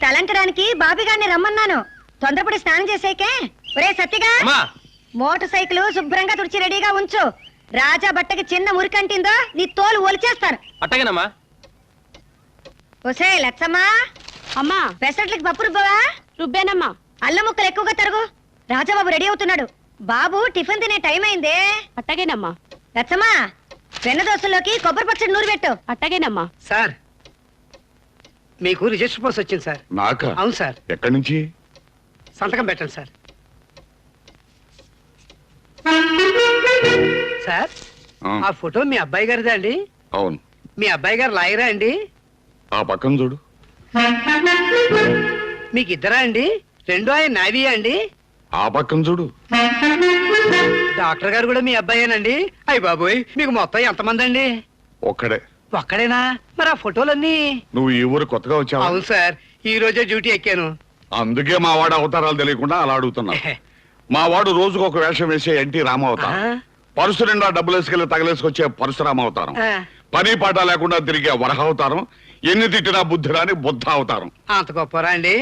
తలంటడానికి బాబిగారిని రమ్మన్నాను. తొందరపడి స్నానం చేసేకే. ఒరే సత్తిగా, మోటార్ సైకిల్ శుభ్రంగా తుడిచి రెడీగా ఉంచు. రాజా బట్టకి చిన్న మురికంటిందో నీ తోలు ఒలిచేస్తాను. అట్టగేనమ్మా. ఒసే లచ్చమ్మా, అమ్మా పెసరట్లకి పప్పు రుబ్బవా? రుబ్బేనమ్మా. అల్లం ముక్కలు ఎక్కువగా తరుగు. రాజాబాబు రెడీ అవుతున్నాడు. బాబు టిఫిన్ తినే టైం అయిందే. అట్టగేనమ్మా. లచ్చమ్మా, వెన్న దోశలోకి కొబ్బరి పచ్చడి నూరు పెట్టు. అట్టగేనమ్మా. సార్, మీకు రిజిస్టర్ పోస్ట్ వచ్చింది సార్. నాకా? అవును సార్. ఎక్కడి నుంచి? సంతకం పెట్టండి సార్. సార్, ఆ ఫోటో మీ అబ్బాయి గారిదా అండి? అవును. మీ అబ్బాయి గారు లాయరా అండి? ఆ పక్కన చూడు. మీకు ఇద్దరా అండి? రెండో ఆయన నావీయా అండి? ఆ పక్కన చూడు. డాక్టర్ గారు కూడా మీ అబ్బాయేనండి? అయ్య బాబోయ్, మీకు మొత్తం ఎంతమంది అండి? ఒక్కడే. ఒక్కడేనా? మరి ఆ ఫోటోలన్నీ? నువ్వు ఈ ఊరు కొత్తగా వచ్చావు. అవును సార్, ఈ రోజే డ్యూటీ ఎక్కాను. అందుకే మా వాడు అవతారాలు తెలియకుండా అలా అడుగుతున్నా. మా వాడు రోజుకు ఒక వేషం వేసే ఎన్టీ రామావతారం, పరుసు నిండా డబ్బులు వేసుకెళ్లి తగలేసుకొచ్చే పరశురామ అవతారం, పని పాట లేకుండా తిరిగే వరహ అవతారం, ఎన్ని తిట్టినా బుద్ధి రాని బుద్ధ అవతారం. అంత గొప్పరా అండి?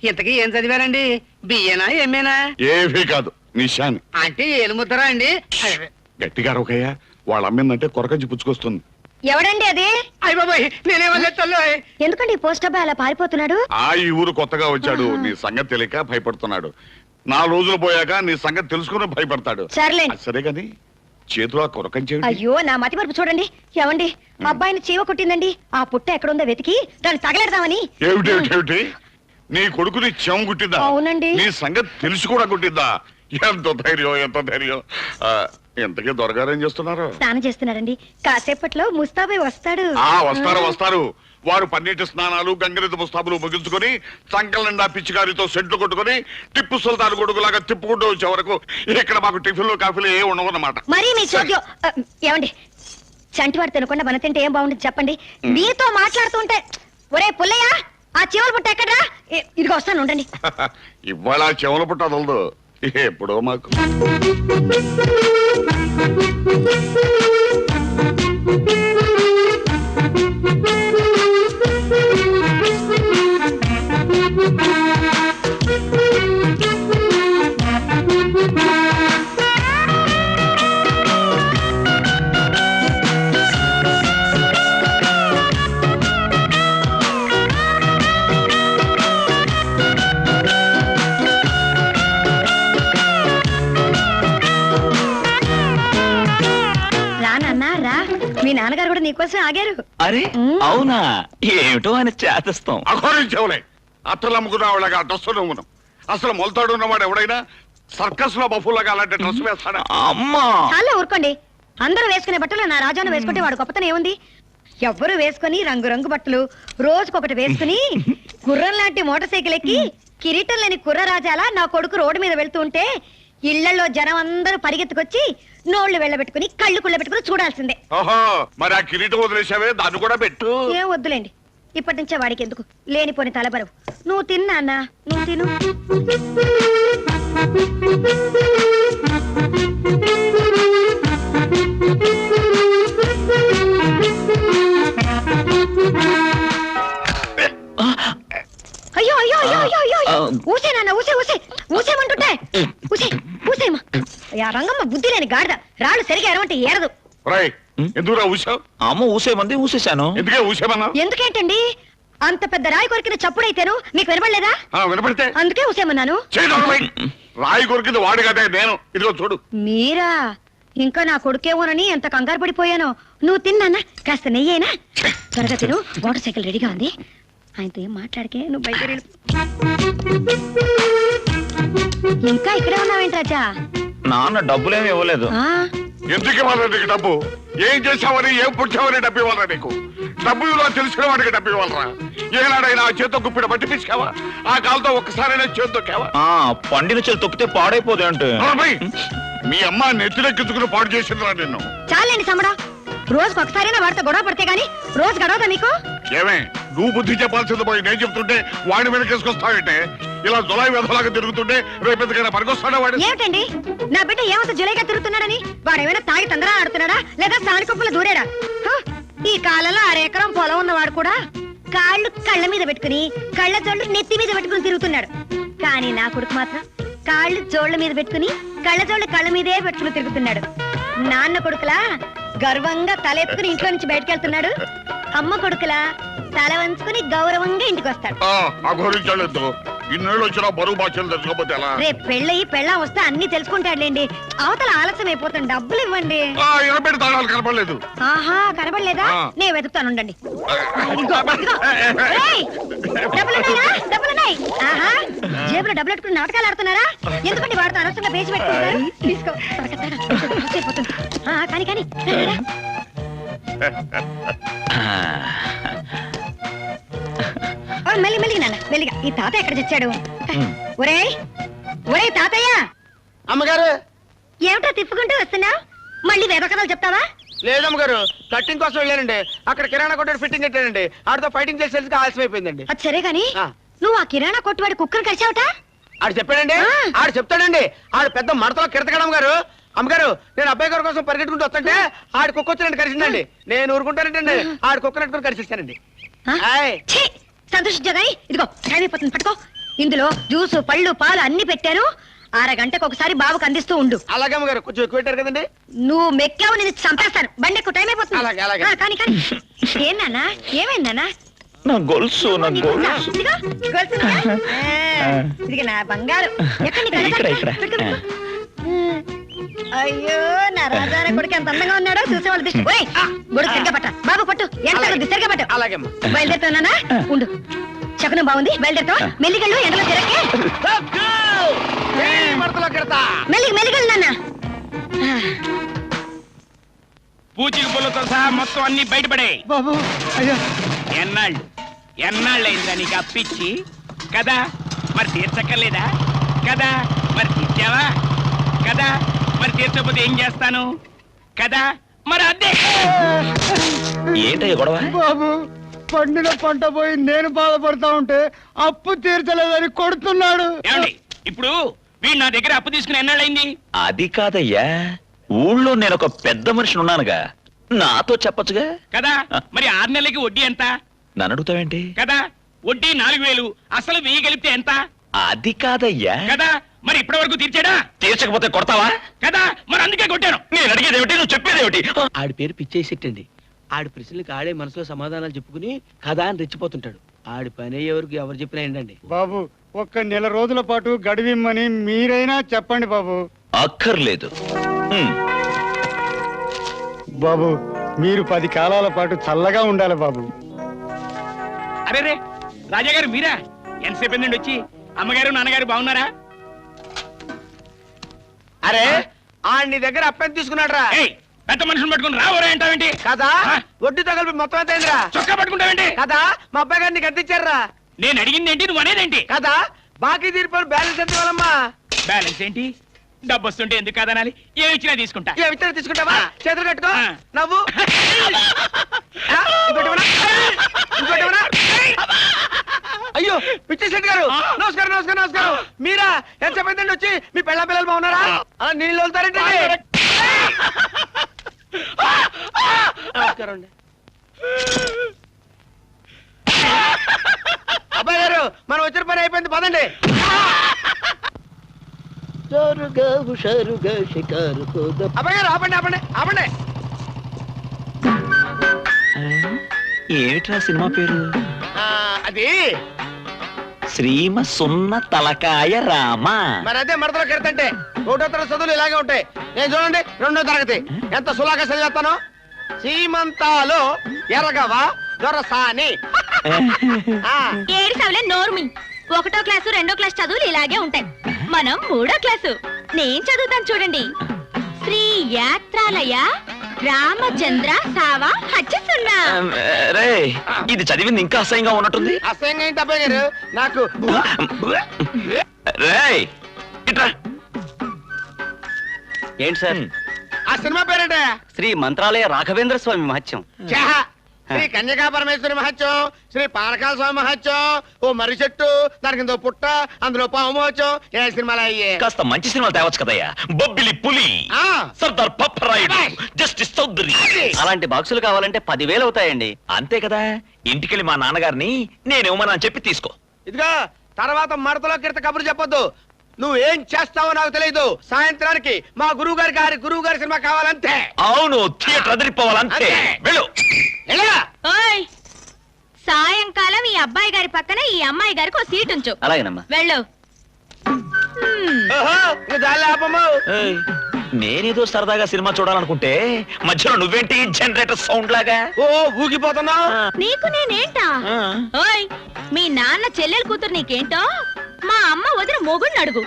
ఇంతకీ ఏం చదివారండి? బిఏనా ఎంఏనా? ఏవీ కాదు, నిశాని. అంటే ఏలు ముద్దరా అండి? గట్టిగా రొకయ్య, వాళ్ళ అమ్మిందంటే కొరకంచి పుచ్చుకొస్తుంది. ఎవడండి అది? అయ్య బాబాయ్, నేనేమన్నా తల్లు. ఎందుకండి ఈ పోస్ట్ అబ్బాయి అలా పారిపోతున్నాడు? ఈ ఊరు కొత్తగా వచ్చాడు, నీ సంగతి తెలియక భయపడుతున్నాడు. 4 రోజులు పోయాక నీ సంగతి తెలుసుకుని భయపడతాడు. సరే కాని చేతిలో కొరకంచి. అయ్యో, నా మతి మరుపు చూడండి. ఏమండి, అబ్బాయిని చీవ కొట్టిందండి. ఆ పుట్ట ఎక్కడుందో వెతికి దాన్ని తగలెడదామని. ఏమిటి నీ కొడుకుని చెం కుట్టిందా? అవునండి. నీ సంగతి తెలిసి కూడా కుట్టిందా? ఎంత ధైర్యం. ఎంతకీ దొరగారు ఏం చేస్తున్నారు? స్నానం చేస్తున్నారండి. కాసేపట్లో ముస్తాబై వస్తాడు. వస్తారు. వారు పన్నీటి స్నానాలు, గంగరెద్దు ముస్తాబులు ముగించుకొని సంకల నిండా పిచ్చిగారితో సెంట్లు కొట్టుకుని టిప్పు సుల్తాన్ కొడుకులాగా తిప్పుకుంటూ వచ్చే వరకు ఇక్కడ మాకు టిఫిన్లు కాఫీలు ఏ ఉండవన్నమాట. మరీ మీ చోద్యం. ఏమండి, చంటివాడు తినకుండా మన తింటే ఏం బాగుంటుంది చెప్పండి? మీతో మాట్లాడుతుంటే. ఒరే పుల్లయ్య, ఆ చివరి పుట్ట ఎక్కడ్రా? ఇదిగో వస్తాను, ఉండండి. ఇవాళ చెవుల పుట్ట వదలదు, ఎప్పుడో మాకు. మీ నాన్నగారు కూడా నీకోసం ఆగారు. అరే అవునా? ఏమిటో అని చేతస్తాం. అఘోరించవులే, అత్తలు అమ్ముకున్న వాళ్ళగా డ్రెస్సులు అమ్మును. అసలు మొలతాడు ఉన్నవాడు ఎవడైనా సర్కస్ లో బఫుల్లాగా అలాంటి డ్రెస్ వేస్తాడా? అమ్మా చాలా ఊరుకోండి. అందరూ వేసుకునే బట్టలు నా రాజాను వేసుకుంటే వాడు గొప్పతనం ఏముంది? ఎవ్వరు వేసుకుని రంగు బట్టలు రోజుకొకటి వేసుకుని గుర్రం లాంటి మోటార్ సైకిల్ ఎక్కి కిరీటం లేని కుర్ర రాజాలా నా కొడుకు రోడ్డు మీద వెళ్తూ ఉంటే ఇళ్లలో జనం అందరూ పరిగెత్తుకొచ్చి నోళ్లు వెళ్ళబెట్టుకుని కళ్ళు కుళ్ళ పెట్టుకుని చూడాల్సిందే. ఓహో, మరి ఆ కిరీటం వదిలేసావే, దాన్ని కూడా పెట్టు. ఏం వద్దులేండి, ఇప్పటి నుంచే వాడికి ఎందుకు లేనిపోని తలబరవు. నువ్వు తిన్నా అన్నా, నువ్వు తిను. అయ్యో అయ్యో అయ్యో అయ్యో అయ్యో, ఊసే నాన్న, ఊసేమంటుంటే ఊసేమా. రంగమ్మ బుద్ధి లేని గాడిద, రాళ్ళు సరిగా ఎరవంటే ఏరదు. ఎందుకు ఊసావు? అమ్మ ఊసేమంది ఊసేశాను. ఎందుకే ఊసేమన్నా? ఎందుకేంటండి, అంత పెద్ద రాయి కొరికిన చప్పుడైతేను మీకు వినపడలేదా? వినపడితే అందుకే ఊసేమన్నాను. రాయి కొరికింది వాడు కదా, నేను. ఇదిగో చూడు. మీరా? ఇంకా నా కొడుకేమోనని ఎంత కంగారు పడిపోయాను. నువ్వు తిన్నా, కాస్త నెయ్యేనా? త్వరగా తిను, మోటార్ సైకిల్ రెడీగా ఉంది. ఆయనతో ఏం మాట్లాడకే, నువ్వు బయట. ఇంకా ఇక్కడే ఉన్నావేంటి రాజా? నాన్న డబ్బులేమి ఇవ్వలేదు. ఎందుకు ఇవ్వాలా నీకు డబ్బు? ఏం చేసావని, ఏం పుచ్చావని డబ్బు ఇవ్వాలా నీకు? డబ్బు ఇవ్వాలని తెలిసిన వాడికి డబ్బు ఇవ్వాలరా? ఏనాడైనా చేతో గుప్పిడ బట్టి పిసికావా? ఆ కాలతో ఒక్కసారైనా చేతి తొక్కావా? పండిన చేతి తొక్కితే పాడైపోదు అంటే. మీ అమ్మ నెత్తినెక్కించుకుని పాడు చేసిందిరా నిన్ను. చాలండి సమ్మడా, రోజుకు ఒకసారైనా వాడితో గొడవ పడితే గానీ రోజు గడవదా మీకు? ఏమే, నువ్వు బుద్ధి చెప్పాల్సింది పోయి నేను చెప్తుంటే వాడిని వెనకేసుకొస్తావంటే? ఇలా జులై వెధలాగా తిరుగుతుంటే రేపెందుకైనా పనికొస్తాడా వాడు? ఏమిటండి, నా బిడ్డ ఏమంత జులైగా తిరుగుతున్నాడని? వాడు ఏమైనా తాగి తొందరగా ఆడుతున్నాడా, లేదా సాని కుప్పలు దూరాడా? ఈ కాలంలో 6 ఎకరం పొలం ఉన్నవాడు కూడా కాళ్ళు కళ్ళ మీద పెట్టుకుని కళ్ళ జోళ్ళు నెత్తి మీద పెట్టుకుని తిరుగుతున్నాడు. కానీ నా కొడుకు మాత్రం కాళ్ళు జోళ్ళ మీద పెట్టుకుని కళ్ళ జోళ్ళు కళ్ళ మీదే పెట్టుకుని తిరుగుతున్నాడు. నాన్న కొడుకులా గర్వంగా తలెత్తుకుని ఇంట్లో నుంచి బయటకు వెళ్తున్నాడు. అమ్మ కొడుకులా తల వంచుకుని గౌరవంగా ఇంటికి వస్తాడు. అఘోరించలేదు. ఇన్నేళ్ళు వచ్చినా బరువు బాధ్యతలు తెలుసుకోపోతే ఎలా? రేపు పెళ్ళయి పెళ్ళం వస్తే అన్ని తెలుసుకుంటాడులేండి. అవతల ఆలస్యం అయిపోతుంది, డబ్బులు ఇవ్వండి. ఇరవై తాళాలు కనపడలేదు. ఆహా, కనబడలేదా? నేను వెతుకుతాను, ఉండండి. ఏయ్, డబ్బులున్నాయా? డబ్బులున్నాయి. ఆహా, జేబులో డబ్బులు పెట్టుకుని నాటకాలు ఆడుతున్నారా? ఎందుకంటే వాడితో అనవసరంగా పేసి పెట్టుకుంటారు. తీసుకో, అయిపోతుంది. కానీ కానీ మెల్లి మెల్లిగా నాన్న, మెల్లిగా. ఈ తాత ఎక్కడ చచ్చాడు? ఒరే ఒరే తాతయ్య! అమ్మగారు ఏమిటో తిప్పుకుంటూ వస్తున్నావు? మళ్ళీ వేద కథలు చెప్తావా? లేదమ్మగారు, కట్టింగ్ కోసం వెళ్ళానండి. అక్కడ కిరాణా కొట్టు ఫిట్టింగ్ పెట్టానండి. ఆడితో ఫైటింగ్ చేసేందుకు ఆలస్యం అయిపోయిందండి. అది సరే గాని నువ్వు ఆ కిరాణా కొట్టువాడి కుక్కను కలిసావుట? ఆడు చెప్పాడండి. ఆడు చెప్తాడండి. ఆడు పెద్ద మడతలో కిడతగడం గారు. అమ్మగారు, నేను అబ్బాయి గారి కోసం పరిగెట్టుకుంటూ వస్తుంటే ఆడు కుక్క వచ్చినట్టు కరిచిందండి. నేను ఊరుకుంటానంటండి. ఆడు కుక్క నెట్టుకుని కరిచేస్తానండి. ఛీ, సంతోషించా గాని ఇదిగో టైం అయిపోతుంది, పట్టుకో. ఇందులో జ్యూసు పళ్ళు పాలు అన్ని పెట్టాను. అరగంటకు ఒకసారి బాబుకు అందిస్తూ ఉండు. అలాగే అమ్మగారు, కొంచెం ఎక్కువ పెట్టారు కదండి. నువ్వు మెక్కావు, నేను చంపేస్తాను. బండి ఎక్కువ టైం అయిపోతుంది. అలాగే, అలాగే. కానీ కానీ ఏం నాన్న, ఏమైంది నాన్న? నా గొలుసు నా గొలుసు. ఇదిగో, గొలుసునా? ఇదిగో నా బంగారు. ఎక్కడ నీ కళ్ళ ఇక్కడ, కట్టు? ఇక్కడ. పెట్టుకో, పెట్టుకో. అయ్యో, నా రాజారా కొడుకు ఎంత అందంగా ఉన్నాడో చూసేవాళ్ళు దిష్టి. ఓయ్, గొడుగు సరిగ్గా పట్ట. బాబు పట్టు, ఎంత సరిగ్గా పట్టు. అలాగే అమ్మా. బయలుదేరుతానా? ఉండు, శకునం బాగుంది, బయలుదేరుతావా? మెల్లిగళ్ళు, ఎండలో తిరగే. మడతలో కిడతా. మెల్లిగళ్ళు నాన్న. పూచిక పుల్లతో సహా మొత్తం అన్ని బయటపడే. బాబు అయ్యా, ఎన్నాళ్ళైందా నీకు అప్పిచ్చి? కదా మరి తీర్చక్కర్లేదా? కదా మరి తీర్చావా? కదా మరి తీర్చకపోతే ఏం చేస్తాను? కదా మరి అదే. ఏంటయ్య గొడవ? బాబు, పండిన పంట పోయి నేను బాధపడతా ఉంటే అప్పు తీర్చలేదని కొడుతున్నాడు. ఏమండి, ఇప్పుడు వీడు నా దగ్గర అప్పు తీసుకుని ఎన్నాళ్ళైంది? అది కాదయ్యా, ఊళ్ళో నేను ఒక పెద్ద మనిషిని ఉన్నానుగా, నాతో చెప్పొచ్చుగా. కదా మరి 6 నెలలకి వడ్డీ ఎంత? నన్ను అడుగుతావేంటి? కదా వడ్డీ 4000, అసలు 1000 కలిపితే ఎంత? అది కాదయ్యా. కదా మరి ఇప్పటి వరకు తీర్చాడా? తీర్చకపోతే కొడతావా? కదా మరి అందుకే కొట్టాను. నేను అడిగేదేమిటి, నువ్వు చెప్పేదేమిటి? ఆడి పేరు పిచ్చేసెట్టండి. ఆడి ప్రశ్నలకు ఆడే మనసులో సమాధానాలు చెప్పుకుని కథ అని రెచ్చిపోతుంటాడు. ఆడి పని ఎవరికి ఎవరు చెప్పినా ఏంటండి. బాబు, ఒక్క నెల రోజుల పాటు గడివిమ్మని మీరైనా చెప్పండి బాబు. అక్కర్లేదు. బాబు, మీరు 10 కాలాల పాటు చల్లగా ఉండాలి బాబు. అరే రే, రాజా గారు మీరా? ఎంతసేపు నుండి వచ్చి? అమ్మగారు నాన్నగారు బాగున్నారా? అరే, ఆడి దగ్గర అప్పెంత తీసుకున్నాడు రా. ఏయ్, పెద్ద మనుషులు పట్టుకుని రావరే అంటావేంటి? కదా ఆ? వడ్డీతో కలిపి మొత్తం ఎంత అయిందిరా? చొక్కా పట్టుకుంటావేంటి? కదా మా అబ్బాయి గారిని కట్టించారా? నేను అడిగింది ఏంటి, నువ్వు అనేదేంటి? కదా బాకీ తీరిపోయిన బ్యాలెన్స్ ఎంత ఇవ్వాలమ్మా? బ్యాలెన్స్ ఏంటి? డబ్బు వస్తుంటే ఎందుకు కాదనాలి? ఏమి ఇచ్చినా తీసుకుంటా. ఏ విత్తనం తీసుకుంటావా? చేతులు కట్టుకో. ఆ. నవ్వు. ఆ, ఇంకోటి ఇవ్వనా? ఇంకోటి ఇవ్వనా? అయ్యో, పిచ్చేశెట్టి గారు, నమస్కారం నమస్కారం నమస్కారం. మీరా? ఎంత చెప్పండి వచ్చి? మీ పెళ్ళ పిల్లలు బాగున్నారా? అలా నీళ్ళు వదులుతారేంటి? నమస్కారం అండి. అబ్బాయి గారు, మనం వచ్చిన పని అయిపోయింది, పదండి. అబ్బాయి గారు, ఆపండి ఆపండి ఆపండి. ఏమిట్రా సినిమా పేరు? అది శ్రీమ సున్న తలకాయ రామ. మరి అదే మడతలో కెడతంటే 1వ తరగతి చదువులు ఇలాగే ఉంటాయి. నేను చూడండి 2వ తరగతి ఎంత సులాగా చదివేస్తాను. సీమంతాలో ఎరగవా దొరసాని. ఏడు సవలే నోర్మి. 1వ క్లాసు 2వ క్లాస్ చదువులు ఇలాగే ఉంటాయి. మనం 3వ క్లాసు. నేను చదువుతాను చూడండి. శ్రీ యాత్రాలయ రామచంద్ర సావా హచ్చసున్నా. రే, ఇది చదివింది ఇంకా అసహ్యంగా ఉన్నట్టుంది. అసహ్యంగా ఏంటి అబ్బాయి గారు? నాకు రేయ్, ఇట్రా. ఏంటి సార్? ఆ సినిమా పేరేంటే? శ్రీ మంత్రాలయ రాఘవేంద్ర స్వామి మహత్యం. చాహ, శ్రీ కన్యకా పరమేశ్వరి మహత్యం, శ్రీ పానకాల స్వామి మహత్యం, ఓ మర్రి చెట్టు, దానికి ఇందో పుట్ట, అందులో పాము మహత్యం. ఏ సినిమాలు అయ్యే? కాస్త మంచి సినిమాలు తేవచ్చు కదయ్యా. బొబ్బిలి పులి, ఆ. సర్దార్ పప్పరాయుడు, జస్టిస్ చౌదరి. అలాంటి బాక్సులు కావాలంటే 10,000 అవుతాయండి. అంతే కదా. ఇంటికెళ్ళి మా నాన్నగారిని నేనేమని చెప్పి తీసుకో. ఇదిగో తర్వాత మడతలో కిడత కబురు చెప్పొద్దు. నువ్వేం చేస్తావో నాకు తెలియదు. సాయంత్రానికి మా గురువు గారి సినిమా కావాలంతే. అవును, థియేటర్ అదిరిపోవాలంతే. అంతే. వెళ్ళు. ఎలా? ఓయ్ సాయంకాలం ఈ అబ్బాయి గారి పక్కన ఈ అమ్మాయి గారికి ఒక సీట్ ఉంచు. అలాగేనమ్మా. వెళ్ళు. ఓహో, ఇంకా జాలి ఆపము. ఏయ్, నేనేదో సరదాగా సినిమా చూడాలనుకుంటే మధ్యలో నువ్వేంటి జనరేటర్ సౌండ్ లాగా? ఓ ఊగిపోతున్నావు. నీకు నేనేంటా? ఓయ్ మీ నాన్న చెల్లెలు కూతురు నీకేంటో మా అమ్మ వదిన మొగుడిని అడుగు.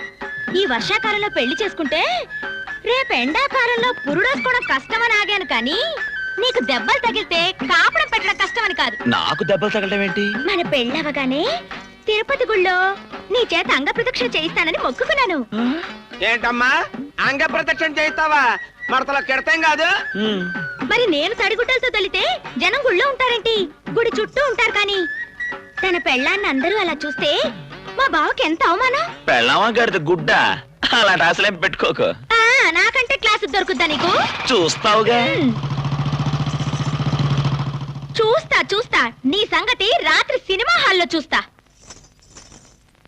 ఈ వర్షాకాలంలో పెళ్లి చేసుకుంటే రేపు ఎండాకాలంలో పురుడేసుకోవడం కష్టమని ఆగాను కానీ నీకు దెబ్బలు తగిలితే కాపడం పెట్టడం కష్టమని కాదు. నాకు దెబ్బలు తగలడం ఏంటి? మన పెళ్ళవగానే తిరుపతి గుళ్ళో నీ చేత అంగ ప్రదక్షిణ చేయిస్తానని మొక్కుకున్నాను. ఏంటమ్మా అంగ ప్రదక్షిణ చేస్తావా? మడతలో కిడతాం కాదు. మరి నేను తడిగుడ్డలతో తలితే జనం గుళ్ళో ఉంటారేంటి? గుడి చుట్టూ ఉంటారు కానీ తన పెళ్ళాన్ని అందరూ అలా చూస్తే మా బావకి ఎంత అవమానం. పెళ్ళామా గడిద గుడ్డ, అలాంటి ఆశలేం పెట్టుకోకు. నాకంటే క్లాసు దొరుకుద్దా నీకు? చూస్తావుగా. చూస్తా నీ సంగతి రాత్రి సినిమా హాల్లో చూస్తా.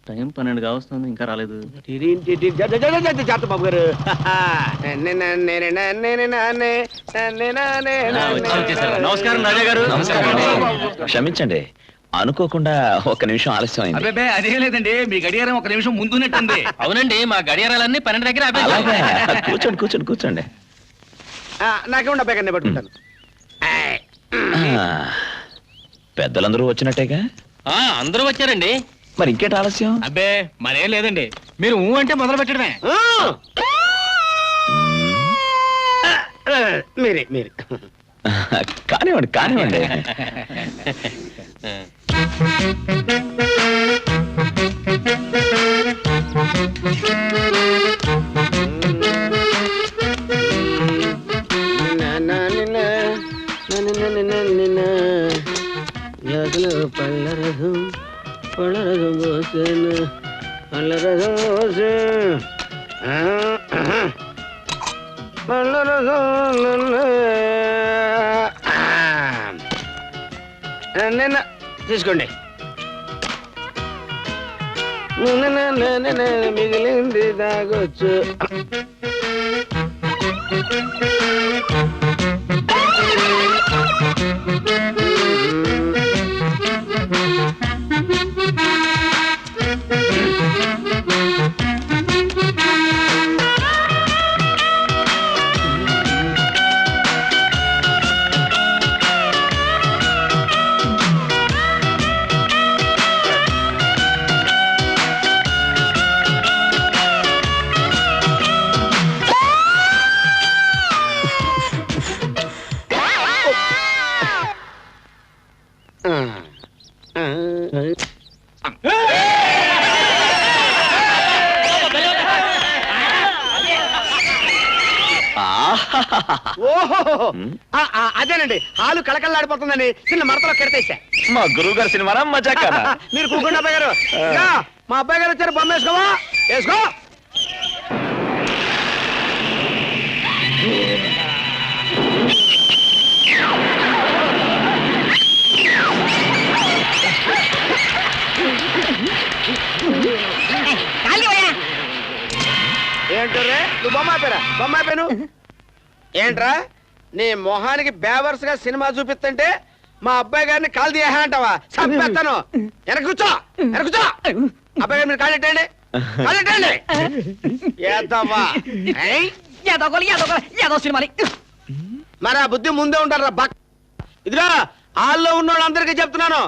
టైం 12 కావస్తుంది, ఇంకా రాలేదు. జాగ్రత్త బాబు గారు. నమస్కారం రాజా గారు. క్షమించండి, అనుకోకుండా ఒక్క నిమిషం ఆలస్యం అయింది. అబ్బే అదేం లేదండి, మీ గడియారం ఒక నిమిషం ముందున్నట్టుంది. అవునండి, మా గడియారాలన్నీ 12 దగ్గర అలాగా? కూర్చోండి. నాకే ఉండ బేగన్నే పట్టుకుంటాను. పెద్దలందరూ వచ్చినట్టేగా? అందరూ వచ్చారండి. మరి ఇంకేట ఆలస్యం? అబ్బే మరేం లేదండి, మీరు ఊ అంటే మొదలు పెట్టడమే. మీరే కానివ్వండి. పళ్ళరథం పోసేను, పళ్ళరథం పోసే, నిన్న తీసుకోండి. మిగిలింది తాగొచ్చు. ఓహో, అదేనండి హాలు కళకళలాడిపోతుందని చిన్న మడతలో కెడతేసా. మా గురువు గారి సినిమా మజాకా. మీరు కూకుండా అబ్బాయి గారు, మా అబ్బాయి గారు వచ్చారు. బొమ్మ వేసుకోవా? వేసుకో. ఏంటరే నువ్వు బొమ్మ అయిపోయారా? బొమ్మ అయిపోయాను ఏంట్రా? నీ మొహానికి బేవర్స్ గా సినిమా చూపిస్తుంటే మా అబ్బాయి గారిని కాలు తీయా అంటావా? చంపేస్తాను. వెనక కూర్చో. అబ్బాయి గారు మీరు కాళ్ళెట్టండి. మరి ఆ బుద్ధి ముందే ఉంటారా? ఇదిగా హాల్లో ఉన్న వాళ్ళందరికీ చెప్తున్నాను,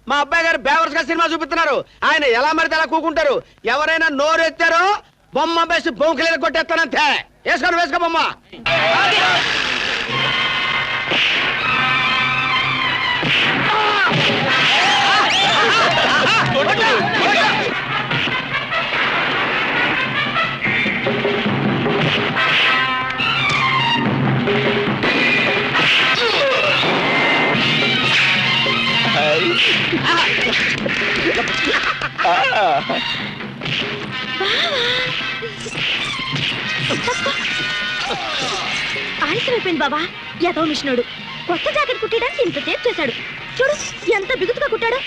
మా అబ్బాయి గారు బేవర్స్ గా సినిమా చూపిస్తున్నారు. ఆయన ఎలా మరితే అలా కూకుంటారు. ఎవరైనా నోరు ఎత్తారో బొమ్మ వేసి బొంకలేద కొట్టేస్తానంతే. వేసుకో బొమ్మ. ఆలస్యం అయిపోయింది బాబా. ఏదో మిషనుడు కొత్త జాకెట్ కుట్టడానికి ఇంత సేపు చేశాడు. చూడు ఎంత బిగుతుగా కుట్టాడు.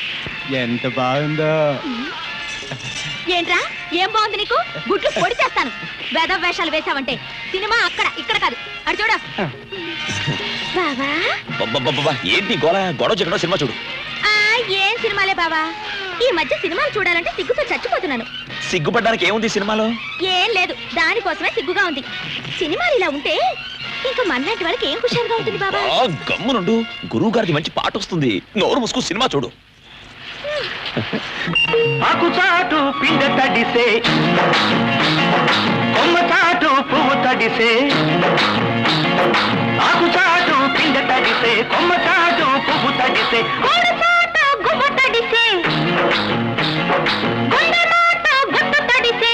ఎంత బాగుందో. ఏంట్రా ఏం బాగుంది నీకు? గుడ్లు పొడి చేస్తాను వేద వేషాలు వేసావంటే. సినిమా అక్కడ ఇక్కడ కాదు, అటు చూడ బావా. అబ్బబ్బబ్బబ్బా, ఏంటి గొడవ చెక్కడో సినిమా చూడు. ఏం సినిమాలే బావా, ఈ మధ్య సినిమాలు చూడాలంటే సిగ్గుతో చచ్చిపోతున్నాను. సిగ్గుపడ్డానికి ఏముంది సినిమాలో? ఏం లేదు, దానికోసమే సిగ్గుగా ఉంది. సినిమాలు ఇలా ఉంటే ఇంకా మనలాంటి వాళ్ళకి ఏం ఖుషాలుగా ఉంటుంది బాబా. గమ్మునుండు, గురువు గారికి మంచి పాట వస్తుంది. నోరు ముసుకు సినిమా చూడు. ఆకు చాటు పిండ తడిసే, కొమ్మ చాటు పువ్వు తడిసే, ఆకు చాటు పిండ తడిసే, కొమ్మ చాటు పువ్వు తడిసే, గువ్వ తడిసే, గుండె మాట గుట్టు తడిసే.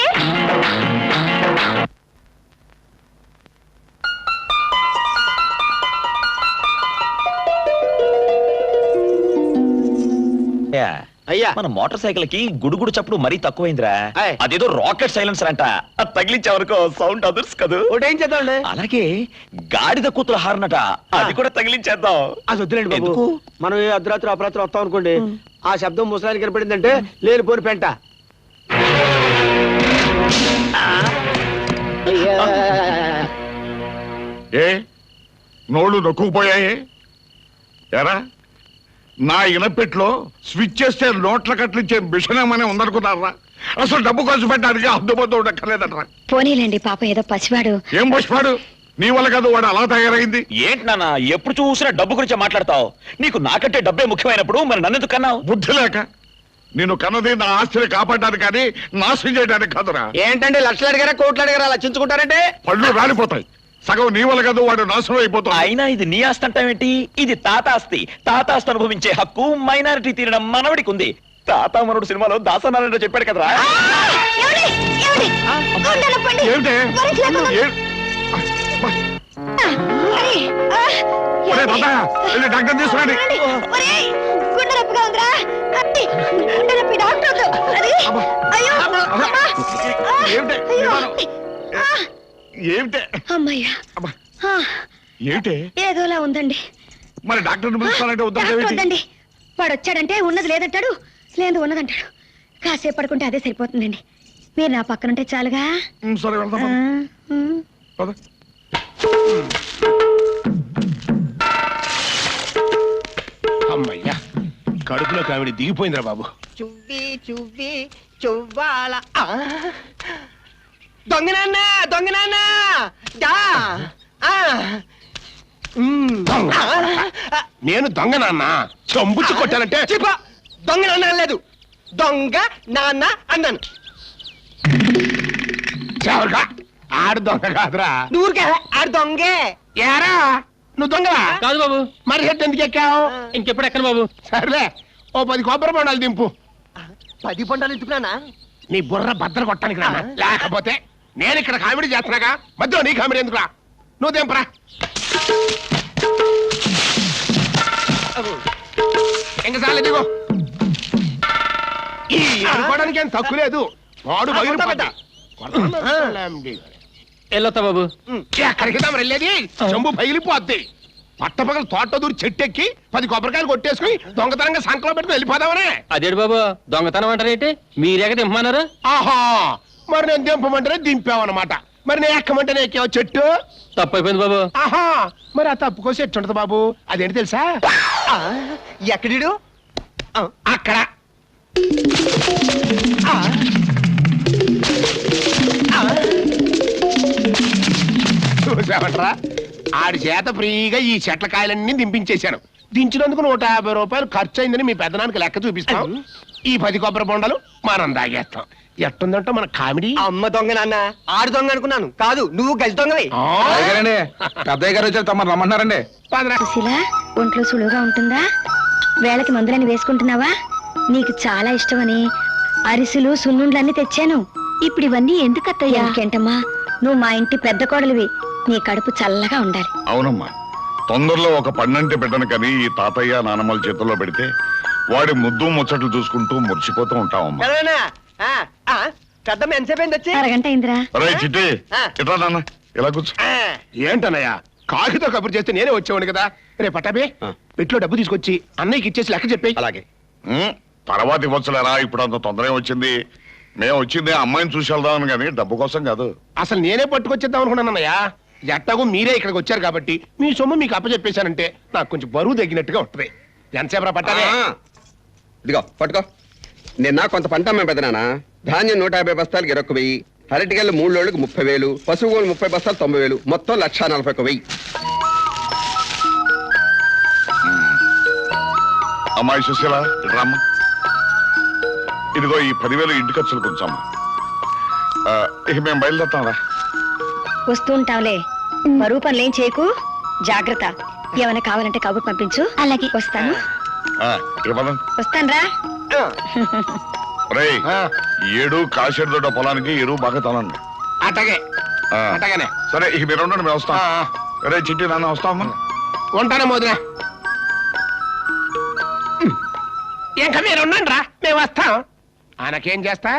అయ్యా, మన మోటార్ సైకిల్ కి గుడుగుడు చప్పుడు మరీ తక్కువైందిరా. ఆయ్. అదేదో రాకెట్ సైలెన్సర్ అంట. అది తగిలించే వరకు సౌండ్ అదుర్స్ కదూ. ఒకటి ఏం చేద్దాంలే. అలాగే గాడిద కూతురు హార్నట, అది కూడా తగిలించేద్దాం. అది వద్దులేండి బాబు. ఎందుకు? మనం ఏ అర్ధరాత్రి అపరాత్రి వస్తాం అనుకోండి, ఆ శబ్దం ముసలానికి కనపడిందంటే లేనిపోని పెంట. ఏ నోళ్ళు నొక్కుపోయాయి ఎరా? నా ఇనపెట్లో స్విచ్ చేస్తే నోట్ల కట్లించే మిషన్ ఏమనే ఉందనుకున్నారా? అసలు డబ్బు ఖర్చు పెట్టడానికి అద్దుపోతూ ఉండక్కర్లేదట్రా. పోనీలేండి, పాప ఏదో పసివాడు. ఏం పసివాడు? నీ వల్ల కాదు వాడు అలా తయారైంది. ఏంటి నాన్న ఎప్పుడు చూసినా డబ్బు గురించి మాట్లాడతావు? నీకు నాకంటే డబ్బే ముఖ్యమైనప్పుడు మరి నన్నెందుకు కన్నావు? బుద్ధి లేక. నేను కన్నది నా ఆస్తిని కాపాడడానికి కానీ నాశనం చేయడానికి కాదురా. ఏంటంటే లక్షలు అడిగారా కోట్లు అడిగారా అలా చించుకుంటారంటే? పళ్ళు రాలిపోతాయి. సగం నీ వల్ల కాదు వాడు నాశనం అయిపోతాడు. అయినా ఇది నీ ఆస్తి అంటావేంటి? ఇది తాత ఆస్తి. తాత ఆస్తి అనుభవించే హక్కు మైనారిటీ తీరడం మనవడికి ఉంది. తాత మనవడు సినిమాలో దాసనారాయణ చెప్పాడు కదరా. ఏమిటే? డాక్టర్ తీసుకురండి. ఏమిటే? అమ్మయ్యా, ఏమిటే? ఏదోలా ఉందండి. మరి డాక్టర్ని పిలుస్తానంటే వద్దండి, వాడు వచ్చాడంటే ఉన్నది లేదంటాడు, లేదు ఉన్నదంటాడు. కాసేపు పడుకుంటే అదే సరిపోతుందండి. మీరు నా పక్కనుంటే చాలుగా. సరే వెళ్దాం. పద. అమ్మయ్యా, కడుపులో కావిడి దిగిపోయిందిరా బాబు. చువ్వి చువ్వి చువ్వాల. దొంగనాన్న దొంగనాన్న దా. దొంగ. నేను దొంగ నాన్న చంబుచ్చి కొట్టానంటే దొంగ నాన్న అనలేదు, దొంగ నాన్న అన్నాను. చెవరగా ఆడు దొంగ కాదురా. నూరుకే ఆడు దొంగే. ఏరా నువ్వు దొంగవా? కాదు బాబు. మరి హెడ్ ఎందుకు ఎక్కావు? ఇంకెప్పుడు ఎక్కడ బాబు? సర్లే, ఓ 10 కొబ్బరి బొండాలు దింపు. 10 పండాలు ఎందుకున్నానా? నీ బుర్ర బద్దలు కొట్టానికి రా. లేకపోతే నేను ఇక్కడ కామెడీ చేస్తున్నాగా, మధ్యలో నీ కామెడీ ఎందుకురా? నువ్వు దింపరా. ఇంకా చాలు దిగో. ఈ అనుకోవడానికి ఏం తక్కువ లేదు. వాడు వెళ్ళొత్తా బాబు. ఎక్కడికి వెళ్ళేది? చెంబు పగిలిపోద్ది. పట్టపగలు తోట దూరి చెట్టెక్కి 10 కొబ్బరికాయలు కొట్టేసుకుని దొంగతనంగా సంకలో పెట్టుకుని వెళ్ళిపోదామనే. అదేడు బాబు, దొంగతనం అంటారేంటి? మీరేక దింపమన్నారు. ఆహా, మరి నేను దింపమంటేనే దింపావన్నమాట. మరి నేను ఎక్కమంటేనే ఎక్కావు చెట్టు. తప్పు అయిపోయింది బాబు. ఆహా, మరి ఆ తప్పుకో చెట్టు ఉంటది బాబు. అదేంటి తెలుసా? ఎక్కడిడు? అక్కడ. చూసామంటారా, ఆడి చేత ఫ్రీగా ఈ చెట్ల కాయలన్నీ దింపించేశాను. దించినందుకు 150 రూపాయలు ఖర్చు అయిందని మీ పెద్దనానికి లెక్క చూపిస్తాం. ఈ 10 కొబ్బరి బొండలు మనం దాగేస్తాం. ఎట్టుందంటే మన కామెడీ. అమ్మ దొంగ నాన్న, ఆడు దొంగ అనుకున్నాను. కాదు, నువ్వు గజ దొంగవి. పెద్దయ్య గారు వచ్చారు, తమరు రమ్మన్నారండి. సుశీల, ఒంట్లో సులువుగా ఉంటుందా? వేళకి మందులని వేసుకుంటున్నావా? నీకు చాలా ఇష్టమని అరిసెలు సున్నుండ్లన్నీ తెచ్చాను. ఇప్పుడు ఇవన్నీ ఎందుకు అత్తయ్యా? ఇంకేంటమ్మా, నువ్వు మా ఇంటి పెద్ద కోడలివి. నీ కడుపు చల్లగా ఉండాలి. అవునమ్మా, తొందరలో ఒక పన్నంటి బిడ్డను కని ఈ తాతయ్య నానమ్మల చేతుల్లో పెడితే వాడి ముద్దు ముచ్చట్లు చూసుకుంటూ మురిసిపోతూ ఉంటామమ్మా. పెద్దమ్మ ఎంతసేపు అయింది వచ్చి అరగంట అయిందిరా. రే చిట్టి ఇట్లా నాన్న ఇలా కూర్చో. ఏంటన్నయ్య కాకితో కబురు చేస్తే నేనే వచ్చేవాడు కదా. రే పట్టాబే పెట్లో డబ్బు తీసుకొచ్చి అన్నయ్యకి ఇచ్చేసి లెక్క చెప్పి. అలాగే. తర్వాత ఇవ్వచ్చులేరా, ఇప్పుడు అంత తొందర వచ్చింది. మేము వచ్చింది అమ్మాయిని చూసి వెళ్దామని కానీ డబ్బు కోసం కాదు. అసలు నేనే పట్టుకొచ్చేద్దాం అనుకున్నాను అన్నయ్య. ఎట్టాగో మీరే ఇక్కడికి వచ్చారు కాబట్టి మీ సొమ్ము మీకు అప్పచెప్పేశానంటే నాకు కొంచెం బరువు తగ్గినట్టుగా ఉంటుంది. ఎంతసేపు పట్టాలే? ఇదిగో పట్టుకో. నిన్న కొంత పంట అమ్మాయి పెద్దనాన్న. ధాన్యం 150 బస్తాలకు 20,000, అరటిగల్లు 3 లోళ్ళకి 30,000, పశువులు 30 బస్తాలు 90,000, మొత్తం 1,41,000. అమ్మాయి సుశీల రామ్మ, ఇదిగో ఈ 10,000 ఇంటి ఖర్చులు కొంచెం. ఇక మేము బయలుదేరుతాం రా. వస్తూ ఉంటాంలే, బరువు పనులేం చేయకు, జాగ్రత్త. ఏమైనా కావాలంటే కబురు పంపించు. అలాగే వస్తాను. వస్తాను రా. రే 7 కాశీర్ దొడ్డ పొలానికి ఎరువు బాగా తనండి. అట్టగే అట్టగానే. సరే ఇక మీరు ఉండండి, మేము వస్తాం. రే చిట్టి నాన్న వస్తామమ్మా. ఉంటానే మోదినా. ఇంకా మీరు ఉండండి రా, మేము వస్తాం. ఆయనకేం చేస్తా,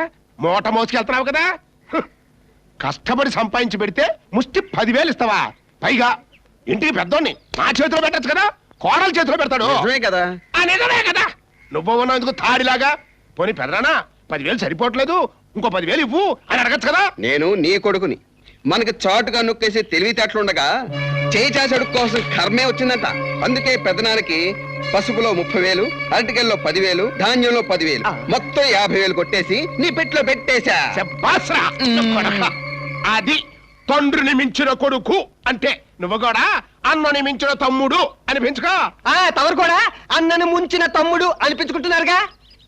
మూట మోసుకెళ్తున్నావు కదా. కష్టపడి సంపాదించి పెడితే ముష్టి 10,000 ఇస్తావా? పైగా ఇంటికి పెద్దోడిని నా చేతిలో పెట్టచ్చు కదా, కోడల చేతిలో పెడతాడు. నిజమే కదా. నిజమే కదా. నువ్వు ఉన్నావు ఎందుకు తాడిలాగా? పోనీ పెద్దనా 10,000 సరిపోవట్లేదు, ఇంకో 10,000 ఇవ్వు అని అడగచ్చు కదా. నేను నీ కొడుకుని, మనకి చాటుగా నొక్కేసి తెలివితేటలుండగా చేయి చాచి అడుగు కోసం కర్మే వచ్చిందంట. అందుకే పెద్దనానికి పసుపులో 30,000, అరటికెల్లో 10,000, ధాన్యంలో 10,000, మొత్తం 50,000 కొట్టేసి నీ పెట్లో పెట్టేశా. శభాస్రా, కొడకా. అది తండ్రిని మించిన కొడుకు అంటే. నువ్వు కూడా అన్నని మించిన తమ్ముడు అనిపించుకో. తమరు కూడా అన్నను ముంచిన తమ్ముడు అనిపించుకుంటున్నారుగా.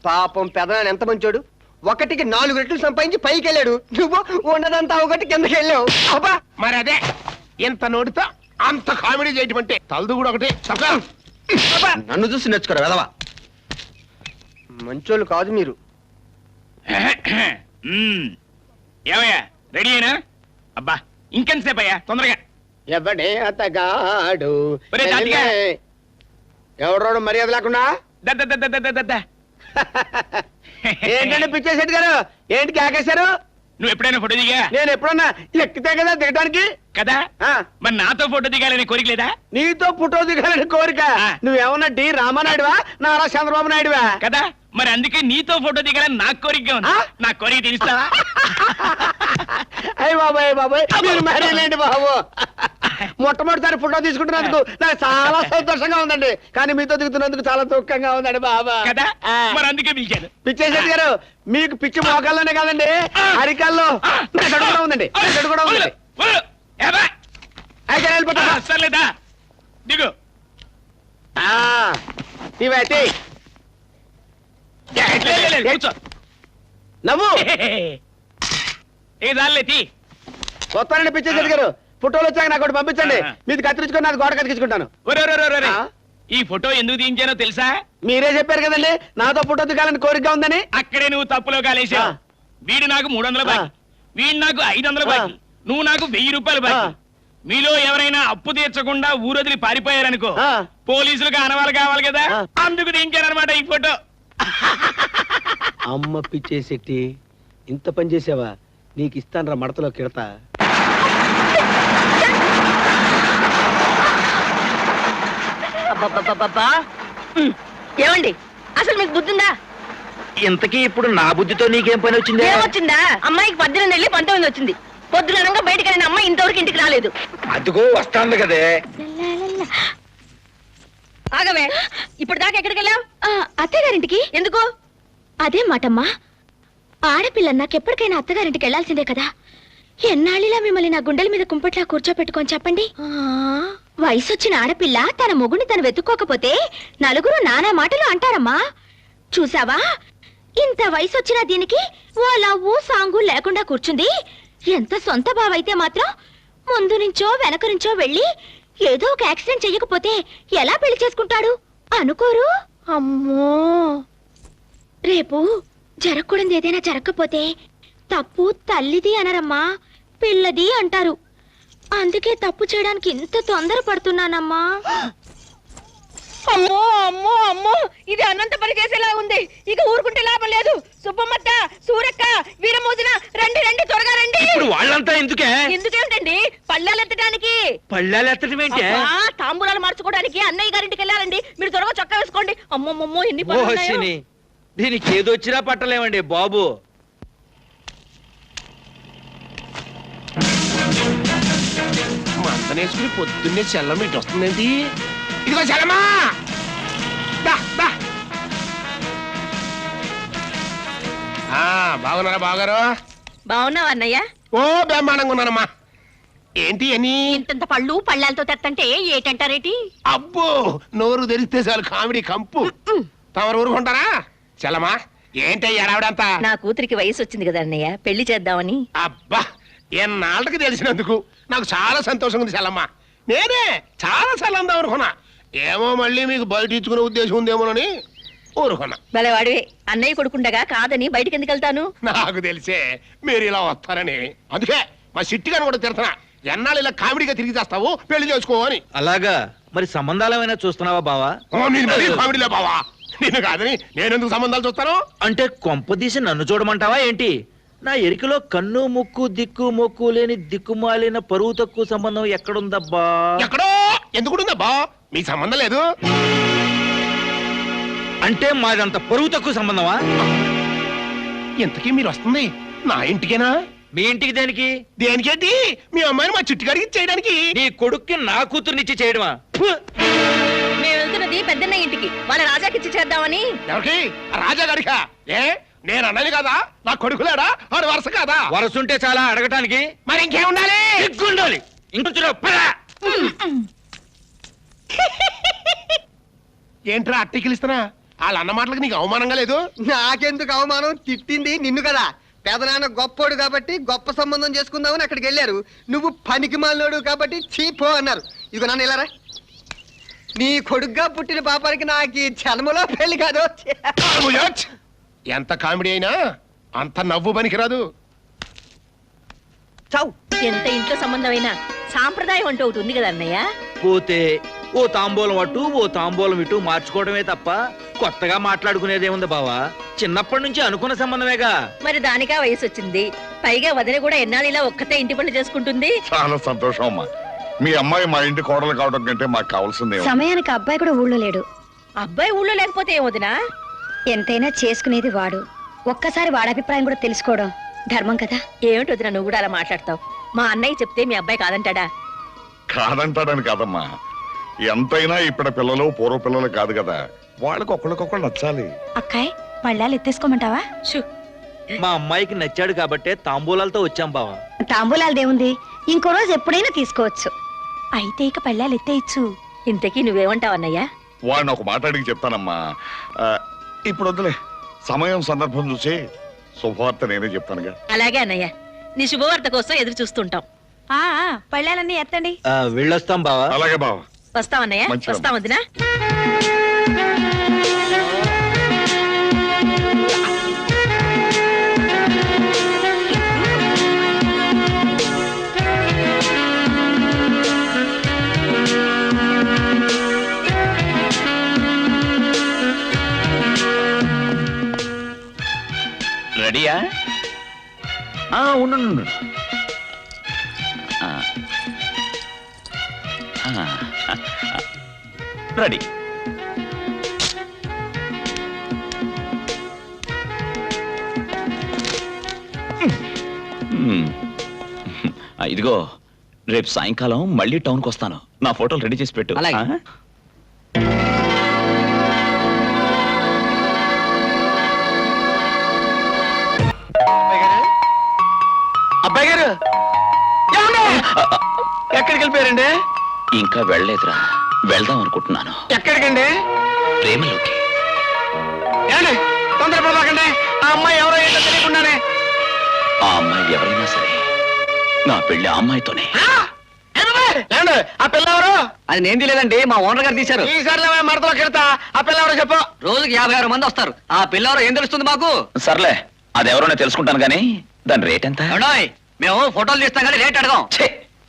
పాపం పెదనాన్న ఎంత మంచోడు, 1కి 4 రెట్లు సంపాదించి పైకి వెళ్ళాడు. నువ్వు ఉన్నదంతా 1 కిందకి వెళ్ళావు. అబ్బా మరి అదే ఇంత నోటితో అంత కామెడీ చేయటం అంటే. తలదు కూడా ఒకటి. నన్ను చూసి నేర్చుకోరా వెదవా. మంచోళ్ళు కాదు మీరు. ఏమయ్యా రెడీ అయినా? అబ్బా ఇంకెంతసేపు అయ్యా, తొందరగా. ఎవడే అతగాడు ఒరే తాతిగా. ఎవడోడు మర్యాద లేకుండా. ఏంటంటే పిచ్చేశెట్టి గారు, ఏంటి కేకేశారు? నువ్వు ఎప్పుడైనా ఫోటో దిగా? నేను ఎప్పుడన్నా ఎక్కితే కదా దిగడానికి కదా. మరి నాతో ఫోటో దిగాలని కోరిక లేదా? నీతో ఫోటో దిగాలని కోరిక? నువ్వేమన్నా డి రామానాయుడువా, నారా చంద్రబాబు నాయుడువా? కదా, మరి అందుకే నీతో ఫోటో దిగాలని నాకు కోరిక ఉంది. నా కోరిక తెలుస్తావా? అయ్య బాబాయ్ బాబాయ్, మీరు మరేలేండి బాబు. మొట్టమొదటిసారి ఫోటో తీసుకుంటున్నందుకు నాకు చాలా సంతోషంగా ఉందండి, కానీ మీతో దిగుతున్నందుకు చాలా దుఃఖంగా ఉందండి బాబా. కదా, మరి అందుకే పిలిచాను. పిచ్చేశెట్టి గారు, మీకు పిచ్చి మోకాల్లోనే కాదండి, అరికాల్లో మెదడు కూడా ఉందండి. మెదడు కూడా ఉందండి. అయితే వెళ్ళిపోతా. సర్లేదా, దిగు. ఇవైతే కూర్చో. నవ్వు ఏ దానిలే తీ. వస్తానండి పిచ్చేశెట్టి గారు. ఫోటోలు వచ్చాక నాకు ఒకటి పంపించండి, మీది కత్తిరించుకొని నాది గోడ కత్తిరించుకుంటాను. ఈ ఫోటో ఎందుకు తీయించానో తెలుసా? మీరే చెప్పారు కదండి నాతో ఫోటో దిగాలని కోరికగా ఉందని. అక్కడే నువ్వు తప్పులో కాలేసావు. వీడు నాకు 300 బాకీ, వీడు నాకు 500 బాకీ, నువ్వు నాకు 1000 రూపాయలు బాకీ. మీలో ఎవరైనా అప్పు తీర్చకుండా ఊరొదిలి పారిపోయారనుకో, పోలీసులకు ఆనవాళ్ళు కావాలి కదా, అందుకు దించారనమాట ఈ ఫోటో. అమ్మ పిచ్చేశెట్టి, ఇంత పని చేసావా? నీకు ఇస్తాను రా మడతలో కిడతా. ఏమండి, అసలు మీకు బుద్ధిందా? ఇంతకీ ఇప్పుడు నా బుద్ధితో నీకేం పని వచ్చింది? ఏమొచ్చిందా? అమ్మాయికి 18 వెళ్ళి 19 వచ్చింది. పొద్దునగా బయటకు వెళ్ళిన అమ్మాయి ఇంతవరకు ఇంటికి రాలేదు. అదిగో వస్తాంది కదే. ఆగవే, ఇప్పుడు దాకా ఎక్కడికి వెళ్ళావు? అత్తగారింటికి. ఎందుకు? అదే మాటమ్మా, ఆడపిల్ల నాకెప్పటికైనా అత్తగారింటికి వెళ్లాల్సిందే కదా. ఎన్నాళ్ళిలా మిమ్మల్ని నా గుండెల మీద కుంపట్లా కూర్చోపెట్టుకొని చెప్పండి. వయసొచ్చిన ఆడపిల్ల తన మొగుని తను వెతుక్కోకపోతే నలుగురు నానా మాటలు అంటారమ్మా. చూసావా, ఇంత వయసొచ్చిన దీనికి ఓ లవ్వు సాంగు లేకుండా కూర్చుంది. ఎంత సొంత బావైతే మాత్రం ముందు నుంచో వెనక నుంచో వెళ్ళి ఏదో ఒక యాక్సిడెంట్ చెయ్యకపోతే ఎలా పెళ్లి చేసుకుంటాడు అనుకోరు? అమ్మో, రేపు జరగకూడదు ఏదైనా జరగకపోతే తప్పు తల్లిది అనరమ్మా, పిల్లది అంటారు. అందుకే తప్పు చేయడానికి ఇంత తొందర పడుతున్నానమ్మా. అమ్మో అమ్మో అమ్మో ఇది అన్నంత పని చేసేలా ఉంది. ఇక ఊరుకుంటే లాభం లేదు. సుబ్బమ్మత్త, సూరక్క, వీరమోజున రండి రండి త్వరగా రండి. ఇప్పుడు వాళ్ళంతా ఎందుకే? ఎందుకేమిటండి? పళ్ళాలు ఎత్తడానికి. పళ్ళాలు ఎత్తడం ఏంటి? అబ్బా, తాంబూలాలు మార్చుకోవడానికి అన్నయ్య గారింటికి వెళ్ళాలండి. మీరు త్వరగా చొక్కా వేసుకోండి. అమ్మమ్మమ్మో ఎన్ని పనులు ఉన్నాయో. ఓహోసిని, దీనికి ఏదొచ్చినా పట్టలేమండి బాబు. మంతనేసుకుని పొద్దున్నే చెల్లం ఇటు వస్తుందేంటి? ఇదిగో చెల్లమ్మా, దా, దా. బాగున్నారా బాగారు? బాగున్నావా అన్నయ్య? ఓ బ్రహ్మాండంగా ఉన్నానమ్మా. ఏంటి అని ఇంతంత పళ్ళు పళ్ళాలతో తెత్తంటే ఏటంటారేటి? అబ్బో, నోరు తెరిస్తే చాలు కామెడీ కంపు. తమరు ఊరుకుంటారా? చెల్లమ్మా, ఏంటి ఎడావిడంతా? నా కూతురికి వయసు వచ్చింది కదా అన్నయ్య, పెళ్లి చేద్దామని. అబ్బా, ఎన్నాళ్ళకి తెలిసినందుకు నాకు చాలా సంతోషంగా ఉంది చెల్లమ్మా. నేనే చాలా సార్లు అందాం అనుకున్నా. ఏమో మళ్ళీ మీకు బయట ఇచ్చుకునే ఉద్దేశం ఉందేమోనని ఊరుకున్నా. భలే వాడివే, అన్నయ్య కొడుకుండగా కాదని బయటికి ఎందుకు వెళ్తాను? నాకు తెలిసే మీరు ఇలా వస్తారని. అందుకే మా సిట్టిగాని కూడా తిడుతున్నా, ఎన్నాళ్ళు ఇలా కామెడీగా తిరిగి చేస్తావు, పెళ్లి చేసుకో అని. అలాగా? మరి సంబంధాలు ఏమైనా చూస్తున్నావా బావా? నేను మరీ కామెడీలే బావా, నేను కాదని నేనెందుకు సంబంధాలు చూస్తాను? అంటే కొంపదీసి నన్ను చూడమంటావా ఏంటి? నా ఎరికలో కన్ను ముక్కు దిక్కు మొక్కు లేని దిక్కుమాలిన పరువు తక్కువ సంబంధం ఎక్కడుందబ్బా? ఎక్కడో ఎందుకుంటుందబ్బా? మీ సంబంధం లేదు. అంటే మాదంత పరువు తక్కువ సంబంధమా? ఇంతకీ మీరు వస్తుంది నా ఇంటికేనా? మీ ఇంటికి దేనికి? దేనికేంటి? మీ అమ్మాయిని మా చిట్టుగాడికి చేయడానికి. నీ కొడుక్కి నా కూతుర్నిచ్చి చేయడమా? ఫు! మేము వెళ్తున్నది పెద్దన్న ఇంటికి, వాళ్ళ రాజాకిచ్చి చేద్దామని. ఎవరికి? ఆ రాజాగాడికా? ఏ నేను అన్నది కదా, నా కొడుకులేడా? వాడు వరుస కాదా? వరసుంటే చాలా అడగటానికి. మరి ఇంకేముండాలి? సిగ్గుండాలి. ఇంకొంచెం పద. ఏంట్రా అట్టికిలిస్తున్నా? వాళ్ళ అన్న మాటలకు నీకు అవమానంగా లేదు? నాకెందుకు అవమానం? తిట్టింది నిన్ను కదా. పెదనాన్న గొప్పోడు కాబట్టి గొప్ప సంబంధం చేసుకుందామని అక్కడికి వెళ్ళారు. నువ్వు పనికి మాలినోడు కాబట్టి చీపో అన్నారు. ఇదిగో నన్ను వెళ్ళారా, నీ కొడుగ్గా పుట్టిన పాపానికి నాకు ఈ జన్మలో పెళ్లి కాదు. ఎంత కామెడీ అయినా అంత నవ్వు పనికిరాదు. ఎంత ఇంట్లో సంబంధమైనా సాంప్రదాయం అంటూ ఒకటి ఉంది కదా అన్నయ్య. పోతే ఓ తాంబూలం అటు ఓ తాంబూలం ఇటు మార్చుకోవడమే తప్ప కొత్తగా మాట్లాడుకునేదేముంది బావా? చిన్నప్పటి నుంచి అనుకున్న సంబంధమేగా. మరి దానికా వయసు వచ్చింది. పైగా వదిన కూడా ఎన్నాళ్ళు ఇలా ఒక్కతే ఇంటి పనులు చేసుకుంటుంది. చాలా సంతోషం అమ్మా. మీ అమ్మాయి మా ఇంటి కోడలు కావడం కంటే మాకు కావాల్సిందే. సమయానికి అబ్బాయి కూడా ఊళ్ళో లేడు. అబ్బాయి ఊళ్ళో లేకపోతే ఏం వదినా? ఎంతైనా చేసుకునేది వాడు. ఒక్కసారి వాడి అభిప్రాయం కూడా తెలుసుకోవడం ధర్మం కదా. ఏమిటి వదినా నువ్వు కూడా అలా మాట్లాడతావు? మా అన్నయ్య చెప్తే మీ అబ్బాయి కాదంటాడా? కాదంటాడని కాదమ్మా, ఎంతైనా ఇప్పుడు పిల్లలు పూర్వ పిల్లలు కాదు కదా, వాళ్ళకి ఒకళ్ళకొకళ్ళు నచ్చాలి. అక్కాయ్, పళ్ళాలు ఎత్తేసుకోమంటావా? మా అమ్మాయికి నచ్చాడు కాబట్టే తాంబూలాలతో వచ్చాం బావా. తాంబూలాలదేముంది, ఇంకో రోజు ఎప్పుడైనా తీసుకోవచ్చు. అయితే ఇక పళ్ళాలు ఎత్తేయచ్చు. ఇంతకీ నువ్వేమంటావు అన్నయ్య? వాడిని ఒక మాట అడిగి చెప్తానమ్మా. ఇప్పుడు వద్దులే, సమయం సందర్భం చూసి శుభవార్త నేనే చెప్తానుగా. అలాగే అన్నయ్య, నీ శుభవార్త కోసం ఎదురు చూస్తుంటాం. పళ్ళాలన్నీ ఎత్తండి. వెళ్ళొస్తాం బావా. అలాగే బావా. వస్తామన్నయ్య. మంచిదమ్మా. వస్తాం వదినా. రెడీయా? ఉండు. రెడీ. ఇదిగో, రేపు సాయంకాలం మళ్ళీ టౌన్కి వస్తాను. నా ఫోటోలు రెడీ చేసి పెట్టు. అబ్బాయి గారు ఎక్కడికి వెళ్ళిపోయారండి? ఇంకా వెళ్ళలేదురా, వెళ్దాం అనుకుంటున్నాను. ఎక్కడికండి? ప్రేమలోకి. ఏమండి, తొందరపడకండి. ఆ అమ్మాయి ఎవరో ఏంటో తెలియకుండానే. ఆ అమ్మాయి ఎవరైనా సరే, నా పెళ్లి ఆ అమ్మాయితోనే. ఆ పిల్ల ఎవరు? అది నేను తెలియదండి, మా ఓనర్ గారు తీశారు. ఈసారి మడతలో కెడతా. ఆ పిల్ల ఎవరో చెప్పు. రోజుకి 56 మంది వస్తారు. ఆ పిల్లవరో ఏం తెలుస్తుంది మాకు? సర్లే, అదెవరో నేను తెలుసుకుంటాను గానీ దాని రేట్ ఎంత? మేము ఫోటోలు తీస్తాం కానీ రేట్ అడగాం.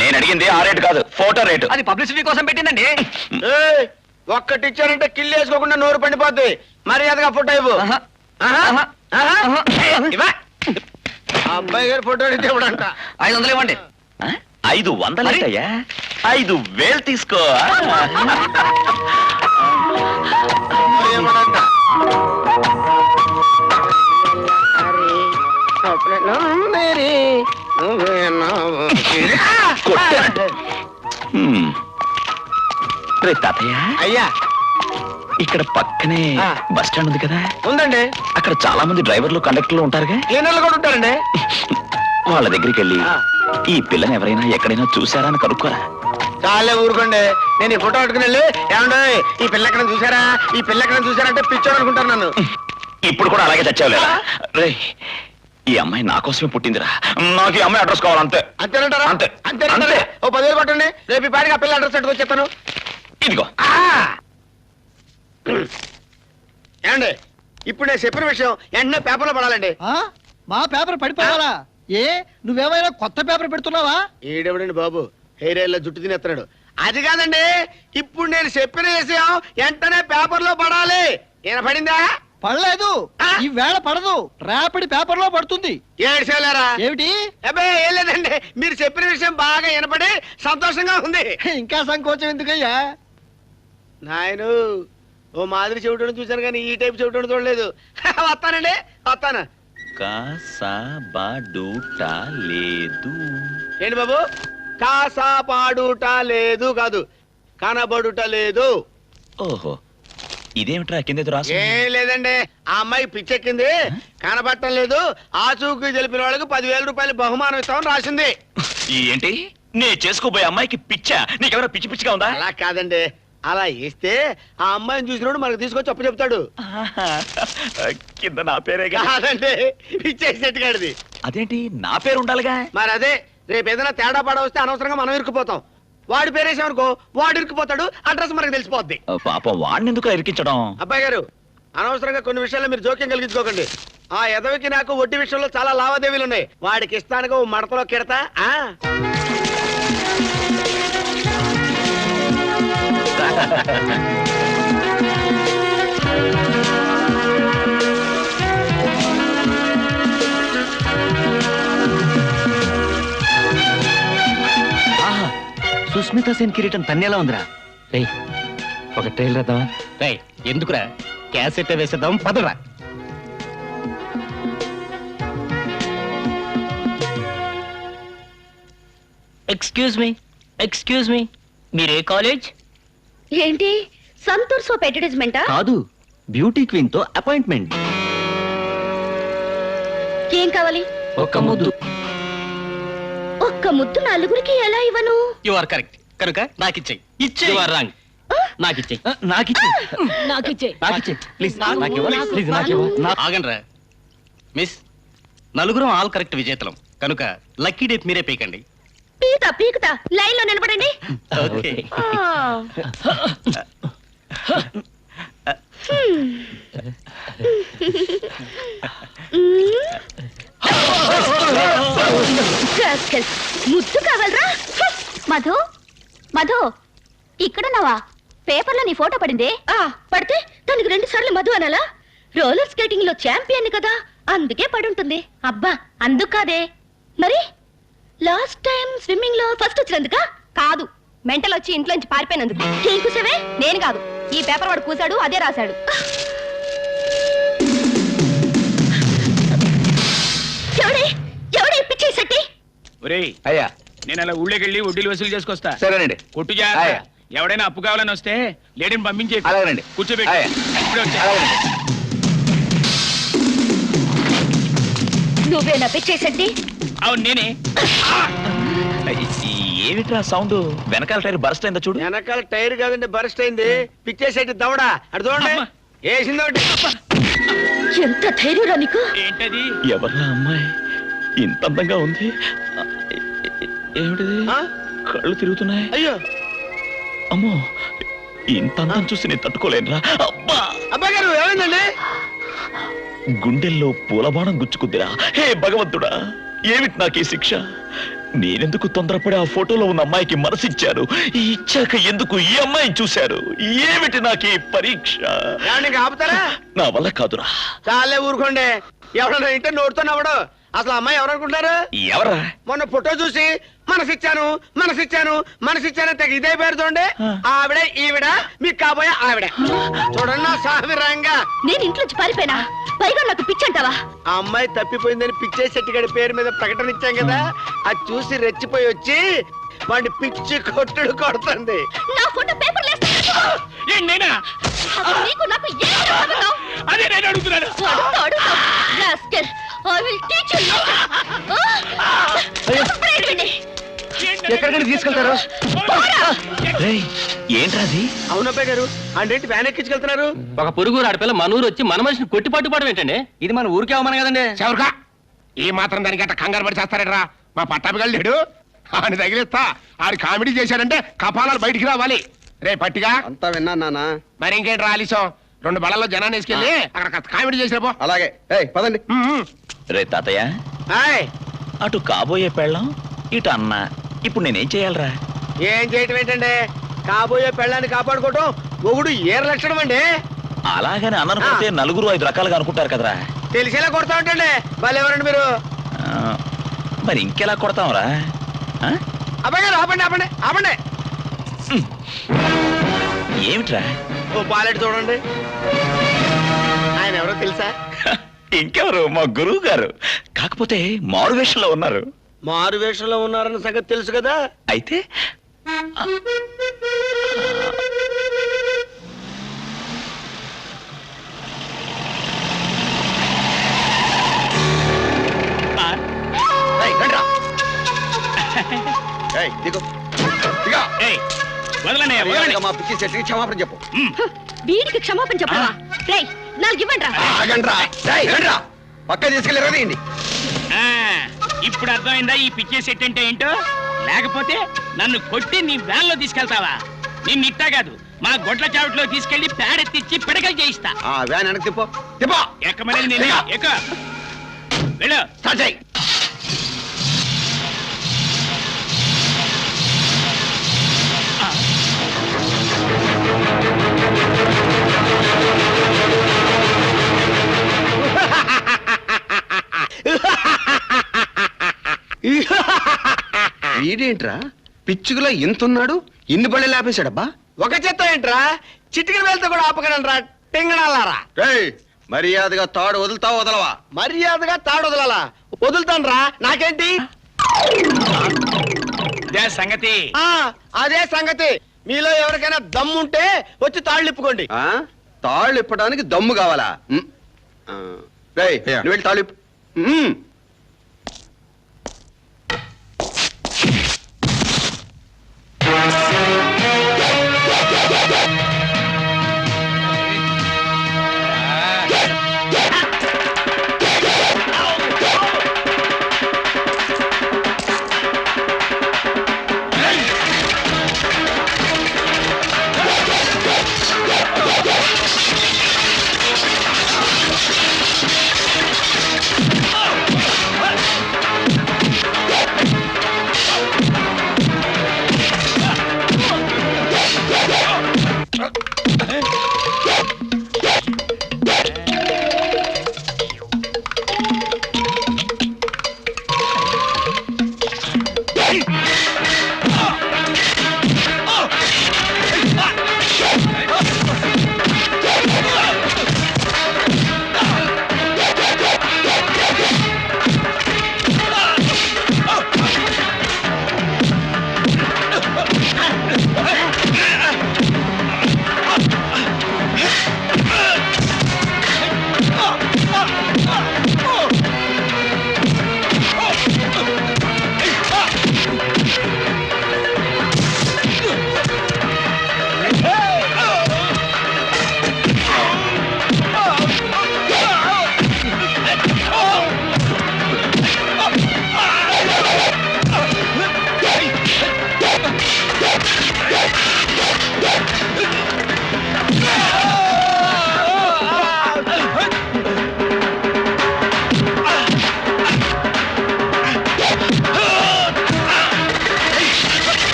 నేను అడిగింది ఆ రేటు కాదు, ఫోటో రేటు. అది పబ్లిసిటీ కోసం పెట్టిందండి. ఒక్కటిచ్చారంటే కిల్లు వేసుకోకుండా నోరు పండిపోద్ది. మర్యాదగా ఫోటో ఇవ్వు. ఇవ్వ. అబ్బాయి గారి ఫోటో అడిగితే ఇవ్వడంట. 500 ఇవ్వండి. 500 ఏంటయ్యా? 5000 తీసుకో. ఇవ్వడంట. రే తాతయ్య, అయ్యా ఇక్కడ పక్కనే బస్ స్టాండ్ ఉంది కదా? ఉందండి. అక్కడ చాలా మంది డ్రైవర్లు కండక్టర్లు ఉంటారుగా? క్లీనర్లు కూడా ఉంటారండి. వాళ్ళ దగ్గరికి వెళ్ళి ఈ పిల్లని ఎవరైనా ఎక్కడైనా చూసారా అని కనుక్కోరా. చాలే ఊరుకోండి. నేను ఈ ఫోటో పట్టుకుని వెళ్ళి ఏమండో ఈ పిల్ల ఎక్కడ చూసారా, ఈ పిల్ల ఎక్కడ చూసారంటే పిచ్చోడు అనుకుంటాను నన్ను. ఇప్పుడు కూడా అలాగే తెచ్చావులేరా? రే, ఈ అమ్మాయి నా కోసమే పుట్టిందిరా. నాకు ఈ అమ్మాయి అడ్రస్ కావాలంతే. అంతేనంటారా? అంతే. అంతే. ఓ 10,000 పట్టండి. రేపు ఈ పాటికి ఆ పిల్ల అడ్రస్ పెట్టుకు వచ్చేస్తాను. ఇదిగో. ఏమండి ఇప్పుడు నేను చెప్పిన విషయం వెంటనే పేపర్లో పడాలండి. మా పేపర్ పడిపోవాలా? ఏ నువ్వేమైనా కొత్త పేపర్ పెడుతున్నావా? ఈడెవడండి బాబు, హెయిర్ ఆయిల్ జుట్టు తినేస్తున్నాడు. అది కాదండి, ఇప్పుడు నేను చెప్పిన విషయం వెంటనే పేపర్లో పడాలి. ఈయన పడిందా? పడలేదు. ఈ వేళ పడదు, రేపటి పేపర్ లో పడుతుంది. ఏడ్చేలేరా? ఏమిటి? అబ్బే ఏం లేదండి, మీరు చెప్పిన విషయం బాగా వినపడి సంతోషంగా ఉంది. ఇంకా సంకోచం ఎందుకయ్యా? నాయను ఓ మాదిరి చెవిటోని చూశాను కానీ ఈ టైప్ చెవిటోని చూడలేదు. వస్తానండి, వస్తాను. కాసాబాడుట లేదు. ఏంటి బాబు? కాసా పాడుట లేదు కాదు, కనబడుట లేదు. ఓహో, ఇదేమిట్రా కింద రాసు? ఏం లేదండి, ఆ అమ్మాయి పిచ్చెక్కింది, కనబడటం లేదు. ఆచూకీ తెలిపిన వాళ్ళకి 10,000 రూపాయలు బహుమానం ఇస్తామని రాసింది. ఏంటి, నే చేసుకోబోయే అమ్మాయికి పిచ్చా? నీకెవరో పిచ్చి పిచ్చిగా ఉందా? అలా కాదండి, అలా ఇస్తే ఆ అమ్మాయిని చూసినోడు మనకు తీసుకొచ్చి అప్పు చెప్తాడు. కింద నా పేరే కాదండి, పిచ్చేసేట్టు కాడిది. అదేంటి, నా పేరు ఉండాలిగా? మరి అదే, రేపు ఏదైనా తేడా పాడ వస్తే అనవసరంగా మనం ఇరుక్కుపోతాం. వాడి పేరేసామనుకో వాడు ఇరుక్కుపోతాడు, అడ్రస్ మనకు తెలిసిపోద్ది. పాపం వాడిని ఎందుకు ఇరికించడం? అబ్బాయి గారు, అనవసరంగా కొన్ని విషయాల్లో మీరు జోక్యం కలిగించుకోకండి. ఆ ఎదవికి నాకు వడ్డీ విషయంలో చాలా లావాదేవీలు ఉన్నాయి. వాడికి ఇస్తానుగా ఓ మడతలో కిడతా. సుస్మితా సేన్ కిరీటం తన్నేలా ఉందిరా. రే, ఒక ట్రైలర్ వేద్దామా? రే, ఎందుకురా, క్యాసెట్ వేసేద్దాం, పదరా. ఎక్స్క్యూజ్ మీ మీరే కాలేజ్? ఏంటి సంతూర్ సోప్ అడ్వర్టైజ్మెంటా? కాదు, బ్యూటీ క్వీన్ తో అపాయింట్మెంట్. ఏం కావాలి? ఒక్క ముద్దు. ఒక్క ముద్దు నలుగురికి ఎలా ఇవ్వను? యు ఆర్ కరెక్ట్, కనుక నాకిచ్చేయి. ఇచ్చే. You are wrong. నాకిచ్చేయి. నాకిచ్చేయి ప్లీజ్. ప్లీజ్ ఆగండ్రా మిస్, నలుగురం ఆల్ కరెక్ట్ విజేతలం, కనుక లక్కీ డేట్ మీరే పీకండి. పీకుతా లైన్ లో నిలబడండి. ఓకే. ముద్దు కావాలరా? మధు మధు, ఇక్కడున్నావా? పేపర్లో నీ ఫోటో పడిందే. పడితే తనకి 2 సార్లు మధు అనాలా? రోలర్ స్కేటింగ్ లో ఛాంపియన్ కదా, అందుకే పడుంటుంది. అబ్బా, అందుకు కాదే మరి. లాస్ట్ టైం స్విమ్మింగ్ లో ఫస్ట్ వచ్చినందుక? కాదు, మెంటల్ వచ్చి ఇంట్లోంచి పారిపోయినందుకు. ఏం కూసావే? నేను కాదు, ఈ పేపర్ వాడు కూసాడు, అదే రాశాడు. ఎవడే పిచ్చేసట్టి? ఒరేయ్ అయ్యా, నేను అలా ఊళ్ళోకి వెళ్ళి వడ్డీలు వసూలు చేసుకొస్తా. సరేనండి. కొట్టు జాగ్రత్త. అయ్యా. ఎవడైనా అప్పు కావాలని వస్తే లేడీని పంపించే. అలాగేనండి. కూర్చోబెట్టి. అయ్యా. ఇప్పుడే వచ్చా. నువ్వేనా పిచ్చేసట్టి? అవును నేనే. ఏమిట్రా సౌండ్? వెనకాల టైర్ బరస్ట్ అయిందా చూడు. వెనకాల టైర్ కాదండి బరస్ట్ అయింది, పిచ్చేసేటి దవడా. అటు చూడండి, వేసిందోటి. ఎంత ధైర్యం నీకు? ఏంటది? ఎవర్రా అమ్మాయి ఇంత అందంగా ఉంది? ఏమిటిది? కళ్ళు తిరుగుతున్నాయి. అయ్యో, అమ్మో, ఇంత అందం చూసి నేను తట్టుకోలేనురా. అబ్బా, అబ్బాయి గారు ఏమైందండి? గుండెల్లో పూలబాణం గుచ్చుకుందిరా. హే భగవంతుడా, ఏమిటి నాకు ఈ శిక్ష? నేనెందుకు తొందరపడి ఆ ఫోటోలో ఉన్న అమ్మాయికి మనసిచ్చాను? ఇచ్చాక ఎందుకు ఈ అమ్మాయిని చూశారు? ఏమిటి నాకు ఈ పరీక్ష? ఆపుతారా? నా వల్ల కాదురా. చాలే ఊరుకోండి. ఎవరన్నా ఇంటే నోడుతో నవ్వడు. అసలు అమ్మాయి ఎవరనుకుంటారు? ఎవరా? మొన్న ఫోటో చూసి మనసిచ్చాను తెగ ఇదే పేరు చూడండి. ఆవిడ ఈవిడ మీకు కాబోయే ఆవిడ. చూడండి నా సామిరంగా. నేను ఇంట్లోంచి పారిపోయినా పైగా నాకు పిచ్చంటావా? ఆ అమ్మాయి తప్పిపోయిందని పిచ్చే శెట్టిగడి పేరు మీద ప్రకటన ఇచ్చాం కదా, అది చూసి రెచ్చిపోయి వచ్చి వాడిని పిచ్చి కొట్టుడు కొడుతుంది. నా ఫోటో పేపర్ నేనా? అదే నేను అడుగుతున్నాను. ఎక్కడికి తీసుకెళ్తారు? ఏంట్రాది? అవునబ్బాయి గారు, అంటే వ్యాన్ ఎక్కించుకెళ్తున్నారు. ఒక పురుగు ఆడపిల్ల మన ఊరు వచ్చి మన మనిషిని కొట్టి పట్టుకోవడం ఏంటండి? ఇది మన ఊరికే అవమానం కదండి. చవరగా ఈ మాత్రం దానికి అట్ట కంగారు పడి చేస్తారేట్రా? మా పట్టాభిగాడు లేడు, ఆయన తగిలిస్తా. ఆడి కామెడీ చేశాడంటే కపాలాలు బయటికి రావాలి. రే పట్టిగా అంతా విన్నా నాన్న. మరి ఇంకేంటి ఆలస్యం? 2 బళ్ళల్లో జనాన్ని వేసుకెళ్ళి అక్కడ కామెడీ చేసినపో. అలాగే పదండి. రే తాతయ్య, అటు కాబోయే పెళ్ళం, ఇటు అన్న. ఇప్పుడు నేనేం చేయాలరా? ఏం చేయటం ఏంటండి? కాబోయే పెళ్ళాన్ని కాపాడుకోవటం మొగుడు ఏర లక్షణం అండి. అలాగని అన్నను కొడితే 4-5 రకాలుగా అనుకుంటారు కదరా. తెలిసేలా కొడతా ఉంటాండి. వాళ్ళు ఎవరండి మీరు? మరి ఇంకెలా కొడతాంరా? అబ్బాయి గారు ఆపండి ఆపండి ఆపండి. ఏమిట్రా? ఓ పాలెట్ చూడండి. ఆయన ఎవరో తెలుసా? ఇంకెవరు? మా గురువు గారు. కాకపోతే మారు వేషంలో ఉన్నారు. మారు వేషంలో ఉన్నారన్న సంగతి తెలుసు కదా. అయితే మా పిచ్చి చెట్టుకి క్షమాపణ చెప్పు. వీడికి క్షమాపణ చెప్పవా? రేయ్, 4 ఇవ్వండి. పక్క తీసుకెళ్ళి. ఇప్పుడు అర్థమైందా ఈ పిచ్చే సెట్ అంటే ఏంటో? లేకపోతే నన్ను కొట్టి నీ వ్యాన్ లో తీసుకెళ్తావా? నిన్ను ఇట్టా కాదు, మా గొడ్ల చావట్లో తీసుకెళ్లి పేడెత్తిచ్చి పిడకలు చేయిస్తా. వ్యాన్ వెనక్కి తిప్పో. ఎక్కమనేది నేను. ఎక్క వెళ్ళు. వీడేంట్రా పిచ్చుకులో ఎంతున్నాడు, ఇన్ని బళ్ళు ఆపేశాడబ్బా. ఒక చెత్త ఏంట్రా, చిటికన వెళ్తే కూడా ఆపగలరా? టింగడాలారా. మర్యాదగా తాడు వదులుతావా వదలవా? మర్యాదగా తాడు వదలాలా? వదులుతానరా, నాకేంటి సంగతి. అదే సంగతి. మీలో ఎవరికైనా దమ్ముంటే వచ్చి తాళ్ళు ఇప్పుకోండి. తాళ్ళు ఇప్పడానికి దమ్ము కావాలా? నువ్వు వెళ్ళి తాళ్ళు ఇప్పు.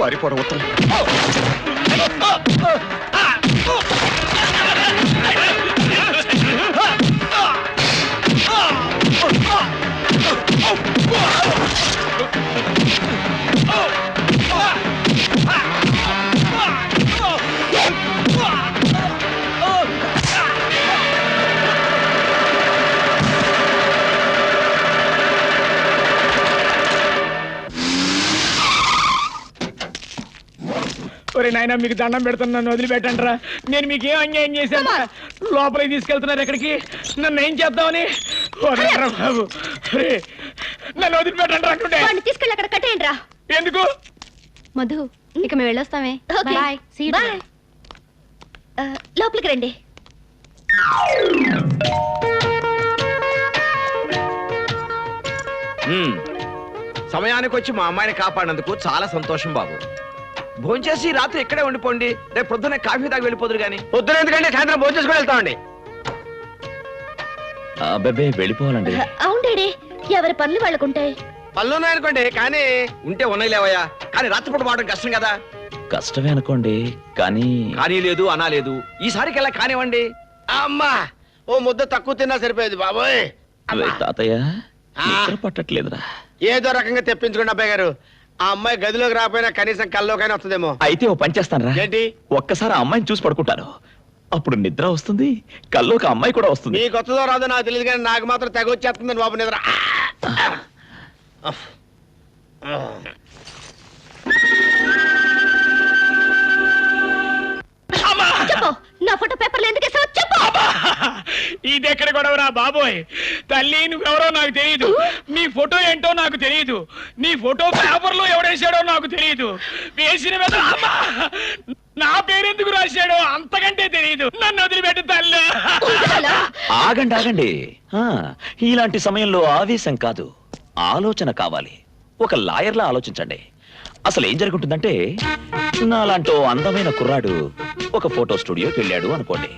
పారిపోవడం ఉత్తరం. ఒరే నాయన మీకు దండం పెడుతున్నా, నన్ను వదిలిపెట్టండి రా. నేను మీకు ఏం అన్యాయం చేశాను? లోపలికి తీసుకెళ్తున్నారు ఎక్కడికి? నన్ను ఏం చేద్దామని? వదలరా బాబు, ఒరే, నన్ను వదిలిపెట్టండి అంటుంటే. తీసుకెళ్ళి అక్కడ కట్టేయండి రా. ఎందుకు? మధు, ఇక మేము వెళ్ళొస్తామే. బాయ్. బాయ్. లోపలికి రండి. సమయానికి వచ్చి మా అమ్మాయిని కాపాడినందుకు చాలా సంతోషం బాబు. భోంచేసి రాత్రి ఇక్కడే ఉండిపోండి, రేపు పొద్దున్నే కాఫీ తాగి వెళ్ళిపోదురు గాని. పొద్దున ఎందుకంటే సాయంత్రం భోంచేసి కూడా వెళ్తామండి. అబ్బే వెళ్ళిపోవాలండి. అవును డాడీ, ఎవరి పనులు వాళ్ళకుంటాయి. పళ్ళు ఉన్నాయనుకోండి, కానీ ఉంటే ఉన్నాయి లేవయ్యా. కానీ రాత్రిపూట వాడడం కష్టం కదా. కష్టమే అనుకోండి, కానీ కానీ లేదు అనా లేదు. ఈసారికి ఎలా కానివ్వండి. అమ్మా, ఓ ముద్ద తక్కువ తిన్నా సరిపోయేది బాబోయ్. రే తాతయ్య, నిద్ర పట్టట్లేదురా. ఏదో రకంగా తెప్పించుకోండి అబ్బాయి గారు. ఆ అమ్మాయి గదిలోకి రాకపోయినా కనీసం కల్లోకైనా వస్తుందేమో. అయితే ఓ పని చేస్తాను. ఏంటి? ఒక్కసారి ఆ అమ్మాయిని చూసి పడుకుంటాను, అప్పుడు నిద్ర వస్తుంది, కల్లోకి అమ్మాయి కూడా వస్తుంది. నీకు వస్తుందో రాదో నాకు తెలియదు, కానీ నాకు మాత్రం తెగ వచ్చేస్తుందని బాబు నిద్ర. చెప్పు, నా ఫోటో పేపర్లు ఎందుకు వేసావు? చెప్పు. ఇది ఎక్కడ గొడవరా బాబోయ్? తల్లి, నువ్వెవరో నాకు తెలియదు, నీ ఫోటో ఏంటో నాకు తెలియదు, నీ ఫోటో పేపర్ లో ఎవడేసాడో నాకు తెలియదు, వేసిన మీద నా పేరెందుకు రాశాడో అంతకంటే తెలియదు. నన్ను వదిలిపెట్టు తల్లి. ఆగండి ఆగండి. ఇలాంటి సమయంలో ఆవేశం కాదు, ఆలోచన కావాలి. ఒక లాయర్లా ఆలోచించండి. అసలు ఏం జరుగుతుందంటే, నాలాంటో అందమైన కుర్రాడు ఒక ఫోటో స్టూడియోకి వెళ్ళాడు అనుకోండి.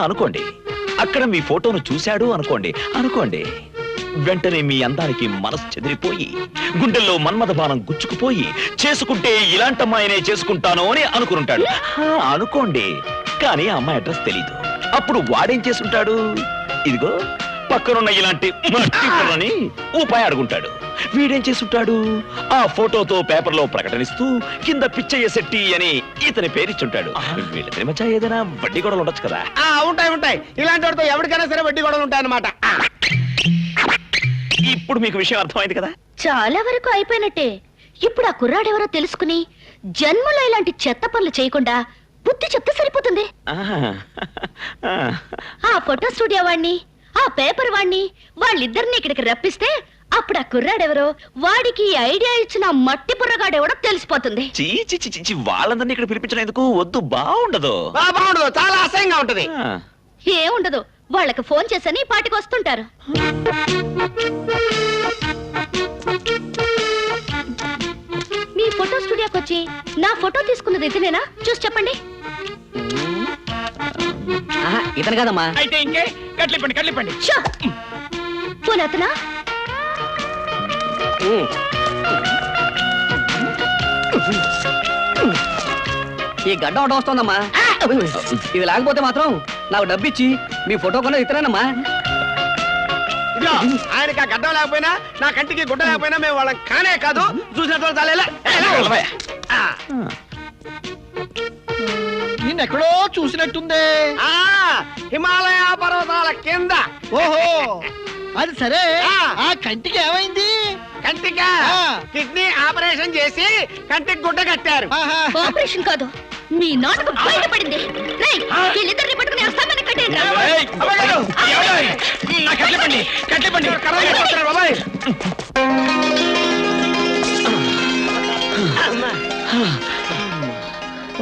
అనుకోండి, అక్కడ మీ ఫోటోను చూశాడు అనుకోండి. వెంటనే మీ అందానికి మనసు చెదిరిపోయి, గుండెల్లో మన్మథ బాణం గుచ్చుకుపోయి, చేసుకుంటే ఇలాంటమ్మాయినే చేసుకుంటాను అని అనుకుంటాడు. అనుకోండి, కానీ ఆ అమ్మాయి అడ్రస్ తెలీదు. అప్పుడు వాడేం చేసుంటాడు? ఇదిగో పక్కనున్న ఇలాంటి మట్టి కుర్రని ఉపాయ అడుగుంటాడు. వీడేం చేసుంటాడు? ఆ ఫోటోతో పేపర్ లో ప్రకటనిస్తూ కింద పిచ్చయ్య శెట్టి అని ఇతని పేరిచ్చుంటాడు. వీళ్ళిద్దరి మధ్య ఏదైనా వడ్డీ గొడవలు ఉండొచ్చు కదా. ఉంటాయి. ఇలాంటి వాడితో ఎవరికైనా సరే వడ్డీ గొడవలు ఉంటాయన్నమాట. ఇప్పుడు మీకు విషయం అర్థమైంది కదా? చాలా వరకు అయిపోయినట్టే. ఇప్పుడు ఆ కుర్రాడెవరో తెలుసుకుని జన్మలో ఇలాంటి చెత్త పనులు చేయకుండా బుద్ధి చెప్తే సరిపోతుంది. ఆ ఫోటో స్టూడియో వాణ్ణి, ఆ పేపర్ వాణ్ణి, వాళ్ళిద్దరిని ఇక్కడికి రప్పిస్తే అప్పుడు ఆ కుర్రాడెవరో, వాడికి ఐడియా ఇచ్చిన మట్టి పుర్రగాడెవడో తెలిసిపోతుంది. చీ, వాళ్ళందరినీ ఇక్కడ పిలిపించడం ఎందుకు? వద్దు, బాగుండదు. చాలా అసహ్యంగా ఉంటది. ఏముండదు, వాళ్ళకి ఫోన్ చేసని పాటికి వస్తుంటారు. మీ ఫోటో స్టూడియోకి వచ్చి నా ఫోటో తీసుకున్నది ఇతనేనా? చూసి చెప్పండి. ఇతను కదమ్మా. అయితే ఇంకే కట్లిప్పండి. ఫోన్ అతనా? ఈ గడ్డ ఒకటి వస్తుందమ్మా. ఇది లేకపోతే మాత్రం నాకు డబ్బిచ్చి మీ ఫోటో కొన్నది ఇతనేనమ్మా. ఆయనకి ఆ గడ్డం లేకపోయినా, నా కంటికి గుడ్డ లేకపోయినా మేము వాళ్ళం కానే కాదు. చూసిన నిన్నెక్కడో చూసినట్టుందే. హిమాలయ పర్వతాల కింద. ఓహో, అది సరే. ఆ కంటికి ఏమైంది? కంటికా? కిడ్నీ ఆపరేషన్ చేసి కంటికి గుడ్డ కట్టారు. ఆపరేషన్ కాదు, మీ నాటకం బయటపడింది. వీళ్ళిద్దరిని పట్టుకుని అస్తామని కట్టేయండి. కట్లిప్పండి.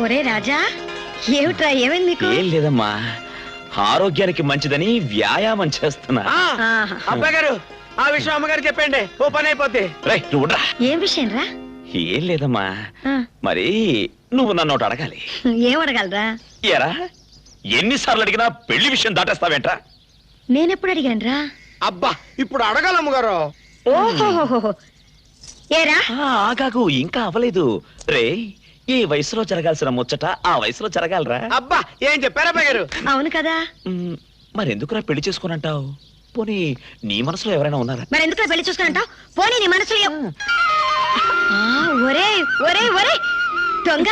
ఒరే రాజా, ఏమిట్రా, ఏమైంది నీకు? ఏం లేదమ్మా, ఆరోగ్యానికి మంచిదని వ్యాయామం చేస్తున్నా. అబ్బాయి గారు, ఆ విషయం అమ్మగారు చెప్పండి, ఓ పని అయిపోద్ది. ఏం విషయం రా? ఏం లేదమ్మా, మరి నువ్వు నన్ను ఒకటి అడగాలి. ఏం అడగలరా? ఏరా, ఎన్నిసార్లు అడిగినా పెళ్లి విషయం దాటేస్తావేంట్రా? నేనెప్పుడు అడిగాను రా? అబ్బా, ఇప్పుడు అడగాలమ్మగారు. ఓహో, ఏరా? ఆగాగు, ఇంకా అవ్వలేదు రే. ఈ వయసులో జరగాల్సిన ముచ్చట ఆ వయసులో జరగాలరా? అబ్బా ఏం చెప్పారా అబ్బాయి గారు? అవును కదా. మరెందుకురా పెళ్లి చేసుకునంటావు? పోనీ నీ మనసులో ఎవరైనా ఉన్నారా? మరి ఎందుకు పెళ్లి చూసుకునంటావు? పోనీ నీ మనసులో ఒరే ఒరే ఒరే దొంగ,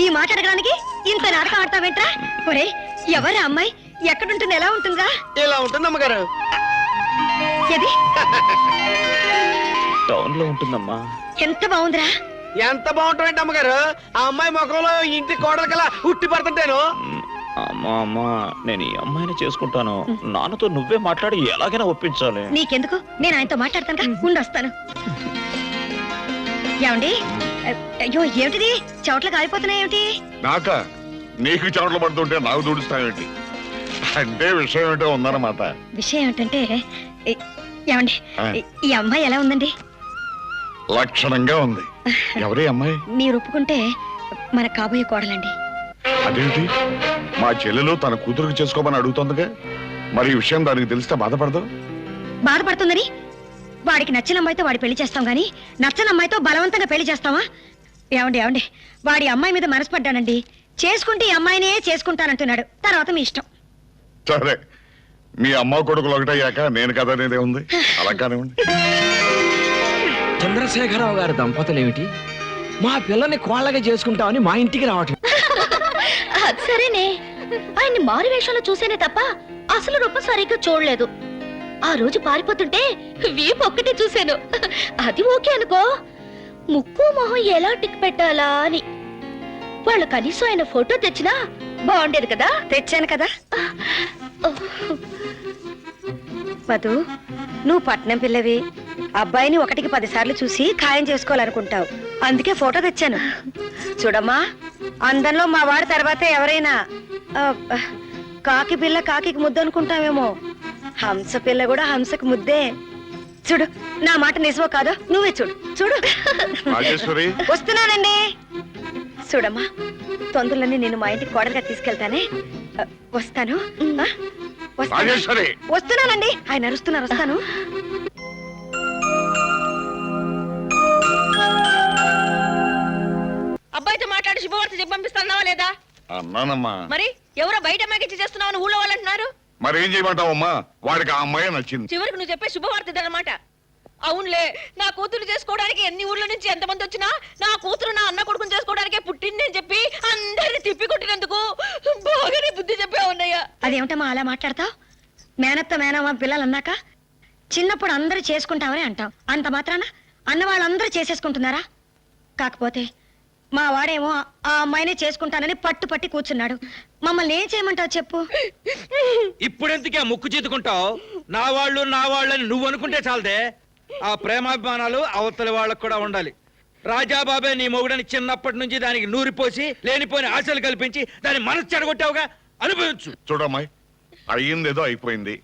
ఈ మాట అడగడానికి ఇంత నాటకం ఆడతావేంట్రా? ఒరే ఎవరా అమ్మాయి? ఎక్కడుంటుంది? ఎలా ఉంటుందా? ఇలా ఉంటుంది అమ్మగారు. ఏది? టౌన్ లో ఉంటుందమ్మా. ఎంత బాగుందిరా. ఎంత బాగుంటుంది అమ్మగారు? ఆ అమ్మాయి ముఖంలో ఇంటి కోడలు కల ఉట్టి పడుతుంటేను. అమ్మా అమ్మా, నేను ఈ అమ్మాయిని చేసుకుంటాను. నాన్నతో నువ్వే మాట్లాడి ఎలాగైనా ఒప్పించాలి. నీకెందుకు? నేను ఆయనతో మాట్లాడతాను. ఉండొస్తాను. ఏమండి? అయ్యో ఏమిటిది? చోట్ల కాలిపోతున్నాయి ఏమిటి? నాక నీకు చెమటలు పడుతుంటే నాకు దూడుస్తావేంటి? అంటే విషయం ఏంటో ఉందన్నమాట. విషయం ఏమిటంటే ఏమండి, ఈ అమ్మాయి ఎలా ఉందండి? లక్షణంగా ఉంది. ఎవరి అమ్మాయి? మీరు ఒప్పుకుంటే మన కాబోయే కోడలండి. అదేంటి, మా చెల్లెలు తన కూతురుకు చేసుకోమని అడుగుతుందిగా. మరి ఈ విషయం దానికి తెలిస్తే బాధపడదు? బాధపడుతుందని వాడికి నచ్చిన అమ్మాయితో వాడి పెళ్లి చేస్తాం గాని నచ్చని అమ్మాయితో బలవంతంగా పెళ్లి చేస్తావా? ఏమండి ఏమండి, వాడి అమ్మాయి మీద మనసు పడ్డానండి. చేసుకుంటే ఈ అమ్మాయినే చేసుకుంటానంటున్నాడు. తర్వాత మీ ఇష్టం. సరే, మీ అమ్మ కొడుకులు ఒకటయ్యాక నేను కదా అనేదే ఉంది. అలా కానివ్వండి. చంద్రశేఖరరావు గారి దంపతులు ఏమిటి మా పిల్లని కోళ్ళగా చేసుకుంటామని మా ఇంటికి రావట్లేదు. అది సరేనే, ఆయన్ని మారు వేషంలో చూసేనే తప్ప అసలు రూపం సరిగ్గా చూడలేదు. ఆ రోజు పారిపోతుంటే వీపు ఒక్కటే చూశాను. అది ఓకే అనుకో, ముక్కు మొహం ఎలా టిక్ పెట్టాలా అని. వాళ్ళు కనీసం ఆయన ఫోటో తెచ్చినా బాగుండేది కదా. తెచ్చాను కదా. మధు, నువ్వు పట్నం పిల్లవి. అబ్బాయిని 1కి 10 సార్లు చూసి ఖాయం చేసుకోవాలనుకుంటావు. అందుకే ఫోటో తెచ్చాను. చూడమ్మా, అందంలో మా వాడి తర్వాత ఎవరైనా కాకి పిల్ల కాకికి ముద్దు అనుకుంటావేమో, హంస పిల్ల కూడా హంసకు ముద్దే. చూడు, నా మాట నిజమో కాదో నువ్వే చూడు. చూడు. రాజేశ్వరి, వస్తున్నానండి. చూడమ్మా, తొందరలోనే నేను మా ఇంటికి కోడలుగా తీసుకెళ్తానే. వస్తాను. రాజేశ్వరి, వస్తున్నానండి. ఆయన అరుస్తున్నారు. వస్తాను. అబ్బాయితో మాట్లాడి శుభవార్త చెప్పి పంపిస్తున్నావా లేదా? అన్నానమ్మా. మరి ఎవరో బయట అమ్మాయికి చేస్తున్నావు ఊళ్ళో వాళ్ళు అంటున్నారు. మరి ఏం చేయమంటావమ్మా? వాడికి ఆ అమ్మాయి నచ్చింది. చివరికి నువ్వు చెప్పే శుభవార్త ఇదన్నమాట. అవునులే, నా కూతురు చేసుకోవడానికి ఎన్ని ఊర్ల నుంచి ఎంతమంది వచ్చినా నా కూతురు నా అన్న కొడుకుని చేసుకోవడానికే పుట్టింది అని చెప్పి అందరిని తిప్పి కొట్టినందుకు బాగానే బుద్ధి చెప్పావు అన్నయ్య. అదేమిటమ్మా అలా మాట్లాడతావు? మేనత్త మేనమ్మ పిల్లలు అన్నాక చిన్నప్పుడు అందరూ చేసుకుంటామని అంటాం. అంత మాత్రాన అన్న వాళ్ళందరూ చేసేసుకుంటున్నారా? కాకపోతే మా వాడేమో ఆ అమ్మాయినే చేసుకుంటానని పట్టుపట్టి కూర్చున్నాడు. మమ్మల్ని ఏం చేయమంటావు చెప్పు? ఇప్పుడెందుకే ముక్కు చేతుకుంటావు? నా వాళ్ళని నువ్వు అనుకుంటే చాలదే. ఆ ప్రేమాభిమానాలు అవతలి వాళ్ళకు కూడా ఉండాలి. రాజాబాబే నీ మొగుడని చిన్నప్పటి నుంచి దానికి నూరిపోసి లేనిపోని ఆశలు కల్పించి దాని మనసు చెడగొట్టావుగా, అనుభవించు. చూడమ్మాయి, అయ్యిందేదో అయిపోయింది.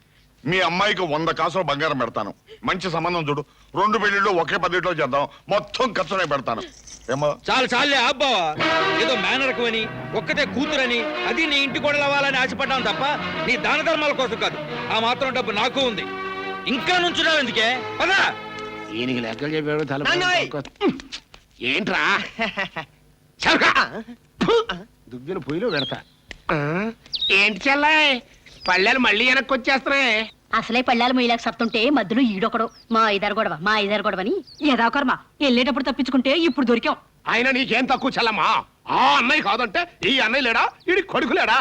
మీ అమ్మాయికి 100 కాసులు బంగారం పెడతాను. మంచి సంబంధం చూడు. 2 పెళ్లిళ్ళు ఒకే పద్ధతిలో చేద్దాం. మొత్తం ఖర్చునే పెడతాను. ఏమో? చాలే అబ్బావా, ఏదో మేనరకమని ఒక్కతే కూతురని అది నీ ఇంటి కూడా అవ్వాలని ఆశపడ్డాను తప్ప నీ దాన ధర్మాల కోసం కాదు. ఆ మాత్రం డబ్బు నాకు ఉంది. ఇంకా నుంచున్నావు ఎందుకే? పదా. ఈయనకి లెక్కలు చెప్పాడు తల. నాన్నోయ్! ఏంట్రా దుబ్బిన పొయ్యిలో పెడతా. ఏంటి చెల్లాయ్, పళ్ళెలు మళ్ళీ వెనక్కి వచ్చేస్తున్నాయి. అసలే పళ్ళాలు మొయ్యలేక సత్తుంటే మధ్యలో ఈడొకడు మా ఇద్దరు గొడవని ఏదో కర్మ. వెళ్ళేటప్పుడు తప్పించుకుంటే ఇప్పుడు దొరికాం. ఆయన నీకేం తక్కువ చెల్లమ్మా? ఆ అన్నయ్య కాదంటే ఈ అన్నయ్య లేడా? ఈడి కొడుకు లేడా?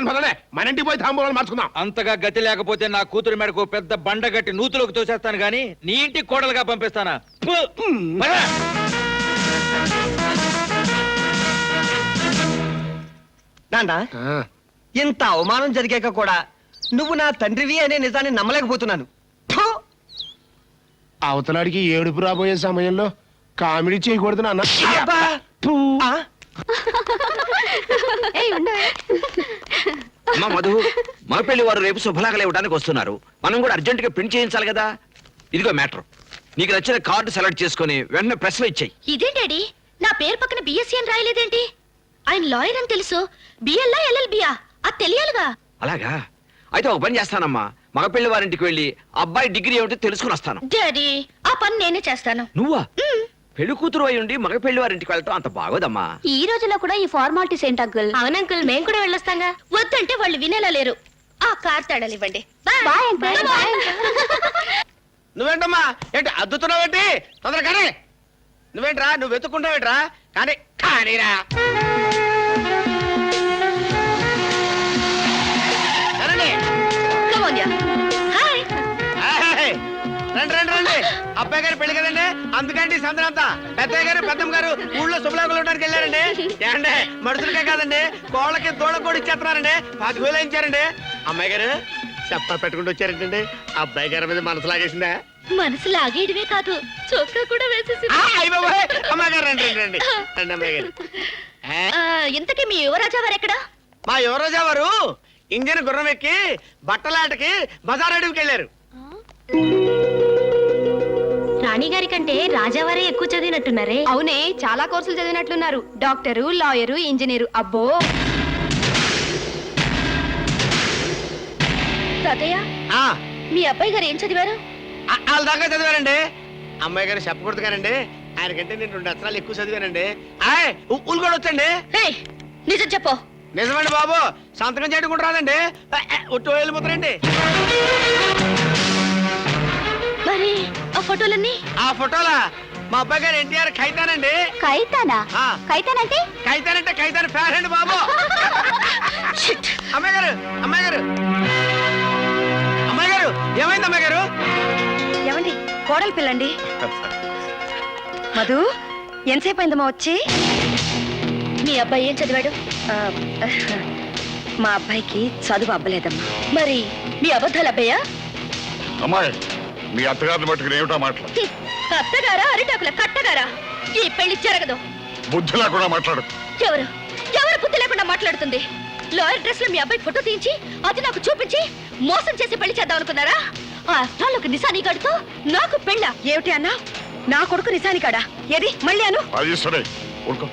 పదనే మన ఇంటికి పోయి తాంబూలాలు మార్చుకుందాం. అంతగా గతి లేకపోతే నా కూతురు మెడకు పెద్ద బండ గట్టి నూతులోకి తోసేస్తాను గాని నీ ఇంటికి కోడలుగా పంపిస్తానా? నాన్న, ఇంత అవమానం జరిగాక కూడా నువ్వు నా తండ్రివి అనే నిజాన్ని నమ్మలేకపోతున్నాను. అవతలాడికి ఏడుపు రాబోయే సమయంలో కామెడీ చేయకూడదు నాన్న. అమ్మా మధు, మా పెళ్లి వారు రేపు శుభలాగలు ఇవ్వడానికి వస్తున్నారు. మనం కూడా అర్జెంట్ గా ప్రింట్ చేయించాలి కదా. ఇదిగో మ్యాటర్, నీకు నచ్చిన కార్డు సెలెక్ట్ చేసుకుని వెంటనే ప్రెస్ లో ఇచ్చాయి. ఇదేం డాడీ, నా పేరు పక్కన బిఎస్సీ అని రాయలేదేంటి? ఆయన లాయర్ అని తెలుసు. బిఎల్లా ఎల్ఎల్బియా అది తెలియాలిగా. అలాగా? అయితే ఒక పని చేస్తానమ్మా, మగ పెళ్లి వారింటికి వెళ్ళి అబ్బాయి డిగ్రీ ఏమిటో తెలుసుకుని వస్తాను. డాడీ, ఆ పని నేనే చేస్తాను. నువ్వా? పెళ్లి కూతురు అయి ఉండి మగ పెళ్లి వారింటికి వెళ్ళటం అంత బాగోదమ్మా. ఈ రోజులో కూడా ఈ ఫార్మాలిటీస్ ఏంటి అంకుల్? అవును అంకుల్, మేము కూడా వెళ్ళొస్తాంగా. వద్దంటే వాళ్ళు వినేలా లేరు. ఆ కార్ తాళాలు ఇవ్వండి. Bye uncle. నువ్వేంటమ్మా ఏంటి అద్దుతున్నావేంటి? తొందర కానీ నువ్వేంట్రా, నువ్వు వెతుక్కుంటావేంట్రా? కానీ కానీరా రండి రండి రండి. అబ్బాయి గారు పెళ్లి కదండి, అందుకండి సందరంతా. పెద్దయ్య గారు పెద్దమ్మ గారు ఊళ్ళో శుభలాకులు ఉండడానికి వెళ్ళారండి. ఏంటే మనుషులకే కాదండి, కోళ్ళకి దూడ కూడా ఇచ్చేస్తున్నారండి. 10,000 ఇచ్చారండి. అమ్మాయి గారు చెప్ప పెట్టుకుంటూ వచ్చారంటండి. అబ్బాయి గారి మీద మనసు లాగేసిందా? మనసు లాగేయడమే కాదు, చొక్కా కూడా వేసేసి. అమ్మాయి గారు రండి రండి రండి రండి అమ్మాయి గారు. ఇంతకీ మీ యువరాజా వారు ఎక్కడా? మా యువరాజా వారు ఇంజన్ గుర్రం ఎక్కి బట్టలాటకి బజార్ అడవికి వెళ్ళారు. రాణి గారి కంటే రాజావారే ఎక్కువ చదివినట్టున్నారే. అవునే, చాలా కోర్సులు చదివినట్లున్నారు. Doctor, lawyer, engineer. అబ్బో. తాతయ్య, మీ అబ్బాయి గారు ఏం చదివారు? వాళ్ళ దాకా చదివానండి. అమ్మాయి గారు చెప్పకూడదు కానండి, ఆయనకంటే నేను 2 అక్షరాలు ఎక్కువ చదివానండి. ఊళ్ళు కూడా వచ్చండి. నిజం చెప్పు. నిజమండి బాబు, సంతకం చేయడం కూడా రాదండి. ఒట్టు వెళ్ళిపోతారండి. మరి ఆ ఫోటోలన్నీ? ఆ ఫోటోలా మా అబ్బాయి గారు ఎన్టీఆర్ ఖైతానండి. కైతానా? కైతానంటే? ఖైతానంటే ఖైతాన్ ఫ్యాన్ అండి బాబు. అమ్మాయి గారు అమ్మాయి గారు అమ్మాయి గారు ఏమైంది అమ్మాయి గారు? ఏమండి, కోడలు పిల్లండి. మధు, ఎంతసేపు అయిందమ్మా వచ్చి? మీ అబ్బాయి ఏం చదివాడు? మా అబ్బాయికి చదువు అబ్బలేదమ్మా. మరి మీ అబద్ధాలు అబ్బాయా? అమ్మాయి, మీ అత్తగారిని బట్టుకుని ఏమిటా మాట్లాడు? అత్తగారా, అరిటాకుల కట్టగారా? ఈ పెళ్లి జరగదు. బుద్ధి లేకుండా మాట్లాడు. ఎవరు ఎవరు బుద్ధి లేకుండా మాట్లాడుతుంది? లాయర్ డ్రెస్ లో మీ అబ్బాయి ఫోటో తీయించి అది నాకు చూపించి మోసం చేసి పెళ్లి చేద్దాం అనుకున్నారా? ఆ అర్థాలకు నిశాని కడుతూ నాకు పెళ్ళ. ఏమిటి అన్నా? నా కొడుకు నిశాని కాడా? ఏది మళ్ళీ అను. అది సరే, ఊరుకో.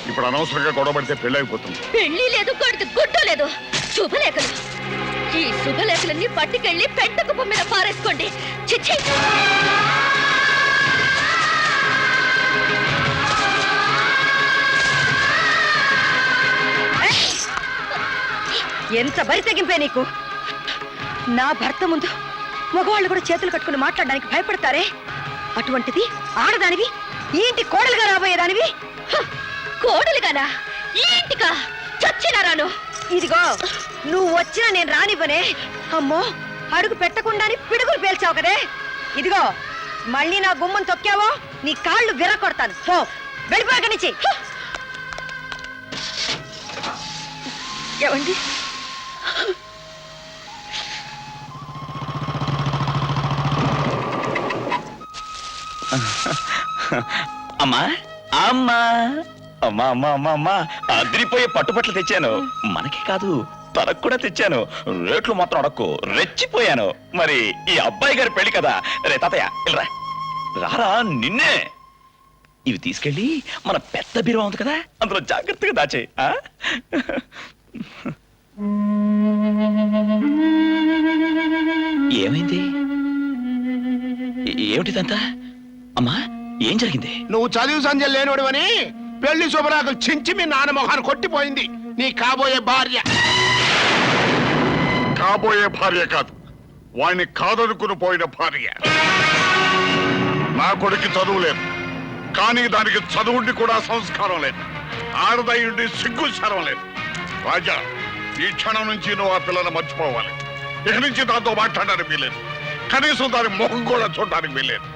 ఇప్పుడు అనవసరంగా గొడవ పడితే పెళ్లి అయిపోతుంది. పెళ్లి లేదు, కొడుకు గుడ్డు లేదు. శుభలేఖలు, ఈ శుభలేఖలన్నీ పట్టుకెళ్ళి పెంట కుప్ప మీద పారేసుకోండి. చిచ్చి. ఎంత బరి తెగింపే నీకు! నా భర్త ముందు మగవాళ్ళు కూడా చేతులు కట్టుకుని మాట్లాడడానికి భయపడతారే, అటువంటిది ఆడదానివి ఈ ఇంటి కోడలుగా రాబోయేదానివి. కోడలుగానా? ఈ ఇంటికా? చచ్చినారాను. ఇదిగో, నువ్వు వచ్చినా నేను రానివ్వనే. అమ్మో, అడుగు పెట్టకుండాని పిడుగులు పేల్చావు కదే. ఇదిగో, మళ్ళీ నా గుమ్మం తొక్కావో నీ కాళ్ళు విరగొడతాను. పో, వెళ్ళిపోక నుంచి. ఏమండి, అమ్మా అమ్మా అమ్మా అమ్మా అమ్మా అమ్మా అదిరిపోయే పట్టుపట్లు తెచ్చాను. మనకే కాదు, తనకు కూడా తెచ్చాను. రేట్లు మాత్రం అడక్కు, రెచ్చిపోయాను. మరి ఈ అబ్బాయి గారి పెళ్లి కదా. రే తాతయ్య, ఇలా రారా, నిన్నే. ఇవి తీసుకెళ్ళి మన పెద్ద బీరువా ఉంది కదా, అందులో జాగ్రత్తగా దాచే. ఏమైంది? ఏమిటిదంతా? అమ్మా, ఏం జరిగింది? నువ్వు చదివి సంధ్య లేనివాడివని పెళ్లి శుభరాకులు చించి మీ నాన్న మొహాన్ని కొట్టిపోయింది నీ కాబోయే భార్య. కాబోయే భార్య కాదు, వాడిని కాదనుకుని పోయిన భార్య. నా కొడుకు చదువు లేదు, కానీ దానికి చదువుండి కూడా సంస్కారం లేదు. ఆడదయ్యుండి సిగ్గు శరం లేదు. రాజా, ఈ క్షణం నుంచి నువ్వు ఆ పిల్లని మర్చిపోవాలి. ఇక నుంచి దాంతో మాట్లాడడానికి వీలేదు, కనీసం దాని ముఖం కూడా చూడడానికి వీలేదు.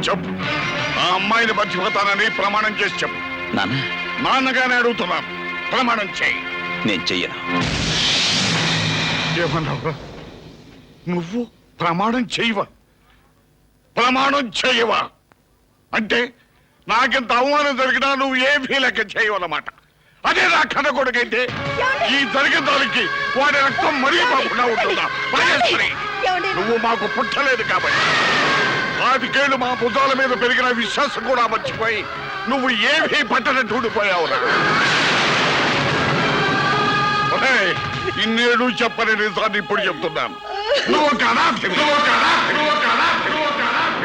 చెప్పు, ఆ అమ్మాయిని మర్చిపోతానని ప్రమాణం చేసి చెప్పు. నాన్న, నాన్నగానే అడుగుతున్నాను, ప్రమాణం చేయి. నేను చెయ్యను. ఏమన్నావురా? నువ్వు ప్రమాణం చేయవా? ప్రమాణం చేయవా అంటే నాకింత అవమానం జరిగినా నువ్వు ఏమీ లెక్క చేయవన్నమాట. అదే నా కన్న కొడుకైతే ఈ జరిగిన దానికి వాడి రక్తం మరిగిపోకుండా ఉంటుందా? రాజేశ్వరి, నువ్వు మాకు పుట్టలేదు కాబట్టి 5 ఏళ్ళు మా భుజాల మీద పెరిగిన విశ్వాసం కూడా మర్చిపోయి నువ్వు ఏమీ పట్టనట్టు ఉండిపోయావురా. ఇన్నేళ్ళు చెప్పని నిజాన్ని ఇప్పుడు చెప్తున్నాను. నువ్వు ఒక అనాథ, నువ్వు ఒక అనాథ, నువ్వు ఒక అనాథ, నువ్వు ఒక అనాథ.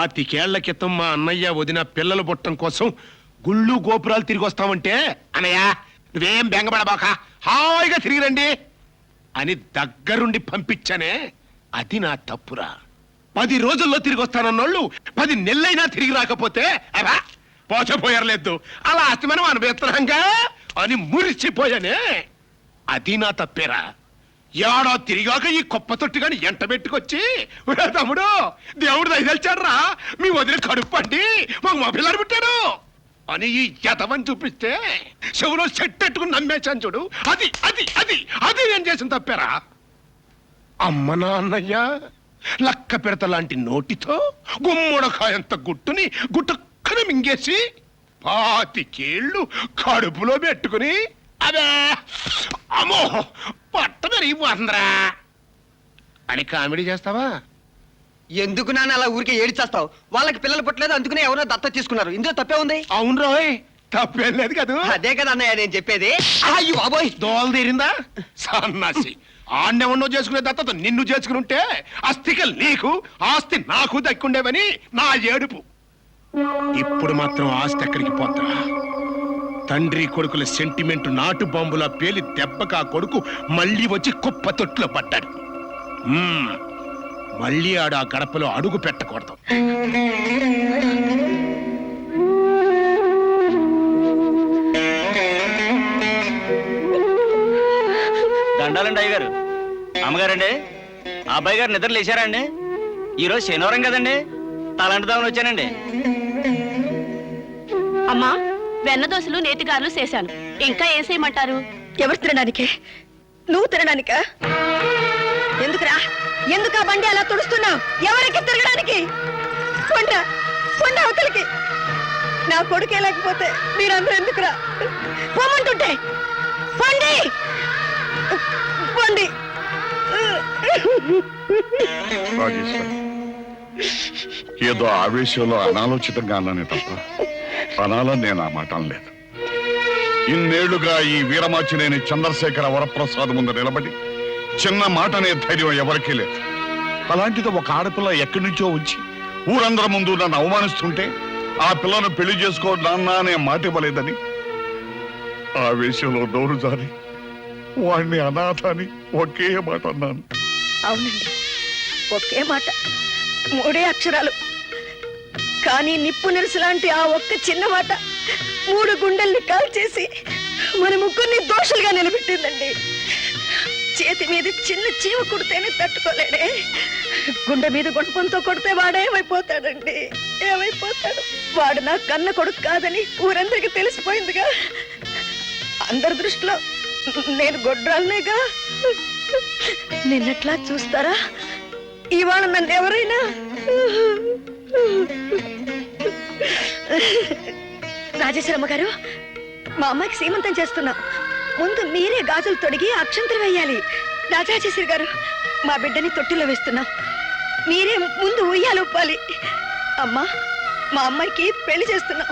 పాతికేళ్ల క్రితం మా అన్నయ్య వదిన పిల్లలు పుట్టం కోసం గుళ్ళు గోపురాలు తిరిగి వస్తామంటే అన్నయ్య నువ్వేం బెంగపడబాక హాయిగా తిరిగి రండి అని దగ్గరుండి పంపించానే, అది నా తప్పురా. 10 రోజుల్లో తిరిగి వస్తానన్నోళ్ళు 10 నెలలైనా తిరిగి రాకపోతే అలా పోచపోయారలేదు, అలా అస్తమనం అనుభవిస్తున్నాంగా అని మురిసిపోయానే, అది నా తప్పేరా. ఏడా తిరిగాక ఈ కుప్ప తొట్టిగాని ఎంట పెట్టుకొచ్చి తమ్ముడు దేవుడు దయదలిచాడ్రా, మీ వదిన కడుపండి మాకు మా పిల్లలు పుట్టాడు అని ఈ యతమని చూపిస్తే చెవులో చెట్టెట్టుకుని నమ్మేశాను చూడు, అది అది అది అది నేను చేసిన తప్పేరా. అమ్మ నాన్నయ్య లక్క పెడత లాంటి నోటితో గుమ్మడకాయంత గుట్టుని గుట్టక్కన మింగేసి 25 ఏళ్ళు కడుపులో పెట్టుకుని అదే అమ్మో పట్ట పెరిగిపోతుందిరా అని కామెడీ చేస్తావా? ఎందుకు నాన్న అలా ఊరికే ఏడిచేస్తావు? వాళ్ళకి పిల్లలు పుట్టలేదు, అందుకనే ఎవరో దత్త తీసుకున్నారు. ఇందులో తప్పే ఉంది? అవును రోయ్, తప్పేం లేదు కదా. అదే కదా అన్నయ్య నేను చెప్పేది. అయ్యో బాబోయ్, దోలు తీరిందా సన్నాసి. ఆండెవన్నో చేసుకునే దత్తతో నిన్ను చేసుకుని ఉంటే అస్థికలు నీకు ఆస్తి నాకు దక్కుండేవని నా ఏడుపు. ఇప్పుడు మాత్రం ఆస్తి ఎక్కడికి పోతా? తండ్రి కొడుకుల సెంటిమెంట్ నాటు బాంబులా పేలి దెబ్బకా కొడుకు మళ్ళీ వచ్చి కుప్ప తొట్టులో పడ్డాడు. మళ్ళీ ఆడు ఆ గడపలో అడుగు పెట్టకూడదు. దండాలండి అయ్యగారు. అమ్మగారండి, అబ్బాయి గారు నిద్ర లేచారా అండి? ఈరోజు శనివారం కదండి, తలంటుదామని వచ్చానండి. అమ్మా, వెన్న దోశలు నేతిగారులు చేశాను, ఇంకా ఏం చేయమంటారు? ఎవరు తినడానికే? నువ్వు తినడానికా? ఎందుకురా? ఎందుకు ఆ బండి అలా తుడుస్తున్నావు? ఎవరికి తిరగడానికి? కొండ అవతలికి. నా కొడుకే లేకపోతే మీరందరూ ఎందుకురా? పోమంటుంటే పండి పండి. రాజేశ్వరి, ఏదో ఆవేశంలో అనాలోచితంగా అన్నానే తప్ప అనాలని నేను ఆ మాట అనలేదు. ఇన్నేళ్లుగా ఈ వీరమాచినేని చంద్రశేఖర వరప్రసాద్ ముందు నిలబడి చిన్న మాట అనే ధైర్యం ఎవరికీ లేదు. అలాంటిది ఒక ఆడపిల్ల ఎక్కడి నుంచో వచ్చి ఊరందరి ముందు నన్ను అవమానిస్తుంటే ఆ పిల్లను పెళ్లి చేసుకో నాన్న అనే మాట ఇవ్వలేదని ఆవేశంలో నోరు జారి వాడిని అనాథ అని ఒకే మాట అన్నాను. అవునండి, ఒకే మాట, 3 అక్షరాలు. కానీ నిప్పు నెరుసు లాంటి ఆ ఒక్క చిన్న మాట 3 గుండెల్ని కాల్చేసి మన ముగ్గురిని దోషులుగా నిలబెట్టిందండి. చేతి మీద చిన్న చీమ కుడితేనే తట్టుకోలేడే, గుండె మీద గుండెంతో కొడితే వాడేమైపోతాడండి? ఏమైపోతాడు? వాడు నా కన్న కొడుకు కాదని ఊరందరికీ తెలిసిపోయిందిగా. అందరి దృష్టిలో నేను గొడ్రాలనేగా. నిన్నట్లా చూస్తారా ఇవాళ నన్ను ఎవరైనా? రాజేశ్వరమ్మ గారు, మా అమ్మాయికి సీమంతం చేస్తున్నాం. ముందు మీరే గాజులు తొడిగి అక్షంతలు వేయాలి. రాజేశ్వరి గారు, మా బిడ్డని తొట్టిలో వేస్తున్నాం. మీరే ముందు ఉయ్యాలు ఊపాలి. అమ్మా, మా అమ్మాయికి పెళ్లి చేస్తున్నాం.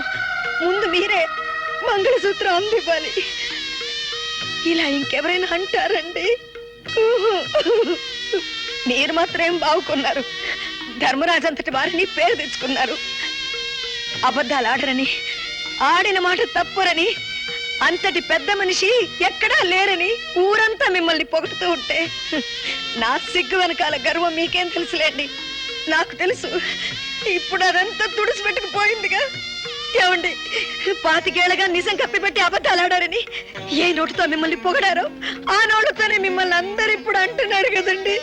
ముందు మీరే మంగళసూత్రం అందివ్వాలి. ఇలా ఇంకెవరైనా అంటారండి? మీరు మాత్రం బాగుకున్నారు. ధర్మరాజు అంతటి వారిని పేరు తెచ్చుకున్నారు. అబద్ధాలు ఆడరని, ఆడిన మాట తప్పురని, అంతటి పెద్ద మనిషి ఎక్కడా లేరని ఊరంతా మిమ్మల్ని పొగుడుతూ ఉంటే నా సిగ్గు వెనకాల గర్వం మీకేం తెలుసులేండి. నాకు తెలుసు. ఇప్పుడు అదంతా తుడిచిపెట్టుకుపోయిందిగా. ఏమండి, 25 ఏళ్లుగా నిజం కప్పిపెట్టి అబద్ధాలు ఆడారని ఏ నోటితో మిమ్మల్ని పొగడారో ఆ నోటితోనే మిమ్మల్ని అందరు ఇప్పుడు అంటున్నారు కదండి.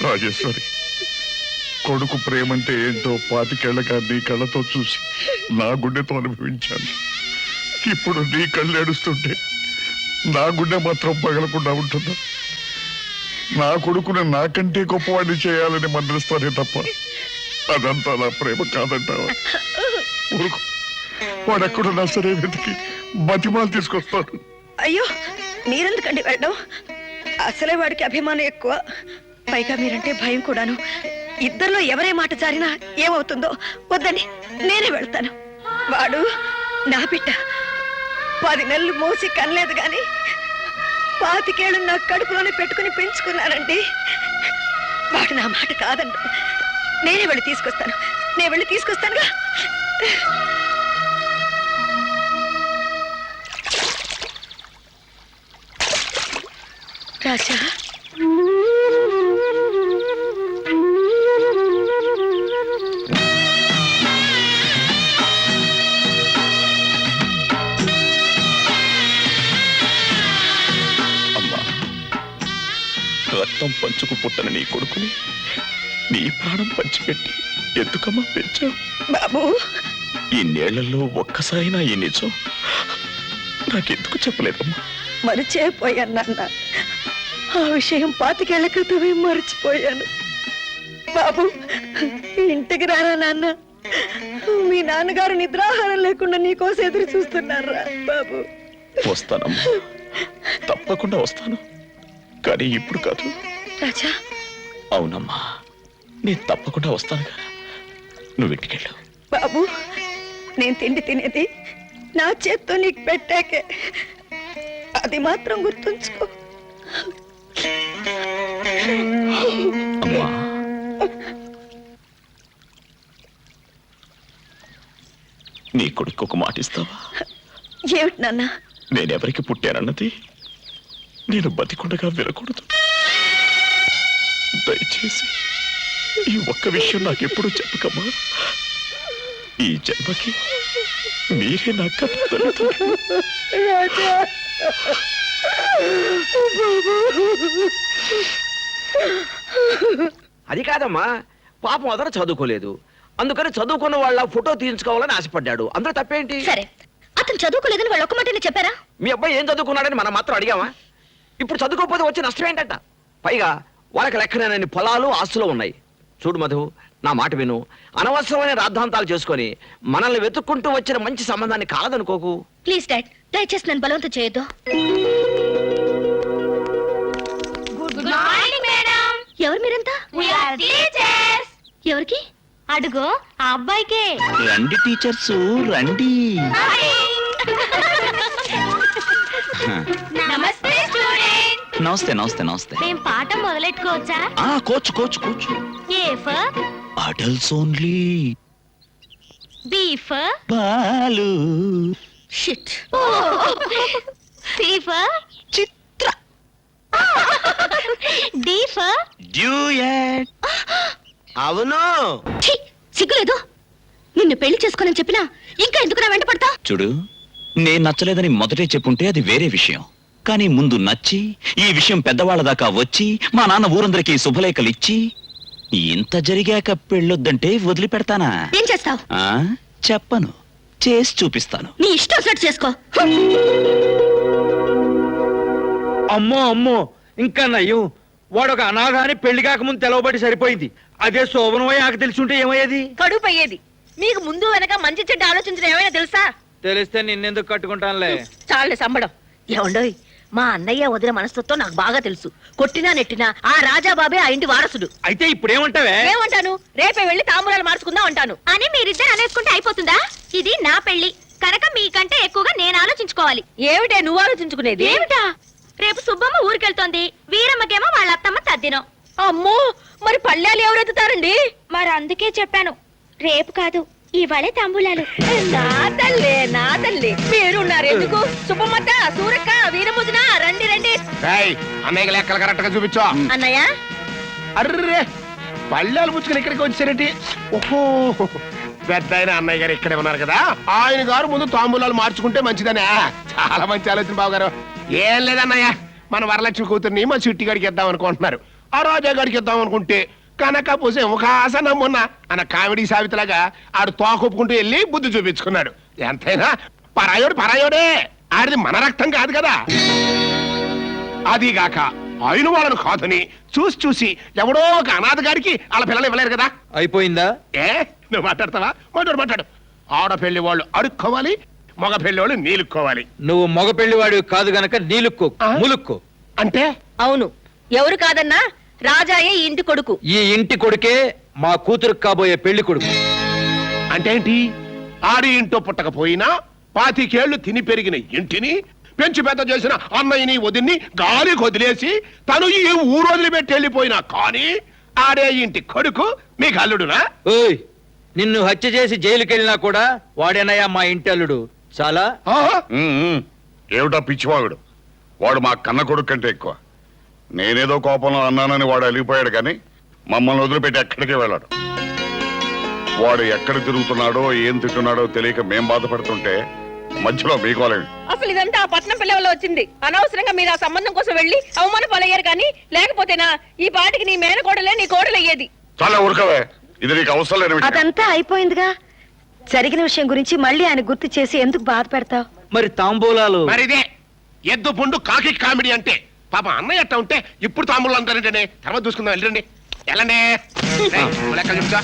రాజేశ్వరి, కొడుకు ప్రేమంటే ఏంటో 25 ఏళ్లుగా నీ కళ్ళతో చూసి నా గుండెతో అనుభవించాను. ఇప్పుడు నీ కళ్ళు ఏడుస్తుంటే నా గుండె మాత్రం పగలకుండా ఉంటుందా? నా కొడుకుని నాకంటే గొప్పవాడిని చేయాలని మందలిస్తానే తప్ప అదంతా నా ప్రేమ కాదంటావా? ఊరుకు, వాడెక్కడున్నా సరే వెతికి బతిమాలు తీసుకొస్తాడు. అయ్యో, మీరెందుకండి వెళ్ళడం? అసలే వాడికి అభిమానం ఎక్కువ, పైగా మీరంటే భయం కూడాను. ఇద్దరిలో ఎవరే మాట జారినా ఏమవుతుందో వద్దని నేనే వెళ్తాను. వాడు నా బిడ్డ. 10 నెలలు మోసి కనలేదు గాని 25 ఏళ్ళు నా కడుపులోనే పెట్టుకుని పెంచుకున్నానండి. వాడు నా మాట కాదండు. నేనే వెళ్ళి తీసుకొస్తాను. నేను వెళ్ళి తీసుకొస్తానుగా. రాజా, అమ్మా, రక్తం పంచుకు పుట్టని నీ కొడుకుని నీ ప్రాణం పంచిపెట్టి ఎందుకమ్మా పెంచావు? బాబు, ఈ నేళ్లలో ఒక్కసారైనా ఈ నిజం నాకెందుకు చెప్పలేదమ్మా? మరిచిపోయాను నాన్న. ఆ విషయం 25 ఏళ్ల క్రితమే మర్చిపోయాను. బాబు, ఇంటికి రారా నాన్న. మీ నాన్నగారు నిద్రాహారం లేకుండా నీకోసం ఎదురు చూస్తున్నారా బాబు. వస్తానమ్మా, తప్పకుండా వస్తాను, కానీ ఇప్పుడు కాదు. రాజా, అవునమ్మా, నేను తప్పకుండా వస్తానుగా. నువ్వు ఇంటికెళ్ళు. బాబు, నేను తిండి తినేది నా చేత్తో నీకు పెట్టాకే, అది మాత్రం గుర్తుంచుకో. అమ్మా, నీ కొడుకు ఒక మాట ఇస్తావా? ఏమిటి నాన్న? నేనెవరికి పుట్టానన్నది నేను బతికుండగా వినకూడదు. దయచేసి ఈ ఒక్క విషయం నాకెప్పుడు చెప్పకమ్మా. ఈ జన్మకి మీరే నా కథ. రాజా, అది కాదమ్మా, పాపం అదన చదువుకోలేదు, అందుకని చదువుకున్న వాళ్ళ ఫోటో తీయించుకోవాలని ఆశపడ్డాడు. అందులో తప్పేంటి? సరే, అతను చదువుకోలేదని వాళ్ళు ఒక్క మాటనే చెప్పారా? మీ అబ్బాయి ఏం చదువుకున్నాడని మనం మాత్రం అడిగామా? ఇప్పుడు చదువుకోకపోతే వచ్చే నష్టం ఏంటంట? పైగా వాళ్ళకి లెక్కనని పొలాలు ఆస్తులు ఉన్నాయి. చూడు మధు, నా మాట విను. అనవసరమైన రాద్ధాంతాలు చేసుకొని మనల్ని వెతుక్కుంటూ వచ్చిన మంచి సంబంధాన్ని కాదనుకోకు. ప్లీజ్ డాడ్, దయచేసి నన్ను బలవంతం చేయొద్దు. Good morning madam. ఎవరు మీరంతా? ఎవరికి? అడుగో ఆ అబ్బాయికే. రండి టీచర్స్, రండి. నమస్తే స్టూడెంట్. నమస్తే నమస్తే నమస్తే. మేం పాఠం మొదలెట్టుకోవచ్చా? Coach coach coach. A for adults only. B for Balu. Shit. C for Chitra. D for duet. అవును. ఛీ, సిగ్గులేదు. నిన్ను పెళ్లి చేసుకోనని చెప్పినా ఇంకా ఎందుకు నా వెంట పడతా? చూడు, నేను నచ్చలేదని మొదటే చెప్పుంటే అది వేరే విషయం. కానీ ముందు నచ్చి ఈ విషయం పెద్దవాళ్ళ దాకా వచ్చి మా నాన్న ఊరందరికీ శుభలేఖలిచ్చి ఇంత జరిగాక పెళ్ళొద్దంటే వదిలిపెడతానా? ఏం చేస్తావు? చెప్పను, చేసి చూపిస్తాను. నీ ఇష్టం సెట్ చేసుకో. అమ్మో అమ్మో, ఇంకా నయ్యం. వాడు ఒక అనాథాన్ని పెళ్లి కాకముందు తెలవబడి సరిపోయింది. అదే శోభనమై ఆకు తెలుసుంటే ఏమయ్యేది? కడుపు అయ్యేది. మీకు ముందు వెనక మంచి చెడ్డ ఆలోచించడం ఏమైనా తెలుసా? తెలిస్తే నిన్నెందుకు కట్టుకుంటానులే. చాలే సంబడం. ఏమండోయ్, మా అన్నయ్య వదిన మనస్తత్వం నాకు బాగా తెలుసు. కొట్టినా నెట్టినా ఆ రాజాబాబే ఆ ఇంటి వారసుడు. అయితే ఇప్పుడు ఏమంటావే? ఏమంటాను? రేపే వెళ్ళి తాంబూలాలు మార్చుకుందాం అంటాను. అని మీరిద్దరు అనేసుకుంటే అయిపోతుందా? ఇది నా పెళ్లి కనుక మీకంటే ఎక్కువగా నేను ఆలోచించుకోవాలి. ఏమిటే నువ్వు ఆలోచించుకునేది? ఏమిటా? రేపు సుబ్బమ్మ ఊరికెళ్తోంది, వీరమ్మకేమో వాళ్ళ అత్తమ్మ తద్దినం. అమ్మో, మరి పళ్ళాలు ఎవరెత్తుతారండి? మరి అందుకే చెప్పాను, రేపు కాదు ఇవాళే తాంబూలాలు. నా తల్లి, నా తల్లి, మీరున్నారు ఎందుకు? సుబ్బమ్మత్త, సూరక్క, వీరముదిన, రండి రండి. అన్నయ్య లెక్కలు కరెక్ట్ గా చూపించో. అన్నయ్య, అర్రే, పళ్ళాలు పుచ్చుకొని ఇక్కడికి వచ్చారేంటి? ఓహో, పెద్ద ఆయన అన్నయ్య గారు ఇక్కడే ఉన్నారు కదా, ఆయన గారు ముందు తాంబూలాలు మార్చుకుంటే మంచిదనే. చాలా మంచి ఆలోచన బాబు గారు. ఏం లేదన్నయ్య, మన వరలక్ష్మి కూతుర్ని మా చిట్టి గడికి ఇద్దాం అనుకుంటున్నారు. ఆ రాజా గడికి ఇద్దాం అనుకుంటే కనక పూసే ముఖాస నమ్మున్నా అన్న కామెడీ సావితలాగా ఆడు తోకొప్పుకుంటూ వెళ్ళి బుద్ధి చూపించుకున్నాడు. ఎంతైనా పరాయోడు పరాయోడే, ఆడిది మన రక్తం కాదు కదా. అదిగాక ఆయన వాళ్ళను కాదని చూసి చూసి ఎవడో ఒక అనాథ గారికి వాళ్ళ పిల్లలు ఇవ్వలేరు కదా. అయిపోయిందా? ఏ నువ్వు మాట్లాడతావా? మాట్లాడు. ఆడపెళ్లి వాళ్ళు అడుక్కోవాలి, మగ పెళ్లి వాళ్ళు నీలుక్కోవాలి. నువ్వు మగ పెళ్లివాడు కాదు గనక నీలుక్కో, ములుక్కో. అంటే అవును, ఎవరు కాదన్నా రాజాయే ఈ ఇంటి కొడుకు. ఈ ఇంటి కొడుకే మా కూతురు కాబోయే పెళ్లి కొడుకు. అంటే ఏంటి? ఆడి ఇంటో పుట్టకపోయినా 25 ఏళ్లు తిని పెరిగిన ఇంటిని పెంచి పెద్ద చేసిన అన్నయ్యని వదిన్ని గాలికి వదిలేసి తను ఈ ఊరు వదిలిపెట్టి వెళ్ళిపోయినా కానీ ఆడే ఇంటి కొడుకు మీకు అల్లుడునా? ఓయ్, నిన్ను హత్య చేసి జైలుకి వెళ్ళినా కూడా వాడేనయ్యా మా ఇంటి అల్లుడు. చాలా ఏమిటా పిచ్చివాగుడు? వాడు మా కన్న కొడుకు కంటే ఎక్కువ. నేనేదో కోపంలో అన్నానని వాడు అలిగిపోయాడు కానీ మమ్మల్ని వదిలిపెట్టి ఎక్కడికి వెళ్ళాడు. వాడు ఎక్కడ తిరుగుతున్నాడో ఏం తింటున్నాడో తెలియక మేం బాధపడుతుంటే మధ్యలో మీకోలేదు. అసలు ఇదంతా ఆ పట్నం పిల్ల వల్ల వచ్చింది. అనవసరంగా మీరు ఆ సంబంధం కోసం వెళ్ళి అవమాన పాలయ్యారు, కానీ లేకపోతేనా ఈ పాటికి నీ మేనకోడలే నీ కోడలయ్యేది. చాలా ఊరుకవే, ఇది నీకు అవసరం లేని విషయం. అదంతా అయిపోయిందిగా. జరిగిన విషయం గురించి మళ్ళీ ఆయన గుర్తు చేసి ఎందుకు బాధ పెడతావు? మరి తాంబూలాలు మరిదే ఎద్దు పుండు కాకి కామెడీ అంటే. పాప అన్నయ్య అట్ట ఉంటే ఇప్పుడు తాంబూలు అంటారంటే తర్వాత చూసుకుందాం. వెళ్ళండి వెళ్ళండి. లెక్క చెప్తా.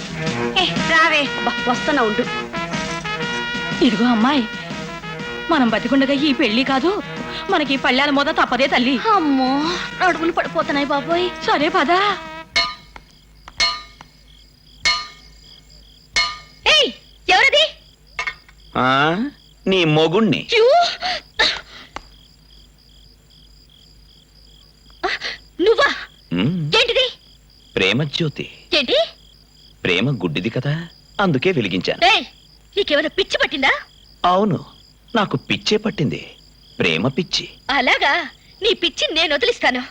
రావే. వస్తున్నా ఉండు. ఇదిగో అమ్మాయి, మనం బతికుండగా ఈ పెళ్లి కాదు, మనకి పళ్ళాల మోద తప్పదే తల్లి. అమ్మో, నడుములు పడిపోతున్నాయి బాబోయ్. సరే పదా. ఎవరది? నీ మొగుణ్ణి. నువ్వా? ఏంటిది? ప్రేమ జ్యోతి. ఏంటి? ప్రేమ గుడ్డిది కదా, అందుకే వెలిగించాను. నీకేమైనా పిచ్చి పట్టిందా? అవును, నాకు పిచ్చే పట్టింది. ప్రేమ పిచ్చి. అలాగా? నీ పిచ్చి నేను వదిలిస్తాను.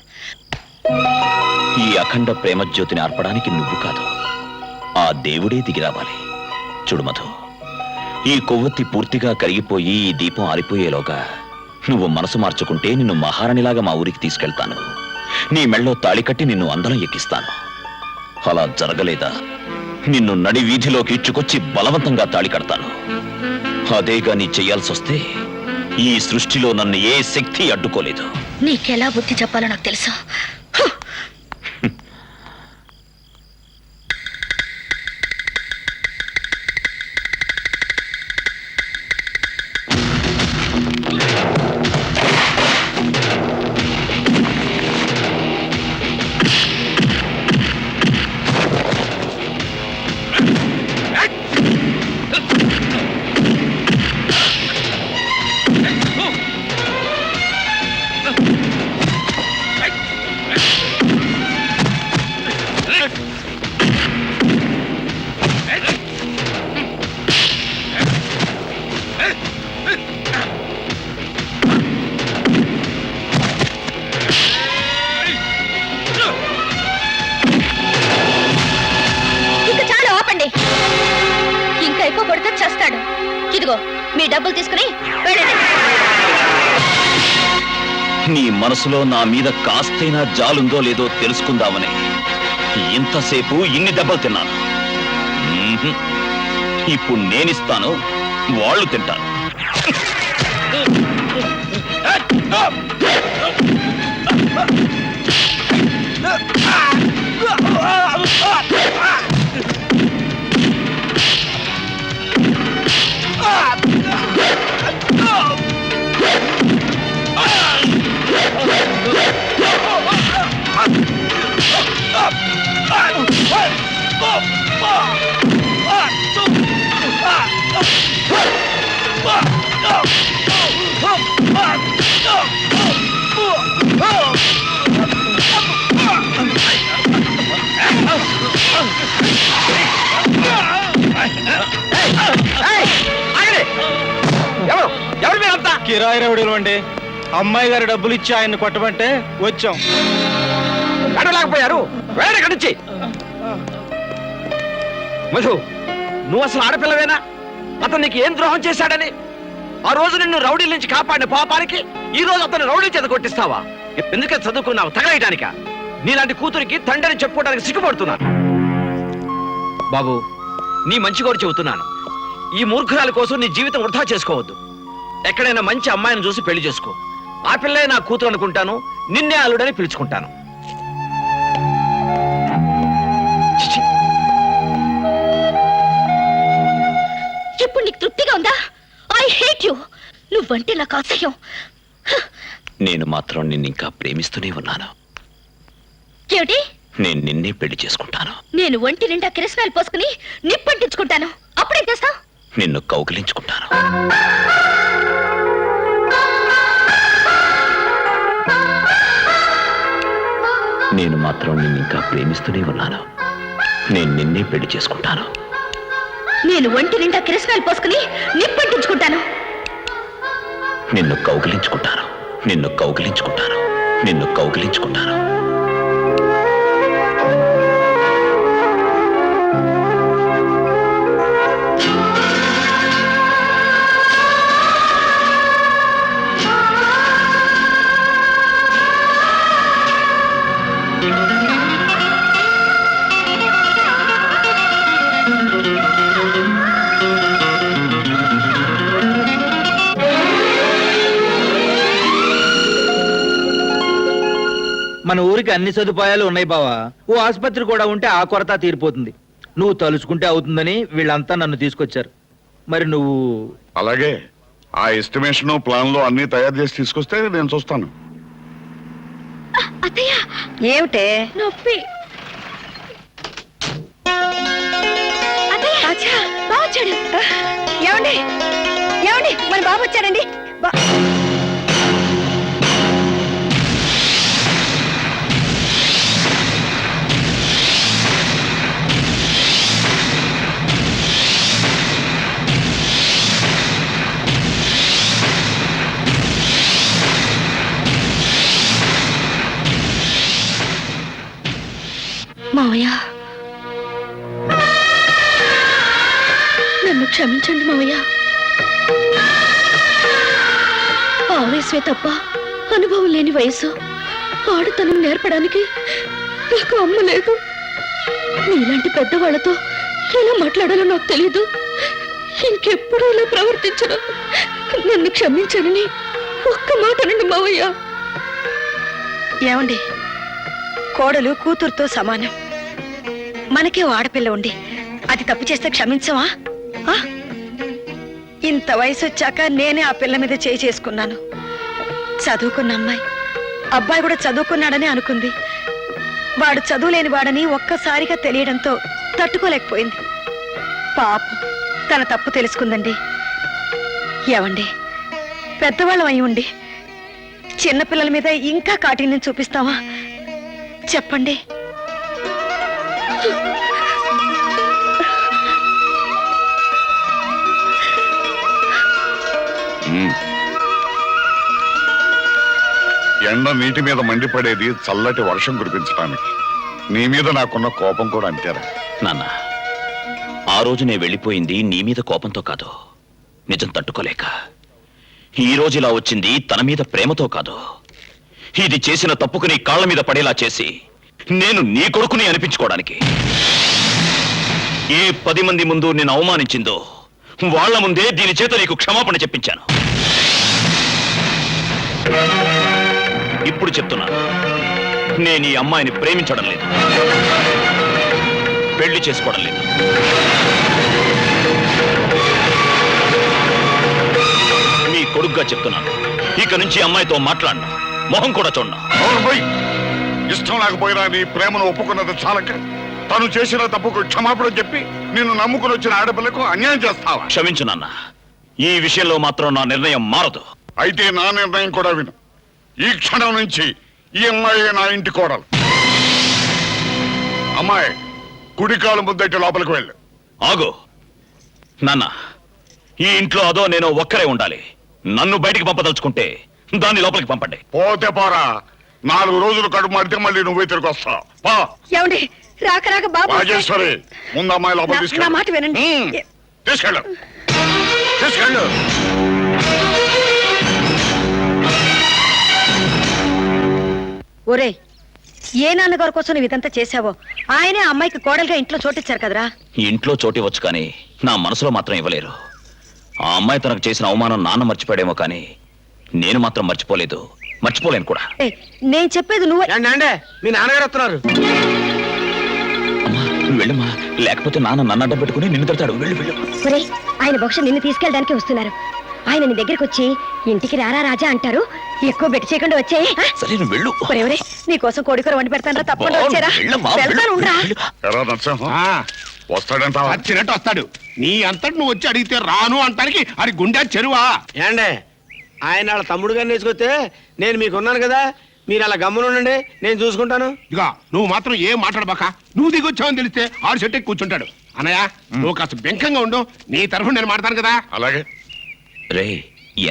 ఈ అఖండ ప్రేమ జ్యోతిని ఆర్పడానికి నువ్వు కాదు, ఆ దేవుడే దిగి రావాలి. చూడు మధు, ఈ కొవ్వొత్తి పూర్తిగా కరిగిపోయి ఈ దీపం ఆరిపోయేలోగా నువ్వు మనసు మార్చుకుంటే నిన్ను మహారాణిలాగా మా ఊరికి తీసుకెళ్తాను. నీ మెళ్ళో తాళి కట్టి నిన్ను అందరం ఎక్కిస్తాను. అలా జరగలేదా నిన్ను నడి వీధిలోకి ఇచ్చుకొచ్చి బలవంతంగా తాళి కడతాను. అదేగా నీ చెయ్యాల్సి వస్తే ఈ సృష్టిలో నన్ను ఏ శక్తి అడ్డుకోలేదు. నీకెలా బుద్ధి చెప్పాలో నాకు తెలుసు. ఇంకా ఎక్కువ కొడితే చేస్తాడు. ఇదిగో మీ డబ్బులు తీసుకుని వెళ్ళండి. నీ మనసులో నా మీద కాస్తైనా జాలుందో లేదో తెలుసుకుందామని ఇంతసేపు ఇన్ని దెబ్బలు తిన్నాను. ఇప్పుడు నేనిస్తాను, వాళ్ళు తింటాను. కిరాయి రౌడీలు అండి. అమ్మాయి గారి డబ్బులు ఇచ్చి ఆయన్ని కొట్టమంటే వచ్చాం. కట్టలేకపోయారు. వేరే నుంచి మధు, నువ్వు అసలు ఆడపిల్లవేనా? అతను నీకు ఏం ద్రోహం చేశాడని? ఆ రోజు నిన్ను రౌడీల నుంచి కాపాడిన పాపానికి ఈ రోజు అతను రౌడీ చేత కొట్టిస్తావా? ఎందుకంటే చదువుకున్నావు తగలేయటానిక? నీలాంటి కూతురికి తండ్రిని చెప్పుకోవడానికి సిగ్గుపడుతున్నాను. బాబు, నీ మంచి కోరి చెబుతున్నాను, ఈ మూర్ఖురాల కోసం నీ జీవితం వృధా చేసుకోవద్దు. ఎక్కడైనా మంచి అమ్మాయిని చూసి పెళ్లి చేసుకో. ఆ పిల్లే నా కూతురు అనుకుంటాను, నిన్నే అల్లుడని పిలుచుకుంటాను. ఇప్పుడు నీకు తృప్తిగా ఉందా? I hate you. నువ్వంటే నాకు అసహ్యం. నేను మాత్రం నిన్ను ఇంకా ప్రేమిస్తూనే ఉన్నాను. ఏమిటి? నేను నిన్నే పెళ్లి చేసుకుంటాను. నేను ఒంటి నిండా కిరసనాలు పోసుకుని నిప్పంటించుకుంటాను. అప్పుడేం చేస్తావు? నిన్ను కౌగిలించుకుంటాను. నేను మాత్రం నిన్ను ఇంకా ప్రేమిస్తూనే ఉన్నాను. నేను నిన్నే పెళ్లి చేసుకుంటాను. నేను ఒంటి నిండా కిరసనాలు పోసుకుని నిప్పంటించుకుంటాను. నిన్ను కౌగిలించుకుంటాను, నిన్ను కౌగిలించుకుంటాను, నిన్ను కౌగిలించుకుంటాను. మన ఊరికి అన్ని సదుపాయాలు ఉన్నాయి బావా. ఓ ఆసుపత్రి కూడా ఉంటే ఆ కొరత తీరిపోతుంది. నువ్వు తలుచుకుంటే అవుతుందని వీళ్ళంతా నన్ను తీసుకొచ్చారు. మరి నువ్వు అలాగే ఆ ఎస్టిమేషన్ ప్లాన్ లో అన్ని తయారు చేసి తీసుకొస్తే నేను చూస్తాను. అత్తయ్య ఏమిటే నొప్పి. అత్తయ్య బాగా వచ్చాడు. ఏమండి ఏమండి మన బాబు వచ్చాడండి. మావయ్య నన్ను క్షమించండి మావయ్య. ఆవేశమే తప్ప అనుభవం లేని వయసు, ఆడతనం నేర్పడానికి నాకు అమ్మ లేదు. నీలాంటి పెద్దవాళ్లతో ఎలా మాట్లాడాలో నాకు తెలీదు. ఇంకెప్పుడు ఇలా ప్రవర్తించను. నన్ను క్షమించనని ఒక్క మాట అనండి మావయ్య. ఏమండి, కోడలు కూతురుతో సమానం. మనకే ఓ ఆడపిల్ల ఉండి అది తప్పు చేస్తే క్షమించమా? ఆ? ఇంత వయసు వచ్చాక నేనే ఆ పిల్ల మీద చేయి చేసుకున్నాను. చదువుకున్న అమ్మాయి, అబ్బాయి కూడా చదువుకున్నాడని అనుకుంది. వాడు చదువులేని వాడని ఒక్కసారిగా తెలియడంతో తట్టుకోలేకపోయింది. పాపం తన తప్పు తెలుసుకుందండి. ఏమండి, పెద్దవాళ్ళం అయి ఉండి చిన్నపిల్లల మీద ఇంకా కాఠిన్యం చూపిస్తావా? చెప్పండి. ఎండ నీటి మీద మండిపడేది చల్లటి వర్షం కురిపించడానికి. నీ మీద నాకున్న కోపం కూడా అంతేరా. నాన్న, ఆ రోజు నేను వెళ్ళిపోయింది నీ మీద కోపంతో కాదు, నిజం తట్టుకోలేక. ఈ రోజు ఇలా వచ్చింది తన మీద ప్రేమతో కాదు. ఇది చేసిన తప్పుకు నీ కాళ్ళ మీద పడేలా చేసి నేను నీ కొడుకుని అనిపించుకోవడానికి. ఏ 10 మంది ముందు నేను అవమానించిందో వాళ్ల ముందే దీని చేత నీకు క్షమాపణ చెప్పించాను. ఇప్పుడు చెప్తున్నాను, నేను ఈ అమ్మాయిని ప్రేమించడం లేదు, పెళ్లి చేసుకోవడం లేదు. నీ కొడుకుగా చెప్తున్నాను, ఇక నుంచి అమ్మాయితో మాట్లాడను, మొహం కూడా చూడను. ఇష్టం లేకపోయినా నీ ప్రేమను ఒప్పుకున్నది చాలక తను చేసిన తప్పుకు క్షమాపణ చెప్పి నిన్ను నమ్ముకుని వచ్చిన ఆడపిల్లకు అన్యాయం చేస్తావా? క్షమించు నాన్న, ఈ విషయంలో మాత్రం నా నిర్ణయం మారదు. అయితే నా నిర్ణయం కూడా విను. ఈ క్షణం నుంచి ఈ అమ్మాయి నా ఇంటి కోడలు. అమ్మాయి, కుడికాలు ముద్దటి లోపలికి వెళ్ళు. ఆగు నాన్న, ఈ ఇంట్లో అదో నేను ఒక్కరే ఉండాలి. నన్ను బయటికి పంపదలుచుకుంటే దాన్ని లోపలికి పంపండి. పోతే పోరా, 4 రోజులు కడుపు మారితే మళ్ళీ నువ్వే తిరిగి వస్తావు. పా. ఏమండి, రాక రాక బాబు రాజేశ్వరి, ముందు అమ్మాయి లోపల నా తీసుకెళ్ళు. మాట వినండి. తీసుకెళ్ళు, తీసుకెళ్ళు. ఒరే, ఏ నాన్నగారి కోసం నువ్వు ఇదంతా చేశావో ఆయనే ఆ అమ్మాయికి కోడలుగా ఇంట్లో చోటిచ్చారు కదరా. ఇంట్లో చోటివచ్చు కానీ నా మనసులో మాత్రం ఇవ్వలేరు. ఆ అమ్మాయి తనకు చేసిన అవమానం నాన్న మర్చిపోయాడేమో కానీ నేను మాత్రం మర్చిపోలేదు, మర్చిపోలేను కూడా. ఏయ్, నేను చెప్పేది నువ్వు. అంటే మీ నాన్నగారు వస్తున్నారు. అమ్మా, నువ్వు వెళ్ళమ్మా, లేకపోతే నాన్న నన్ను అడ్డం పెట్టుకుని నిన్ను తిడతాడు. వెళ్ళు వెళ్ళు. ఒరే, ఆయన బహుశా నిన్ను తీసుకెళ్ళడానికి వస్తున్నారు. ఆయన నీ దగ్గరికి వచ్చి ఇంటికి రారా రాజా అంటారు. ఎక్కువ బెట్టి చేయకుండా వచ్చాయి. సరే నువ్వు వెళ్ళు. ఒరే, నీ కోసం కోడికూర వండి పెడతాను. తప్పకుండా వచ్చారా? వెళ్ళమ్మా, వెళ్తాను, ఉండరా? ఎరా నరసింహం, వస్తాడంటావా? వచ్చినట్టు వస్తాడు. నీ అంతటి నువ్వు వచ్చి అడిగితే రాను అంటానికి అది గుండె చెరువా? ఏండే, ఆయన వాళ్ళ తమ్ముడు గారిని వేసుకొస్తే నేను మీకున్నాను కదా, మీరు అలా గమ్మునుండండి, నేను చూసుకుంటాను. ఇక నువ్వు మాత్రం ఏం మాట్లాడబాక. నువ్వు దిగొచ్చావని తెలిస్తే ఆడు చెట్టు కూర్చుంటాడు. అన్నయ్య నువ్వు కాస్త బెంకంగా ఉండు, నీ తరఫున నేను మాడతాను కదా. అలాగే. రే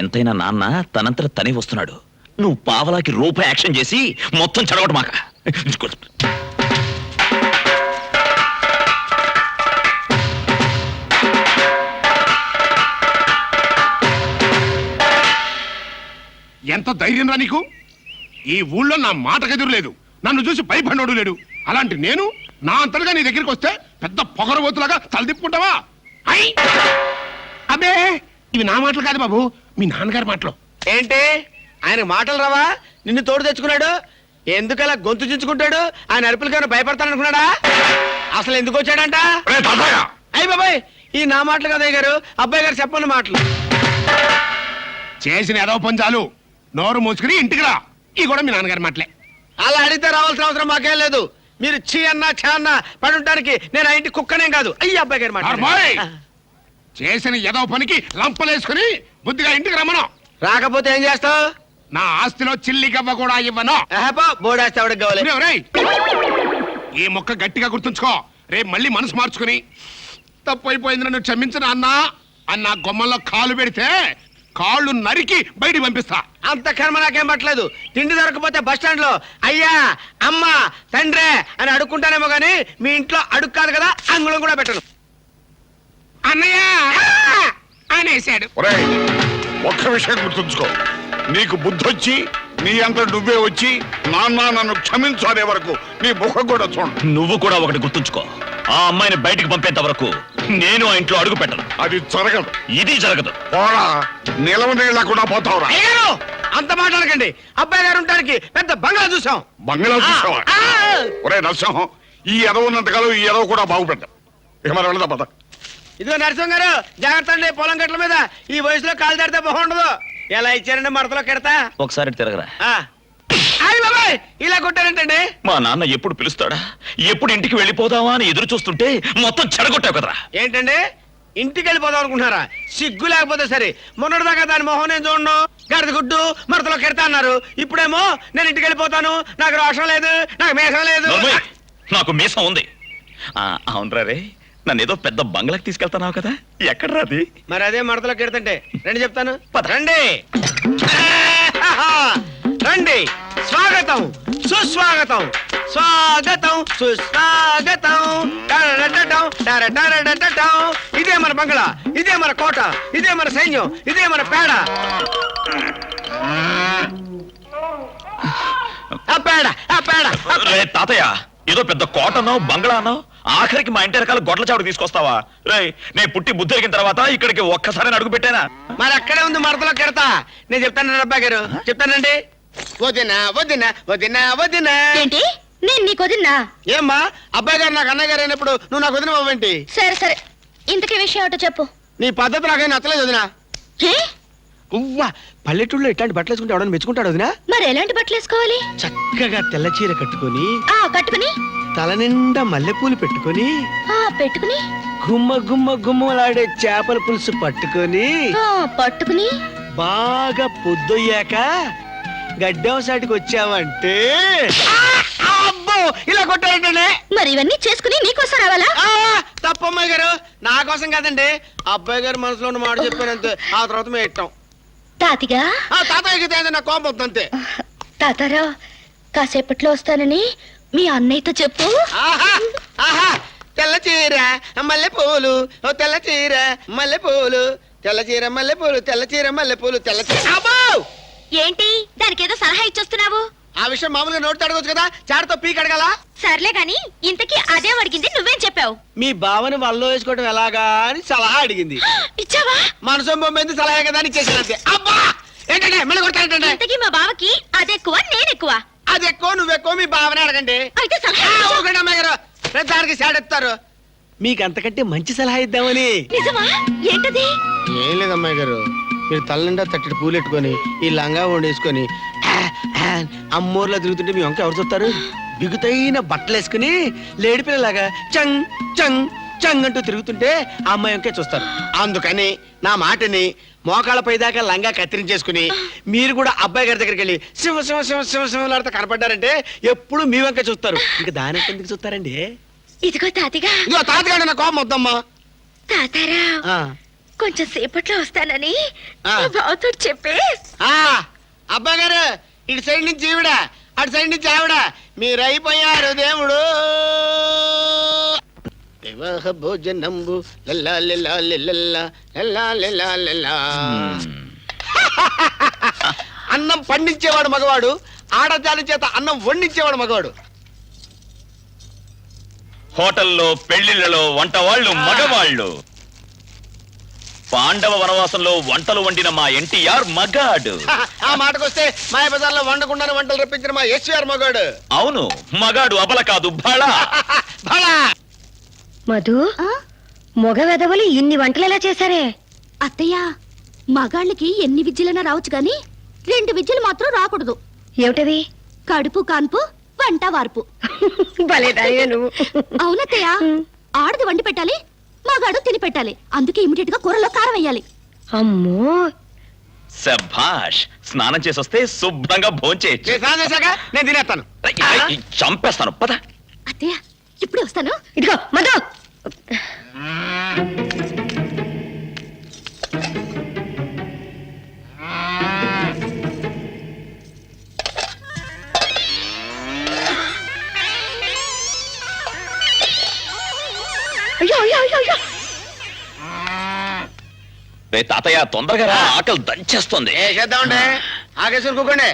ఎంతైనా నాన్న తనంతట తనే వస్తున్నాడు. నువ్వు పావలాకి రూపాయి యాక్షన్ చేసి మొత్తం చెడగొట్టు మాక. ఎంత ధైర్యం రా నీకు? ఈ ఊళ్ళో నా మాట గదురు లేదు, నన్ను చూసి భయపడినోడు లేడు. అలాంటి నేను నా అంతలుగా నీ దగ్గరికి వస్తే పెద్ద పొగరబోతులాగా తలదిప్పుకుంటావా? అబ్బే ఇవి నా మాటలు కాదు బాబు, మీ నాన్నగారి మాటలు. ఏంటి ఆయన మాటలు రావా? నిన్ను తోడు తెచ్చుకున్నాడు, ఎందుకలా గొంతు చించుకుంటాడు? ఆయన అరుపులకైనా భయపడతాననుకున్నాడా? అసలు ఎందుకు వచ్చాడంట? అయ్యి బాబాయ్, ఈ నా మాటలు కదా గారు, అబ్బాయి గారు చెప్పని మాటలు. చేసిన ఏదో పంచాలు నోరు మూసుకుని ఇంటికి రా. ఈ కూడా మీ నాన్నగారి మాటలే. అలా అడిగితే రావాల్సిన అవసరం మాకేం లేదు. మీరు చీ అన్నా ఛా అన్నా పడి ఉండడానికి నేను ఆ ఇంటి కుక్కనేం కాదు. అయ్యి అబ్బాయి గారి మాట. నార్మల్. చేసిన ఏదో పనికి లంపలేసుకుని బుద్ధిగా ఇంటికి రమ్మను. రాకపోతే ఏం చేస్తావు? నా ఆస్తిలో చిల్లి గవ్వ కూడా ఇవ్వను. బోడేస్తే ఎవరికి కావాలి? ఒరేయ్, ఈ మొక్క గట్టిగా గుర్తుంచుకో. రేపు మళ్ళీ మనసు మార్చుకుని తప్పు అయిపోయింది నన్ను క్షమించను అన్నా అన్న గొమ్మల్లో కాలు పెడితే కాళ్ళు నరికి బయటికి పంపిస్తా. అంత కర్మ నాకేం పట్టలేదు. తిండి దొరకపోతే బస్ స్టాండ్ లో అయ్యా అమ్మ తండ్రే అని అడుక్కుంటానేమో గానీ మీ ఇంట్లో అడుగు కాదు కదా, అంగుళం కూడా పెట్టను. అన్నయ్య అనేశాడు. ఒరేయ్, ఒక్క విషయం గుర్తుంచుకో, నీకు బుద్ధొచ్చి నీ అంత నువ్వే వచ్చి నాన్న నన్ను క్షమించు అనే వరకు నీ ముఖం కూడా చూడు. నువ్వు కూడా ఒకటి గుర్తుంచుకో, ఆ అమ్మాయిని బయటికి పంపేంత వరకు నేను ఆ ఇంట్లో అడుగు పెట్టను. అది జరగదు. ఇది జరగదు. పోరా, నిలవ నీళ్ళకుండా పోతావురా. అయ్యారు అంత మాట్లాడకండి. అబ్బాయి గారు ఉండడానికి పెద్ద బంగ్లా చూసాం. బంగ్లా చూసావా? ఒరే నరసింహం, ఈ ఎదవ ఉన్నంతకాలం ఈ ఎదవ కూడా బాగుపెట్టాం. ఇక మరి వెళదాం పద. ఇదిగో నరసింహ గారు, జాగ్రత్త అండి పొలం గట్ల మీద. ఈ వయసులో కాలు తడితే బాగుండదు. ఎలా ఇచ్చారండి మడతలో కెడతా? ఒకసారి తిరగరా. అయ్య బాబాయ్, ఇలా కొట్టారంటండి. మా నాన్న ఎప్పుడు పిలుస్తాడా, ఎప్పుడు ఇంటికి వెళ్ళిపోదామా అని ఎదురు చూస్తుంటే మొత్తం చెడగొట్టావు కదరా. ఏంటండి ఇంటికి వెళ్ళిపోదాం అనుకుంటున్నారా? సిగ్గు లేకపోతే సరే. మొన్నటిదాకా దాని మొహం నేను చూడను, గడద గుడ్డు మడతలో కెడతా అన్నారు. ఇప్పుడేమో నేను ఇంటికి వెళ్ళిపోతాను, నాకు రోషం లేదు, నాకు మేషం లేదు. నోర్మోయ్, నాకు మీసం ఉంది. అవునరా రే, నన్ను ఏదో పెద్ద బంగ్లాకి తీసుకెళ్తున్నావు కదా, ఎక్కడ రాది? మరి అదే మడతలో కెడతంటే రండి చెప్తాను. రండి రండి, స్వాగతం సుస్వాగతం, స్వాగతం సుస్వాగతం. ఇదే మన బంగ్లా, ఇదే మన కోట, ఇదే మన సైన్యం, ఇదే మన పేడ. ఆ పేడ, ఆ పేడ. రే తాతయ్య, ఏదో పెద్ద కోటనో బంగ్లానో ఆఖరికి మా ఇంటి రకాల గొడ్ల చావుడు తీసుకొస్తావా? రే, నేను పుట్టి బుద్ధి ఎరిగిన తర్వాత ఇక్కడికి ఒక్కసారి అడుగు పెట్టానా? మరి అక్కడే ఉంది మడతలో కెడతా. నేను చెప్తాను అబ్బాయి గారు, చెప్తానండి. వదినా వదినా వదినా వదినా. ఏంటి నేను నీకు వదిన్నా? ఏమ్మా, అబ్బాయి గారు నాకు అన్నయ్య గారు అయినప్పుడు నువ్వు నాకు వదిన అవ్వేంటి? సరే సరే, ఇంతకీ విషయం ఏమిటో చెప్పు. నీ పద్ధతి నాకేం నచ్చలేదు వదినా. ఏ? ఉవ్వా, పల్లెటూళ్ళలో ఇట్లాంటి బట్టలు వేసుకుంటే ఎవడని మెచ్చుకుంటాడు వదినా? మరి ఎలాంటి బట్టలు వేసుకోవాలి? చక్కగా తెల్ల చీర కట్టుకొని, కట్టుకుని, తల నిండా మల్లెపూలు పెట్టుకొని, పెట్టుకుని, గుమ్మ గుమ్మ గుమ్మలాడే చేపల పులుసు పట్టుకొని, పట్టుకుని బాగా పొద్దొయ్యాక గడ్డం సాటికి వచ్చావంటే అబ్బో ఇలా కొట్టారంటే. మరి ఇవన్నీ చేసుకుని నీకోసం రావాలా? తప్పమ్మాయి గారు, నా కోసం కాదండి, అబ్బాయి గారు మనసులో ఉన్న మాట చెప్పానంతే. ఆ తర్వాత మేము ఇట్టాం. తాతిగా తాతయ్యకి తేద నా కోపం వద్దంతే. తాతారా, కాసేపట్లో వస్తానని మీ అన్నయ్యతో చెప్పు. ఆహా ఆహా, తెల్ల చీర మల్లె పూలు, ఓ తెల్ల చీర మల్లె పూలు, తెల్ల చీర మల్లె పూలు, తెల్ల చీర మల్లె పూలు, తెల్ల చీర. అబ్బో ఏంటి దానికేదో సలహా ఇచ్చొస్తున్నావు? ఆ విషయం మామూలుగా నోటి అడగొచ్చు కదా, చాటతో పీక్ అడగాల. సర్లే గాని ఇంతకీ అదే అడిగింది, నువ్వేం చెప్పావు? మీ బావని వల్లో వేసుకోవడం ఎలాగా అని సలహా అడిగింది. ఇచ్చావా? మనసు బొమ్మింది సలహా కదా అని చేసినంతే. అబ్బా ఏంటంటే మళ్ళీ కొడతానంటే. ఇంతకీ మా బావకి అదెక్కువ నేనెక్కువ? అది ఎక్కువ నువ్వెక్కువ, మీ బావనే అడగండి. అయితే సలహా అమ్మాయి గారు దానికి సాడెత్తారు. మీకు అంతకంటే మంచి సలహా ఇద్దామని. నిజమా? ఏంటది? ఏం లేదు అమ్మాయి గారు, మీరు తల నిండా తట్టడి పూలు పెట్టుకొని ఈ లంగా వండేసుకొని అమ్మోర్లో తిరుగుతుంటే మీ వంక ఎవరు చూస్తారు? బిగుతైన బట్టలు వేసుకుని లేడిపిల్లలాగా చంగ్ చంగ్ చంగంటూ తిరుగుతుంటే ఆ అమ్మాయి వంకే చూస్తారు. అందుకని నా మాటని మోకాళ్ళపై దాకా లంగా కత్తిరించేసుకుని మీరు కూడా అబ్బాయి గారి దగ్గరికి వెళ్ళి సింహ సింహ సింహ సింహ సింహలాడితే కనపడ్డారంటే ఎప్పుడు మీ వంకే చూస్తారు. ఇక దాని ఎందుకు చూస్తారండి? ఇదిగో తాతిగా. ఇదిగో తాతగాడు నా కోపం వద్దమ్మా. తాతారా ఆ, కొంచెం సేపట్లో వస్తానని ఆ. మా బావతో చెప్పే. ఆ, అబ్బాయి గారు ఇటు సైడ్ నుంచి ఈవిడ, అటు సైడ్ నుంచి ఆవిడ, మీరు అయిపోయారు దేవుడు. వివాహ భోజనంబు లల్లా లల్లా లల్లా లల్లా లల్లా లల్లా. అన్నం పండించేవాడు మగవాడు, ఆడజాలి చేత అన్నం వండించేవాడు మగవాడు. హోటల్లో పెళ్లిళ్లలో వంట వాళ్ళు మగవాళ్ళు. పాండవ వనవాసంలో వంటలు వండిన మా ఎన్టీఆర్ మగాడు. ఆ మాటకొస్తే మాయబజార్లో వండకుండానే వంటలు రప్పించిన మా ఎస్ఆర్ మగాడు. అవును, మగాడు అబల కాదు బళ. భళా. మధు, మగ వెధవలు ఇన్ని వంటలు ఎలా చేశారే? అత్తయ్య, మగాళ్ళకి ఎన్ని విద్యలైనా రావచ్చు గాని 2 విద్యలు మాత్రం రాకూడదు. ఏమిటవి? కడుపు కాన్పు, వంట వార్పు. భలేదాయే నువ్వు. అవునత్తయ్య, ఆడది వండి పెట్టాలి, మగాడు తిని పెట్టాలి. అందుకే ఇమిడియట్ గా కూరలో కారం వేయాలి. అమ్మో, శభాష్. స్నానం చేసొస్తే శుభ్రంగా భోంచేయచ్చు. నేను స్నానం చేశాక నేను తినేస్తాను. చంపేస్తాను పద. అత్తయ్య, ఇప్పుడే వస్తాను. ఇదిగో మధు. అయ్యో అయ్యో అయ్యో అయ్యో. రే తాతయ్య, తొందరగా రా, ఆకలి దంచేస్తుంది. చేద్దామండి, ఆగేసి కూకోండి.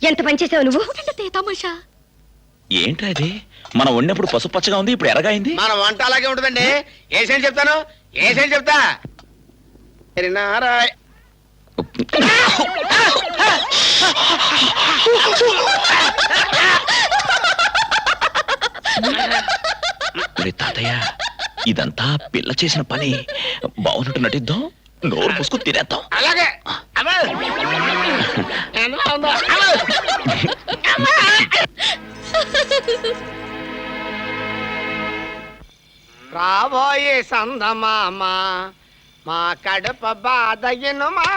ఎంత పని చేసావు నువ్వు? అత్తయ్య, తమాషా. ఏంట్రా ఇది? మనం వండినప్పుడు పసుపు పచ్చగా ఉంది, ఇప్పుడు ఎరగైంది. మన వంట అలాగే ఉంటుందండి. ఏసేంటి చెప్తాను, ఏసేంటి చెప్తా. నారాయణ రే తాతయ్య, ఇదంతా పిల్ల చేసిన పని. బాగున్నట్టు నటిద్దాం, నోరు పుసుకు తినేద్దాం. అలాగే. రాబోయే సందమామ మా కడుప బాధయ్యనుమా,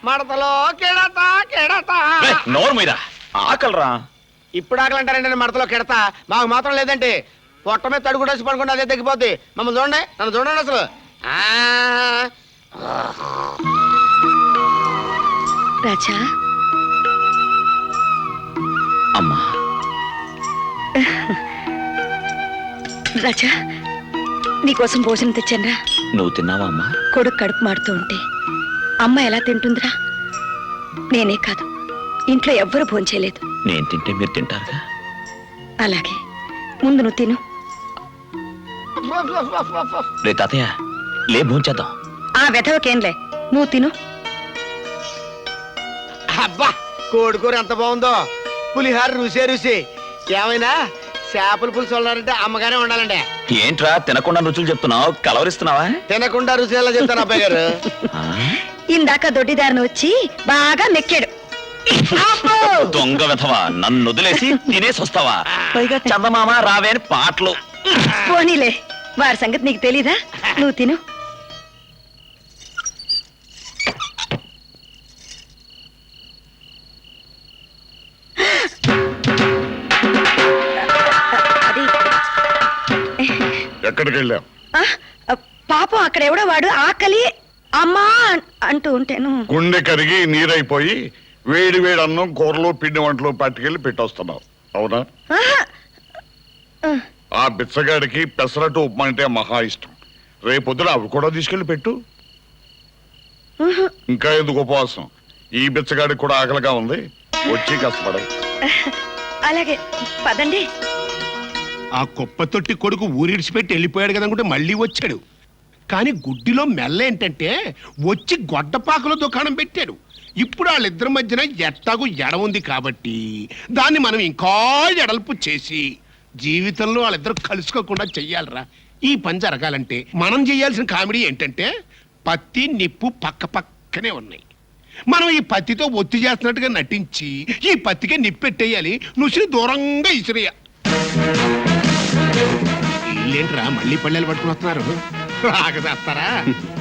మడతలో కెడతా కెడతా. రే, నోరు మీద ఆకలిరా. ఇప్పుడు ఆకలంటారండి, మడతలో కెడతా. మాకు మాత్రం లేదంటే పొట్ట మీద తడుగుడేసి పడుకుంటే అదే తగ్గిపోద్ది. మమ్మల్ని చూడండి, నన్ను చూడండి అసలు. రాజా, అమ్మా, రాజా, నీకోసం భోజనం తెచ్చానరా. నువ్వు తిన్నావా అమ్మా? కొడుకు కడుపు మాడుతూ ఉంటే అమ్మ ఎలా తింటుందిరా? నేనే కాదు, ఇంట్లో ఎవ్వరూ భోంచేయలేదు. నేను తింటే మీరు తింటారుగా. అలాగే, ముందు నువ్వు తిను. రే తాతయ్య, లే భోంచేద్దాం. ఆ వెధవకేంలే, నువ్వు తిను. అబ్బా, కోడికూర ఎంత బాగుందో. పులిహార రుసే రుసి. ఏమైనా చేపల పులుసు ఉన్నారంటే అమ్మగానే ఉండాలండి. ఏంట్రా తినకుండా రుచులు చెప్తున్నావు, కలవరిస్తున్నావా? తినకుండా రుచి ఎలా చెప్తాను అబ్బాయి గారు. ఆ? ఇందాక దొడ్డిదారిని వచ్చి బాగా మెక్కాడు. దొంగ వెధవా, నన్ను వదిలేసి తినేసి వస్తావా? పైగా చందమామ రావే అని పాటలు. పోనీలే, వారి సంగతి నీకు తెలీదా? నువ్వు తిను. అది ఎక్కడికి వెళ్ళాం? పాపం అక్కడ ఎవడో వాడు ఆకలి అమ్మా అంటూ ఉంటేను గుండె కరిగి నీరైపోయి వేడి వేడి అన్నం, కూరలు, పిండి వంటలు పట్టుకెళ్ళి పెట్టొస్తున్నావు, అవునా? ఆహా. ఆ బిచ్చగాడికి పెసరట్టు ఉప్మా అంటే మహా ఇష్టం. రేపొద్దున అవి కూడా తీసుకెళ్లి పెట్టు. ఇంకా ఎందుకు ఉపవాసం? ఈ బిచ్చగాడికి కూడా ఆకలిగా ఉంది, వచ్చి కష్టపడ. అలాగే, పదండి. ఆ కుప్ప తొట్టి కొడుకు ఊరిడిచిపెట్టి వెళ్ళిపోయాడు కదనుకుంటే మళ్ళీ వచ్చాడు. కానీ గుడ్డిలో మెల్ల ఏంటంటే వచ్చి గొడ్డపాకలో దుకాణం పెట్టాడు. ఇప్పుడు వాళ్ళిద్దరి మధ్యన ఎట్టాగు ఎడ ఉంది కాబట్టి దాన్ని మనం ఇంకా ఎడల్పు చేసి జీవితంలో వాళ్ళిద్దరు కలుసుకోకుండా చెయ్యాలరా. ఈ పని జరగాలంటే మనం చేయాల్సిన కామెడీ ఏంటంటే పత్తి నిప్పు పక్క పక్కనే ఉన్నాయి. మనం ఈ పత్తితో ఒత్తి చేస్తున్నట్టుగా నటించి ఈ పత్తికే నిప్పెట్టేయాలి, నుసిని దూరంగా ఇసిరేయ. ఈ వీళ్ళేంట్రా మళ్ళీ పళ్ళేలు పట్టుకుని వస్తున్నారు రాకసేస్తారా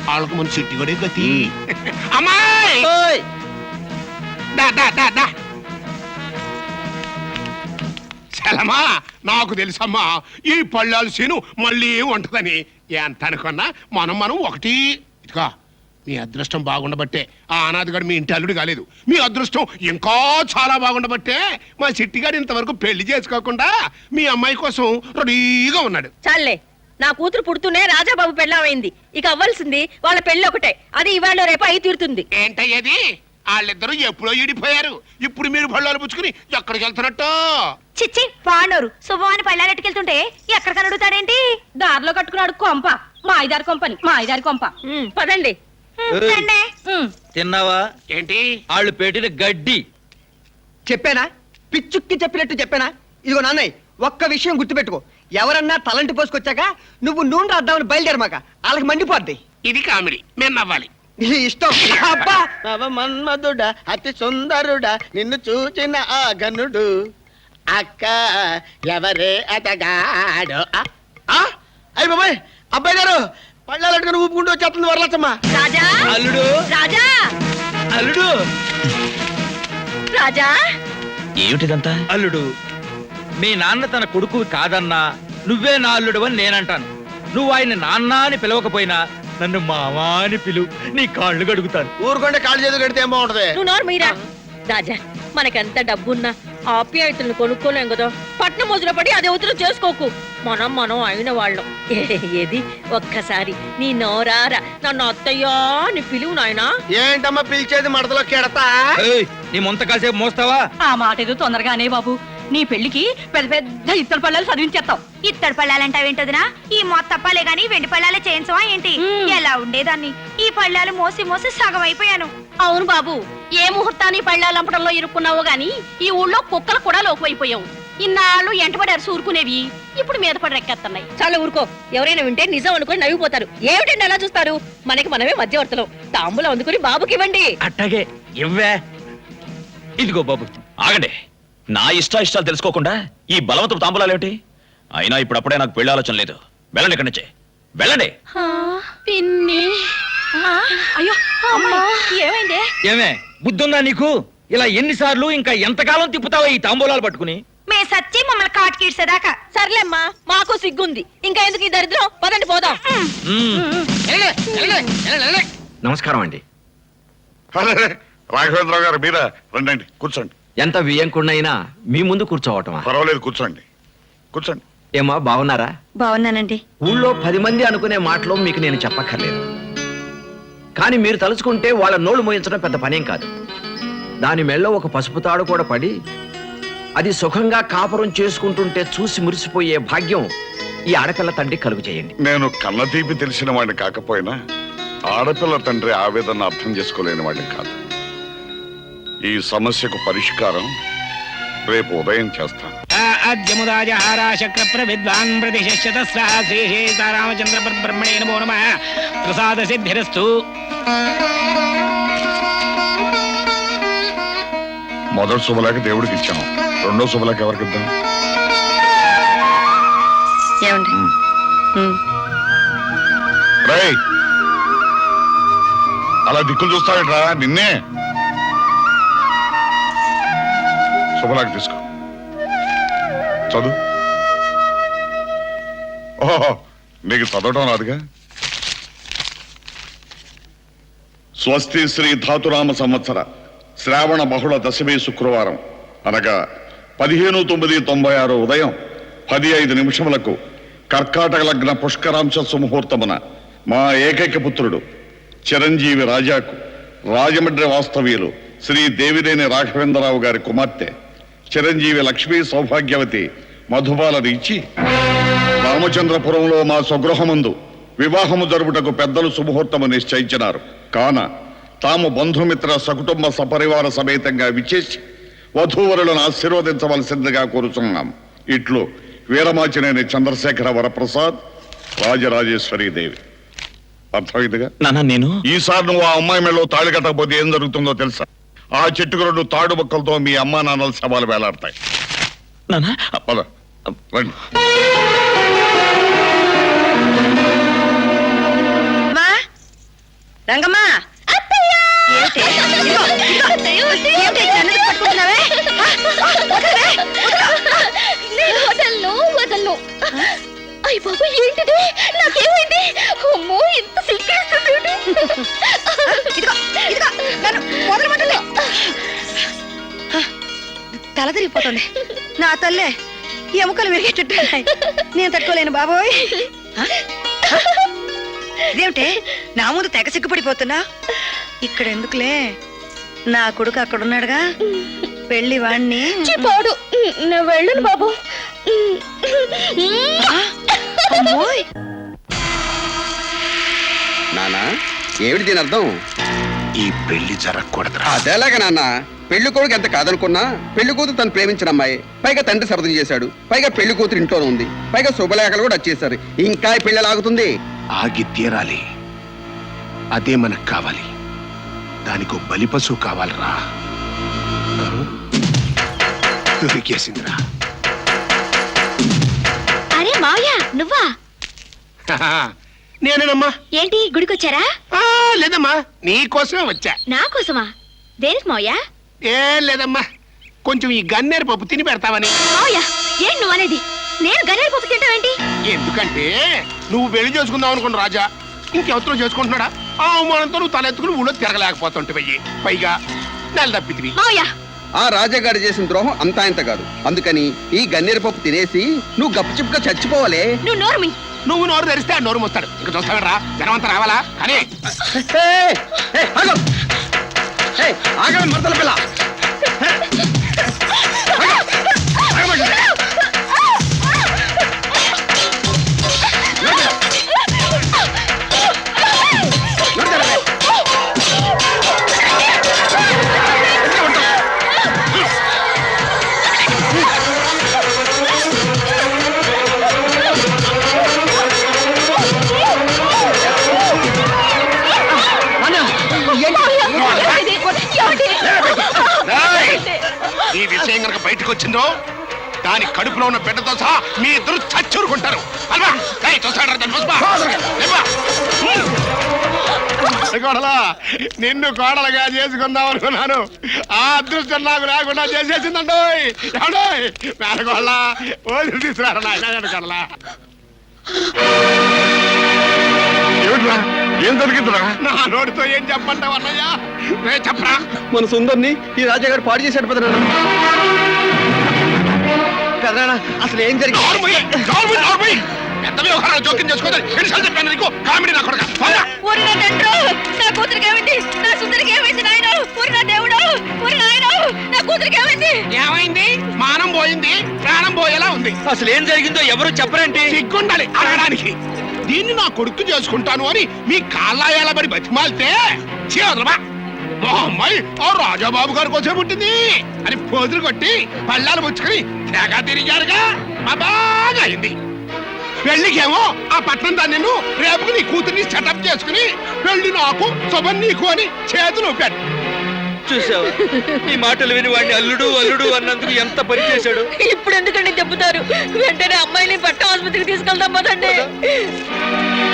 వాళ్ళకు మన చిట్టి కూడా గతి అమ్మాయి దా దా దా దా చలమా నాకు తెలుసమ్మా ఈ పళ్ళాలు సీను మళ్ళీ ఉంటదని ఎంత అనుకున్నా మనం ఒకటి ఇదిగా మీ అదృష్టం బాగుండబట్టే ఆ అనాథగాడు మీ ఇంటి అల్లుడు కాలేదు మీ అదృష్టం ఇంకా చాలా బాగుండబట్టే మా చిట్టిగాడు ఇంతవరకు పెళ్లి చేసుకోకుండా మీ అమ్మాయి కోసం రెడీగా ఉన్నాడు. చాలే, నా కూతురు పుడుతూనే రాజాబాబు పెళ్ళమైంది. ఇక అవ్వాల్సింది వాళ్ళ పెళ్లి ఒకటే. అది ఇవాళ రేపు అయి తీరుతుంది. ఏంటయ్యేది? వాళ్ళిద్దరూ ఎప్పుడో ఈడిపోయారు. ఇప్పుడు మీరు పళ్ళాలు పుచ్చుకుని ఎక్కడికి వెళ్తున్నట్టు? చిచ్చి పాండోరు శుభవాని పళ్ళాలెట్టుకెళ్తుంటే ఎక్కడ అడుగుతాడేంటి? దారిలో కట్టుకున్నాడు కొంప. మా ఐదారు కొంప. పదండి. తిన్నావా? ఏంటి వాళ్ళు పెట్టిన గడ్డి చెప్పానా? పిచ్చుక్కి చెప్పినట్టు చెప్పానా? ఇదిగో నాన్నయ్య, ఒక్క విషయం గుర్తుపెట్టుకో. ఎవరన్నా తలంటి పోసుకొచ్చాక నువ్వు నూనె రాద్దామని బయలుదేరమాక, వాళ్ళకి మండిపోద్ది. ఇది కామెడీ, మేము నవ్వాలి. నీ ఇష్టం. అబ్బా మన్మధుడా అతి సుందరుడా నిన్ను చూచిన ఆ గనుడు అక్క ఎవరే అతగాడు. అయ్యి బాబాయ్, అబ్బాయి గారు పళ్ళాలట్టుకుని ఊపుకుంటూ వచ్చేస్తుంది వరలచ్చమ్మ. రాజా, అల్లుడు, రాజా, అల్లుడు, రాజా. ఏమిటిదంతా? అల్లుడు, మీ నాన్న తన కొడుకు కాదన్నా నువ్వే నా అల్లుడు అని నేనంటాను. నువ్వు ఆయన నాన్న అని పిలవకపోయినా నన్ను మావా అని పిలువు, నీ కాళ్ళు గడుగుతాను. ఊరుకుంటే కాళ్ళు చేతులు కడితే ఏం బాగుంటది? నువ్వు నోరు మీరా. రాజా, మనకెంత డబ్బున్నా ఆప్యాయతలను కొనుక్కోలేం కదా. పట్నం మోజులో పడి అది అవతల చేసుకోకు. మనం అయిన వాళ్ళం. ఏది ఒక్కసారి నీ నోరారా నన్ను అత్తయ్యా నీ పిలువు నాయనా. ఏంటమ్మా పిలిచేది? మడతలో కెడతా. ఏయ్, నీ ముంత కాసేపు మోస్తావా? ఆ మాట ఏదో తొందరగానే బాబు. నీ పెళ్లికి పెద్ద పెద్ద ఇత్తడి పళ్ళాలు చదివించేస్తాం. ఇత్తడి పళ్ళాలంటావేంటదినా? ఈ మొత్తప్పాలే గాని వెండి పళ్ళాలే చేయించవా ఏంటి? ఎలా ఉండేదాన్ని. ఈ పళ్ళాలు మోసి మోసి సగం అయిపోయాను. అవును బాబు, ఏ ముహూర్తాన్ని పళ్ళాలు అమ్మడంలో ఇరుక్కున్నావో గాని ఈ ఊళ్ళో కుక్కలు కూడా లోకమైపోయావు. ఇన్నాళ్ళు ఎంటబడారు సూరుకునేవి, ఇప్పుడు మీద పడి రెక్కేస్తున్నాయి. చాలా ఊరుకో. ఎవరైనా వింటే నిజం అనుకుని నవ్విపోతారు. ఏమిటండి అలా చూస్తారు? మనకి మనమే మధ్యవర్తలం. తాంబూలం అందుకుని బాబుకి ఇవ్వండి. అట్టాగే ఇవ్వే. ఇదిగో బాబు. ఆగండి. నా ఇష్టాలు తెలుసుకోకుండా ఈ బలవంతపు తాంబూలాలేమిటి? అయినా ఇప్పుడప్పుడే నాకు పెళ్లి ఆలోచన లేదు. వెళ్ళండి ఇక్కడి నుంచి, వెళ్ళండి. పిన్ని, అయ్యో ఏమైందే? ఏమే బుద్ధుందా నీకు? ఇలా ఎన్నిసార్లు ఇంకా ఎంతకాలం తిప్పుతావో ఈ తాంబూలాలు పట్టుకుని? మే సచ్చి మమ్మల్ని కాటికీడ్చేదాకా. సర్లేమ్మా, మాకు సిగ్గుంది. ఇంకా ఎందుకు ఈ దరిద్రం? పదండి పోదాం. నమస్కారం అండి. రాఘవేంద్రరావు గారు మీరా? రండి, కూర్చోండి. ఎంత వియ్యంకున్నైనా మీ ముందు కూర్చోవటమా? పర్వాలేదు, కూర్చోండి కూర్చోండి. ఏమా బాగున్నారా? బాగున్నానండి. ఊళ్ళో 10 మంది అనుకునే మాటలు మీకు నేను చెప్పక్కర్లేదు. కానీ మీరు తలుచుకుంటే వాళ్ళ నోళ్ళు మోయించడం పెద్ద పనేం కాదు. దాని మెళ్ళో ఒక పసుపు తాడు కూడా పడి అది సుఖంగా కాపురం చేసుకుంటుంటే చూసి మురిసిపోయే భాగ్యం ఈ ఆడపిల్ల తండ్రి కలుగు చేయండి. నేను కన్నతీపి తెలిసిన వాడిని కాకపోయినా ఆడపిల్ల తండ్రి ఆవేదన అర్థం చేసుకోలేని వాడిని కాదు. ఈ సమస్యకు పరిష్కారం రేపు ఉదయం చేస్తాను. రామచంద్ర బ్రహ్మణే నమో నమః. ప్రసాద సిద్ధిరస్తు. మొదటి శుభలేఖ దేవుడికి ఇచ్చాం, రెండో శుభలేఖ ఎవరికి ఇద్దాం? ఏమండి? రేయ్, అలా దిక్కులు చూస్తావేట్రా? నిన్నే. శుభలేఖ తీసుకో, చదువు. ఓహో, నీకు చదవటం రాదుగా? స్వస్తి శ్రీ ధాతురామ సంవత్సర శ్రావణ బహుళ దశమి శుక్రవారం అనగా 15/9/96 ఉదయం 10:05 కర్కాటక లగ్న పుష్కరాంశ సుముహూర్తమున మా ఏకైక పుత్రుడు చిరంజీవి రాజాకు రాజమండ్రి వాస్తవ్యులు శ్రీ దేవినేని రాఘవేంద్రరావు గారి కుమార్తె చిరంజీవి లక్ష్మీ సౌభాగ్యవతి మధుబాలను ఇచ్చి రామచంద్రపురంలో మా స్వగృహమందు వివాహము జరుపుటకు పెద్దలు శుభముహూర్తము నిశ్చయించినారు. కాన తాము బంధుమిత్ర సకుటుంబ సపరివార సమేతంగా విచ్చేసి వధూవరులను ఆశీర్వదించవలసిందిగా కోరుచున్నాం. ఇట్లు వీరమాచినేని చంద్రశేఖర వరప్రసాద్, రాజరాజేశ్వరీ దేవి. అర్థమైందిగా? నేను ఈసారి నువ్వు ఆ అమ్మాయి మెళ్ళలో తాళి కట్టకపోతే ఏం జరుగుతుందో తెలుసా? ఆ చెట్టుకు 2 తాడు బొక్కలతో మీ అమ్మా నాన్నల శవాలు వేలాడతాయి. పద, రండి. అమ్మా రంగమ్మా ఏమిటి? ఇదిగో, ఇదిగో. ఏమిటి కన్నులు పట్టుకుంటున్నావే? వదలవే, వదలు. నేను వదలను. అయ్య బాబు ఏంటిది? నాకేమైంది? అమ్మో ఇంత సిగ్గేస్తుంది. ఇదిగో, ఇదిగో, నన్ను వదలమంటుంది. తల తిరిగిపోతుంది. నా తల్లే ఎముకలు విరిగేటట్టున్నాయి. నేను తట్టుకోలేను బాబోయ్. ఇదేమిటే నా ముందు తెగ సిగ్గుపడిపోతున్నా? ఇక్కడ ఎందుకులే, నా కొడుకు అక్కడున్నాడుగా, పెళ్లి వాణ్ణి. పోడు, నేను వెళ్ళను బాబు. అమ్మోయ్. నానా ఏమిటి దీని అర్థం? ఈ పెళ్లి జరగకూడదురా. అదేలాగా నాన్న, పెళ్లి కొడుకు ఎంత కాదనుకున్నా పెళ్లి కూతురు తను ప్రేమించిన అమ్మాయి, పైగా తండ్రి శపథం చేశాడు, పైగా పెళ్లి కూతురు ఇంట్లోనే ఉంది, పైగా శుభలేఖలు కూడా వచ్చేసారు. ఇంకా ఈ పెళ్లి లాగుతుంది. ఆగి తీరాలి. అదే మనకు కావాలి. దానికో బలి పశువు కావాలరా. దొరికేసిందిరా. అరే మావయ్య నువ్వా? నేనేనమ్మా. ఏంటి గుడికొచ్చారా? లేదమ్మా, నీకోసమే వచ్చా. నా కోసమా? దేనికి మావయ్య? ఏం లేదమ్మా, కొంచెం ఈ గన్నేరు పప్పు తిని పెడతావని. మావయ్య ఏం నువ్వు అనేది? నేను గన్నేరు పప్పు తింటావేంటి? ఎందుకంటే నువ్వు పెళ్లి చేసుకుందాం అనుకున్న రాజా ఇంకెవరితో చేసుకుంటున్నాడా? ఆ అవమానంతో నువ్వు తలెత్తుకుని ఊళ్ళో తిరగలేకపోతుంటావయ్యి. పైగా నెల తప్పితివి. మావయ్య ఆ రాజాగాడు చేసిన ద్రోహం అంతా ఇంత కాదు. అందుకని ఈ గన్నేరు పప్పు తినేసి నువ్వు గప్పుచిప్పుగా చచ్చిపోవాలే. నువ్వు నోరు నువ్వు నోరు తెరిస్తే ఆ నోరు మోస్తాడు. ఇక చూస్తావరా, జనమంతా రావాలా కానీ. మరదల పిల్ల ఈ విషయం కనుక బయటకు వచ్చిందో దాని కడుపులో ఉన్న బిడ్డతో సహా మీ ఇద్దరు చచ్చూరుకుంటారు. కోడలా, నిన్ను కోడలుగా చేసుకుందాం అనుకున్నాను. ఆ అదృష్టం నాకు రాకుండా చేసేసిందండో. మేనకోళ్ళ ఓదులు తీసుకురారు నాయన. కోడలా ఏం జరిగిందిరా? నా నోటితో ఏం చెప్పంటావు అన్నయ్య? చెప్పరా. మన సుందర్ని ఈ రాజాగారు పాడు చేశాడు పెదనాన్న. పెదనాన్న అసలు ఏం జరిగింది? ఎంత వ్యవహారాలు జోక్యం చేసుకోవాలి. ఎన్నిసార్లు చెప్పాను నీకు? కామెడీ నా కొడుకు. నా కూతురికి ఏమైంది? నా సుందరికి ఏమైంది నాయన? నా దేవుడు, నా కూతురికి ఏమైంది? ఏమైంది? మానం పోయింది, ప్రాణం పోయేలా ఉంది. అసలు ఏం జరిగిందో ఎవరు చెప్పరంటే? సిగ్గుండాలి అడగడానికి. దీన్ని నా కొడుకు చేసుకుంటాను అని మీ కాళ్ళాయాల పడి బతిమాలితే చేయదమ్మా. మా అమ్మాయి ఆ రాజాబాబు గారి కోసం పుట్టింది అని పోదులు కొట్టి పళ్ళాలు పుచ్చుకొని తెగ తిరిగారుగా. బాగా అయింది. పెళ్లికేమో ఆ పట్నం దాన్ని రేపుకు నీ కూతుర్ని సెటప్ చేసుకుని పెళ్లి నాకు శుభం నీకు అని చేతులు ఊపాడు. చూసావా, ఈ మాటలు విని వాడిని అల్లుడు అల్లుడు అన్నందుకు ఎంత పని చేశాడు. ఇప్పుడు ఎందుకండి చెబుతారు? వెంటనే అమ్మాయిని పట్ట ఆసుపత్రికి తీసుకెళ్దాం పదండి.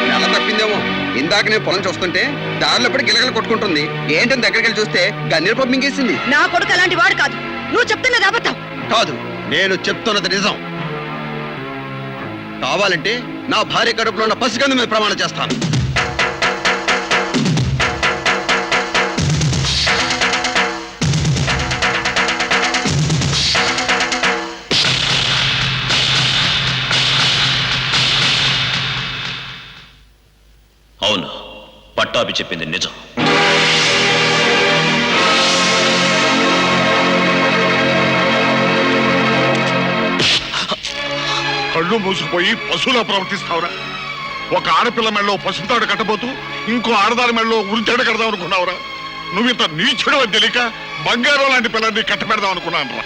నెల తప్పిందేమో. ఇందాక నేను పొలం చూస్తుంటే దారిలో పడి గిలగలు కొట్టుకుంటుంది. ఏంటని దగ్గరికి వెళ్ళి చూస్తే గన్నేరు పప్పు మింగేసింది. నా కొడుకు అలాంటి వాడు కాదు. నువ్వు చెప్తున్నది అబద్ధం కాదు, నేను చెప్తున్నది నిజం. కావాలంటే నా భార్య కడుపులో ఉన్న పసికందు మీద ప్రమాణం చేస్తాను. అవును, పట్టాభి చెప్పింది నిజం. కళ్ళు మూసుకుపోయి పశువులా ప్రవర్తిస్తావురా? ఒక ఆడపిల్ల మెళ్ళలో పసుపుతాడు కట్టబోతూ ఇంకో ఆడదాని మెళ్ళలో ఉరితాడు కడదాం అనుకున్నావురా? నువ్వు ఇంత నీచుడు అని తెలియక బంగారం లాంటి పిల్లల్ని కట్టబెడదాం అనుకున్నాను రా.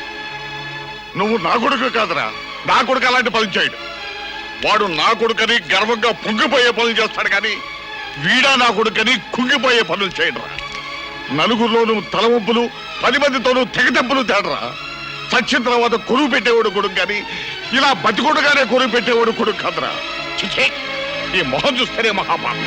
నువ్వు నా కొడుకు కాదురా. నా కొడుకు అలాంటి పనులు చేయడు. వాడు నా కొడుకని గర్వంగా పొంగిపోయే పనులు చేస్తాడు కానీ వీడా నా కొడుకని కుంగిపోయే పనులు చేయడరా. నలుగురిలోనూ తలవంపులు, 10 మందితోనూ తెగతెంపులు తేడరా. చచ్చిన తర్వాత కొరువు పెట్టేవాడు కొడుకు కానీ ఇలా బతికొడుగానే కొరువు పెట్టేవాడు కొడుకు కాదురా. ఈ మొహం చూస్తేనే మహాపాపం.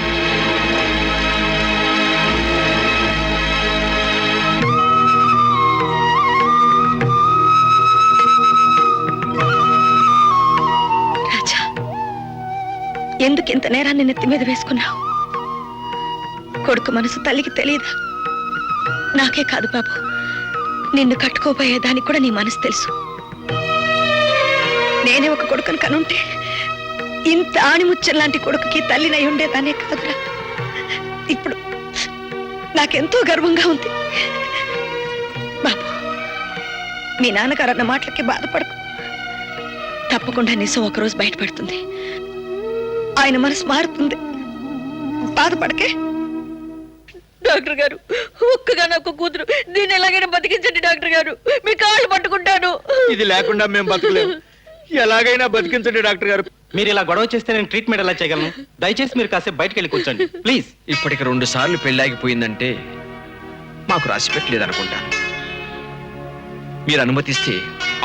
రాజా, ఎందుకు ఇంత నేరాన్ని నెత్తి మీద వేసుకున్నావు? కొడుకు మనసు తల్లికి తెలియదా? నాకే కాదు బాబు, నిన్ను కట్టుకోబోయేదానికి కూడా నీ మనసు తెలుసు. నేనే ఒక కొడుకుని కనుంటే ఇంత ఆణిముచ్చం లాంటి కొడుకుకి తల్లినై ఉండేదానే కాదురా. ఇప్పుడు నాకెంతో గర్వంగా ఉంది. బాబు, మీ నాన్నగారు అన్న మాటలకి బాధపడకు. తప్పకుండా నిజం ఒకరోజు బయటపడుతుంది. ఆయన మనసు మారుతుంది. బాధపడకే. డాక్టర్ గారు, ఒక్కగా నాకు కూతురు, దీన్ని ఎలాగైనా బతికించండి డాక్టర్ గారు, మీ కాళ్ళు పట్టుకుంటాను. ఇది లేకుండా మేము బతకలేము. ఎలాగైనా బతికించండి డాక్టర్ గారు. మీరు ఇలా గొడవ చేస్తే నేను ట్రీట్మెంట్ ఎలా చేయగలను? దయచేసి మీరు కాసేపు బయటకు వెళ్ళి కూర్చోండి ప్లీజ్. ఇప్పటికి 2 సార్లు పెళ్ళాగిపోయిందంటే మాకు రాసి పెట్టలేదనుకుంటాను. మీరు అనుమతిస్తే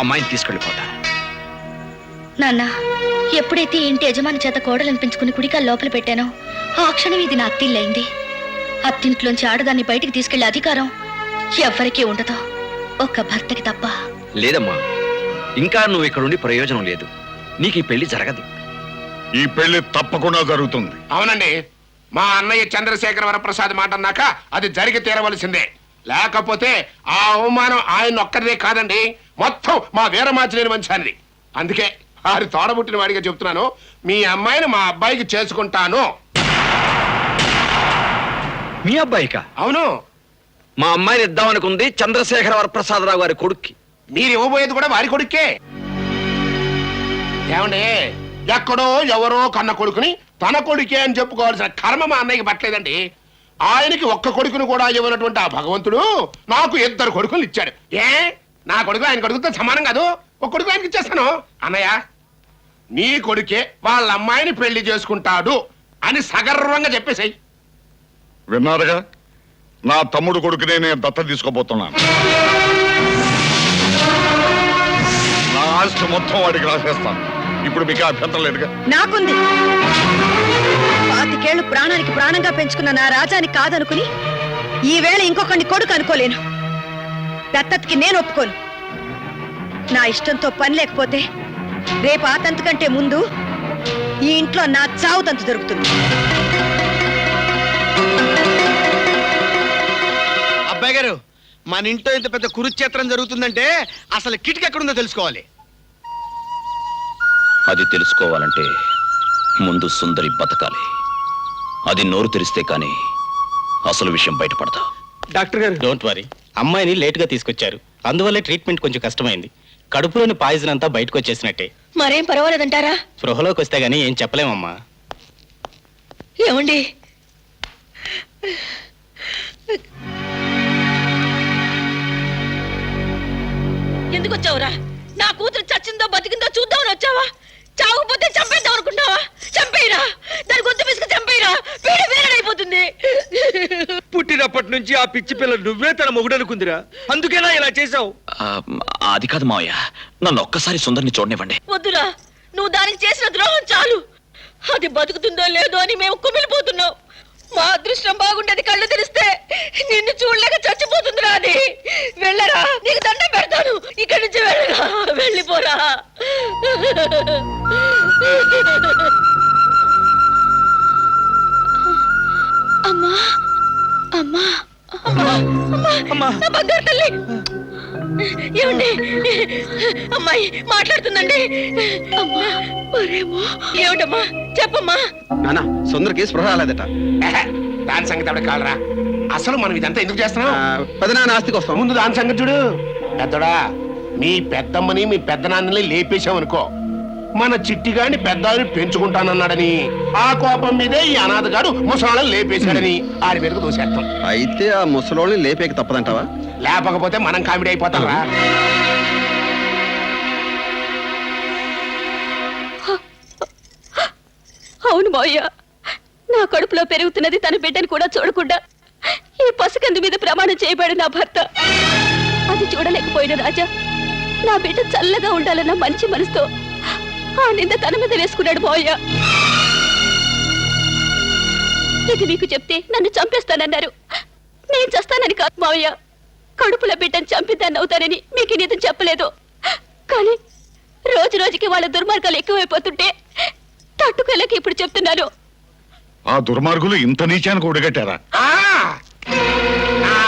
అమ్మాయిని తీసుకెళ్ళిపోతాను. నాన్న, ఎప్పుడైతే ఇంటి యజమాని చేత కోడలనిపించుకుని కుడికాల లోపల పెట్టానో ఆ క్షణం ఇది నా అత్తిల్లయింది. అత్తింట్లోంచి ఆడదాన్ని బయటికి తీసుకెళ్లే అధికారం ఎవ్వరికీ ఉండదు, ఒక్క భర్తకి తప్ప. లేదమ్మా, ఇంకా నువ్వు ఇక్కడుండి ప్రయోజనం లేదు. నీకు ఈ పెళ్లి జరగదు. ఈ పెళ్లి తప్పకుండా జరుగుతుంది. అవునండి, మా అన్నయ్య చంద్రశేఖర వరప్రసాద్ మాట అన్నాక అది జరిగి తీరవలసిందే. లేకపోతే ఆ అవమానం ఆయన ఒక్కరిదే కాదండి, మొత్తం మా వీరమాచినేని వంశానిది. అందుకే వారి తోడబుట్టిన వాడిగా చెప్తున్నాను, మీ అమ్మాయిని మా అబ్బాయికి చేసుకుంటాను. మీ అబ్బాయికా? అవును, మా అమ్మాయిని ఇద్దామనుకుంది చంద్రశేఖర వరప్రసాదరావు గారి కొడుక్కి. మీరు ఇవ్వబోయేది కూడా వారి కొడుకే. ఏమండి, ఎక్కడో ఎవరో కన్న కొడుకుని తన కొడుకే అని చెప్పుకోవాల్సిన కర్మ మా అన్నయ్యకి పట్టలేదండి. ఆయనకి ఒక్క కొడుకుని కూడా ఇవ్వనటువంటి ఆ భగవంతుడు నాకు 2 కొడుకులు ఇచ్చాడు. ఏ, నా కొడుకు ఆయన కొడుకుతో సమానం కాదు, ఒక కొడుకు ఆయనకి ఇచ్చేస్తాను. అన్నయ్య, నీ కొడుకే వాళ్ళ అమ్మాయిని పెళ్లి చేసుకుంటాడు అని సగర్వంగా చెప్పేసాయి. విన్నారుగా, నా తమ్ముడు కొడుకునే నేను దత్త తీసుకోబోతున్నాను. నా ఆస్తి మొత్తం వాడికి రాసేస్తాను. ఇప్పుడు మీకు అభ్యంతరం లేదుగా? నాకుంది. 25 ఏళ్లు ప్రాణానికి ప్రాణంగా పెంచుకున్న నా రాజాని కాదనుకుని ఈవేళ ఇంకొకరిని కొడుకు అనుకోలేను. దత్తతకి నేను ఒప్పుకోను. నా ఇష్టంతో పని లేకపోతే రేపు ఆ తంతు కంటే ముందు ఈ ఇంట్లో నా చావు తంతు దొరుకుతుంది. అబ్బాయి గారు, మన ఇంట్లో ఇంత పెద్ద కురుక్షేత్రం జరుగుతుందంటే అసలు కిటికీ ఎక్కడుందో తెలుసుకోవాలి. అది తెలుసుకోవాలంటే ముందు సుందరి బతకాలి. అది నోరు తెరిస్తే కానీ అసలు విషయం బయటపడతా. డాక్టర్ గారు, డోంట్ వరీ, అమ్మాయిని లేటుగా తీసుకొచ్చారు, అందువల్లే ట్రీట్మెంట్ కొంచెం కష్టమైంది. కడుపులోని పాయిజన్ అంతా బయటకు వచ్చేసినట్టే. మరేం పర్వాలేదంటారా? స్పృహలోకి వస్తే గానీ ఏం చెప్పలేమమ్మా. ఏమండి, ఎందుకు వచ్చావురా? నా కూతురు చచ్చిందో బతికిందో చూద్దామని వచ్చావా? చావకపోతే చంపేద్దాం అనుకుంటావా? చంపేరా, దాని గొంతు పిసుకు చంపేరా, పీడ వేరడైపోతుంది. పుట్టినప్పటి నుంచి ఆ పిచ్చి పిల్ల నువ్వే తన మొగుడు అనుకుందిరా, అందుకేనా ఇలా చేసావు? అది కాదు మావయ్య, నన్ను ఒక్కసారి సుందరిని చూడనివ్వండి. వద్దురా, నువ్వు దానికి చేసిన ద్రోహం చాలు. అది బతుకుతుందో లేదో అని మేము కుమిలిపోతున్నాం. మా అదృష్టం బాగుండేది కళ్ళు తెరిస్తే నిన్ను చూడలేక చచ్చిపోతుందిరా. అది వెళ్ళరా, నీకు దండం పెడతాను. ఇక్కడి నుంచి వెళ్ళరా, వెళ్ళిపోరా. అమ్మా, అమ్మా, అమ్మా, నా బంగారు తల్లి. ఏమండి, అమ్మాయి మాట్లాడుతుందండి. అమ్మా, మరేమో. ఏమిటమ్మా, చెప్పమ్మా. నానా, సుందరికి స్పృహ రాలేదట. దాని సంగతి అక్కడ కాలరా, అసలు మనం ఇదంతా ఎందుకు చేస్తున్నాం? పెదనాన్న ఆస్తికి వస్తాం. ముందు దాని సంగతి చూడు. పెద్దడా, మీ పెద్దమ్మని మీ పెద్దనాన్నని లేపేశామనుకో, మన చిట్టిగాని పెద్దాన్ని పెంచుకుంటానన్నాడని ఆ కోపం మీదే ఈ అనాథగాడు ముసలాళ్ళని లేపేశాడని ఆడి మీదకు దూసేస్తాం. అయితే ఆ ముసలోళ్ళని లేపేక తప్పదంటావా? లేపకపోతే మనం కామెడీ అయిపోతారా? అవును మావయ్య, నా కడుపులో పెరుగుతున్నది తన బిడ్డను కూడా చూడకుండా ఈ పసికందు మీద ప్రమాణం చేయబడిన నా భర్త. అది చూడలేకపోయిన రాజా నా బిడ్డ చల్లగా ఉండాలన్న మంచి మనసుతో ఆ నింద తన మీద వేసుకున్నాడు మావయ్య. ఇది మీకు చెప్తే నన్ను చంపేస్తానన్నారు. నేను చస్తానని కాదు మావయ్య, కడుపులో బిడ్డను చంపిద్దాన్ని అవుతానని మీకు ఈ నిజం చెప్పలేదు. కానీ రోజు రోజుకి వాళ్ళ దుర్మార్గాలు ఎక్కువైపోతుంటే తట్టుకోలేక ఇప్పుడు చెప్తున్నాను. ఆ దుర్మార్గులు ఇంత నీచానికి ఒడిగట్టారా?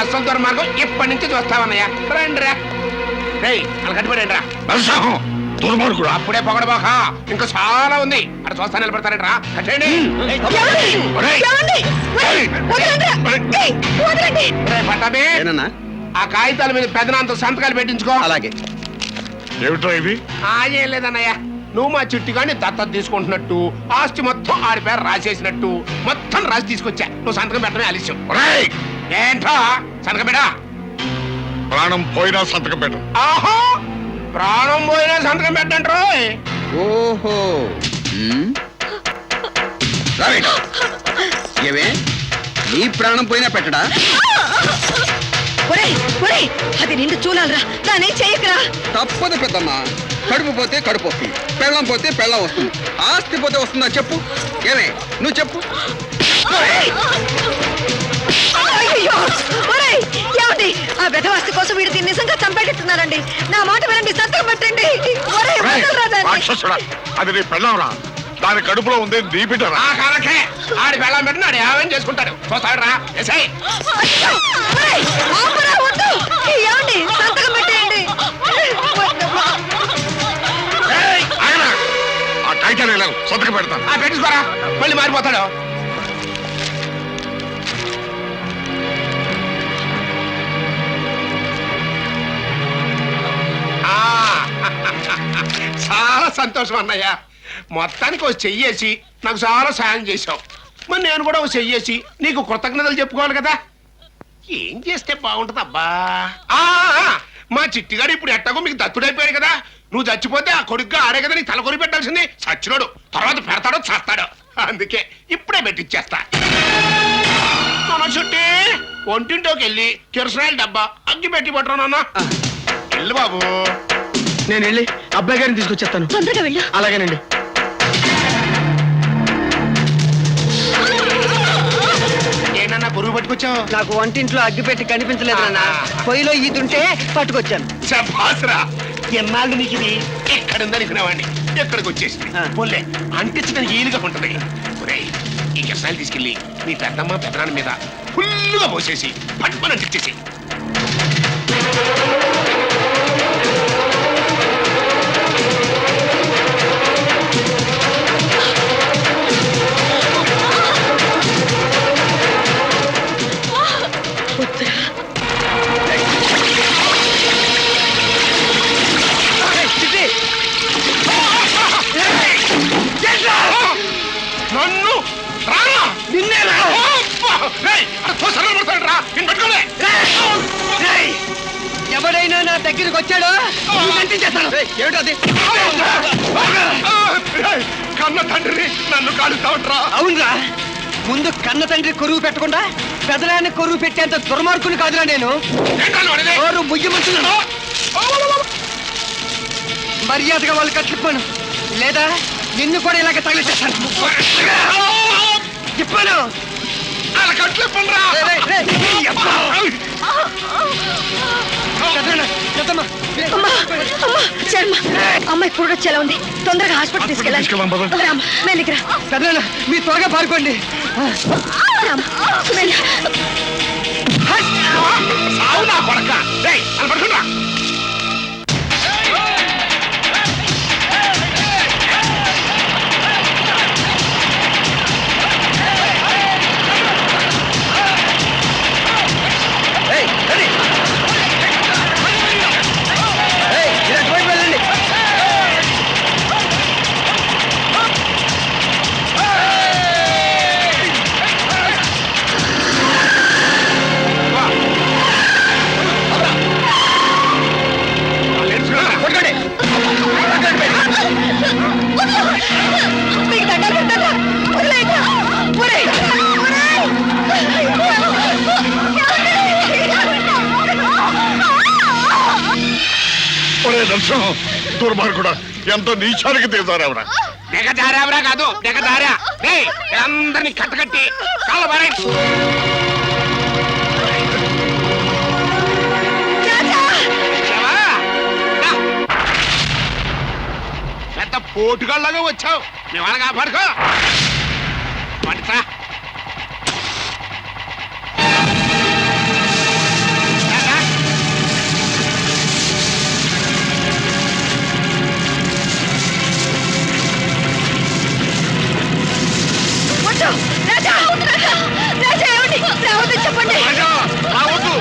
అసలు దుర్మార్గం ఇప్పటి నుంచి చూస్తామన్నయ్య. రండి రా, అలా కట్టుబడి రా. దుర్మార్గుడు అప్పుడే పొగడబోక, ఇంకా చాలా ఉంది. అక్కడ చూస్తా నిలబడతారంట రా. కట్టండి. పట్టాభి, ఆ కాగితాల మీద పెదనాంత సంతకాలు పెట్టించుకో. అలాగే. ఏమిట్రా ఇవి? ఏం లేదన్నయ్య, నువ్వు మా చిట్టిగాని దత్తత తీసుకుంటున్నట్టు, ఆస్తి మొత్తం ఆడి పేరు రాసేసినట్టు మొత్తం రాసి తీసుకొచ్చా. నువ్వు సంతకం పెట్టడమే ఆలస్యం. ఏంటో సంతకం పెట్టా. ప్రాణం పోయినా సంతకం పెట్టు. ఆహో, ప్రాణం పోయినా సంతకం పెట్టంటారు. ఓహో, ఏవే నీ ప్రాణం పోయినా పెట్టడా? అది నిండు చూడాలరా, దాన్ని చేయకరా. తప్పదు పెద్దమ్మ, కడుపు పోతే కడుపు వస్తుంది, పెళ్ళం పోతే పెళ్ళం వస్తుంది, ఆస్తి పోతే వస్తుందా చెప్పు? ఏమే నువ్వు చెప్పు. ఏమండి, ఆ వెధవాస్తి కోసం వీడు దీన్ని నిజంగా చంపేటట్టున్నారండి. నా మాట వినండి, సంతకం పెట్టండి. అది నీ పెళ్ళంరా, దాని కడుపులో ఉంది నీ బిడ్డరా. ఆడి పెళ్ళం పెట్టినాడు ఏమేం చేసుకుంటాడు చూస్తాడు రా. ఏమండి, సంతకం పెట్టేయండి. ఆ కాగితాలు లేవు, సంతకం పెడతాను. పెట్టించుకోరా, మళ్ళీ మారిపోతాడు. చాలా సంతోషం అన్నయ్య, మొత్తానికి ఒక చెయ్యేసి నాకు చాలా సాయం చేశావు. మరి నేను కూడా ఒక చెయ్యేసి నీకు కృతజ్ఞతలు చెప్పుకోవాలి కదా. ఏం చేస్తే బాగుంటుంది అబ్బా? మా చిట్టిగాడు ఇప్పుడు ఎట్టగో మీకు దత్తుడైపోయాడు కదా. నువ్వు చచ్చిపోతే ఆ కొడుగ్గా ఆడే కదా నీకు తలకొరి పెట్టాల్సింది. చచ్చినోడు తర్వాత పెడతాడో చేస్తాడో, అందుకే ఇప్పుడే పెట్టిచ్చేస్తా. చుట్టి ఒంటింటోకి వెళ్ళి కిరసనాయిల డబ్బా అగ్గి పెట్టి పట్టరా నాన్న. వెళ్ళు బాబు. నేను వెళ్ళి అబ్బాయి గారిని తీసుకొచ్చేస్తాను. తొందరగా వెళ్ళు. అలాగేనండి. ఏంటన్నా బరువు పట్టుకొచ్చావు? నాకు వంటింట్లో అగ్గి పెట్టి కనిపించలేదు నాన్న, పొయ్యిలో ఈదుంటే పట్టుకొచ్చాను. చెప్పాసరా, ఎన్నాళ్ళు నీకు ఇది ఎక్కడుందని అనుకునేవాడిని, ఎక్కడికి వచ్చేసింది. పోలే అంటించడానికి ఈలుగా ఉంటది. ఈ కిరసనాయిలు తీసుకెళ్ళి నీ పెద్దమ్మ పెద్దనాన్న మీద ఫుల్లుగా పోసేసి పట్టుకొని అంటించేసి. నన్ను నిన్నే ఎవడైనా నా దగ్గరికి వచ్చాడో చేస్తాను. ఏమిటది? కన్న తండ్రి నన్ను కాలుతా ఉంటా. అవునరా, ముందు కన్న తండ్రి కొరువు పెట్టకుండా పెదనాన్ని కొరువు పెట్టేంత దుర్మార్గుని కాదురా నేను. మర్యాదగా వాళ్ళు కట్టుకుపోను, లేదా నిన్ను కూడా ఇలాగ తగిలిచేస్తాను. చెప్పాను అలా కట్లిప్పండ్రా. అమ్మాయి కూడా వచ్చేలా ఉంది, తొందరగా హాస్పిటల్ తీసుకెళ్ళాలి. మీరు త్వరగా పారుకోండి. అవునా పడక అలా పడుకుంటా. దుర్మార్గుడా, ఎంత నీచానికి తీసారెవరా? దిగజారావరా కాదు దిగజారా అందరినీ కట్టకట్టి కాళ్ళ బారే పెద్ద పోటుగాళ్ళగా వచ్చావు నీ వాళ్ళ కాపాడుకో పడుతా చెప్పండి. రావద్దు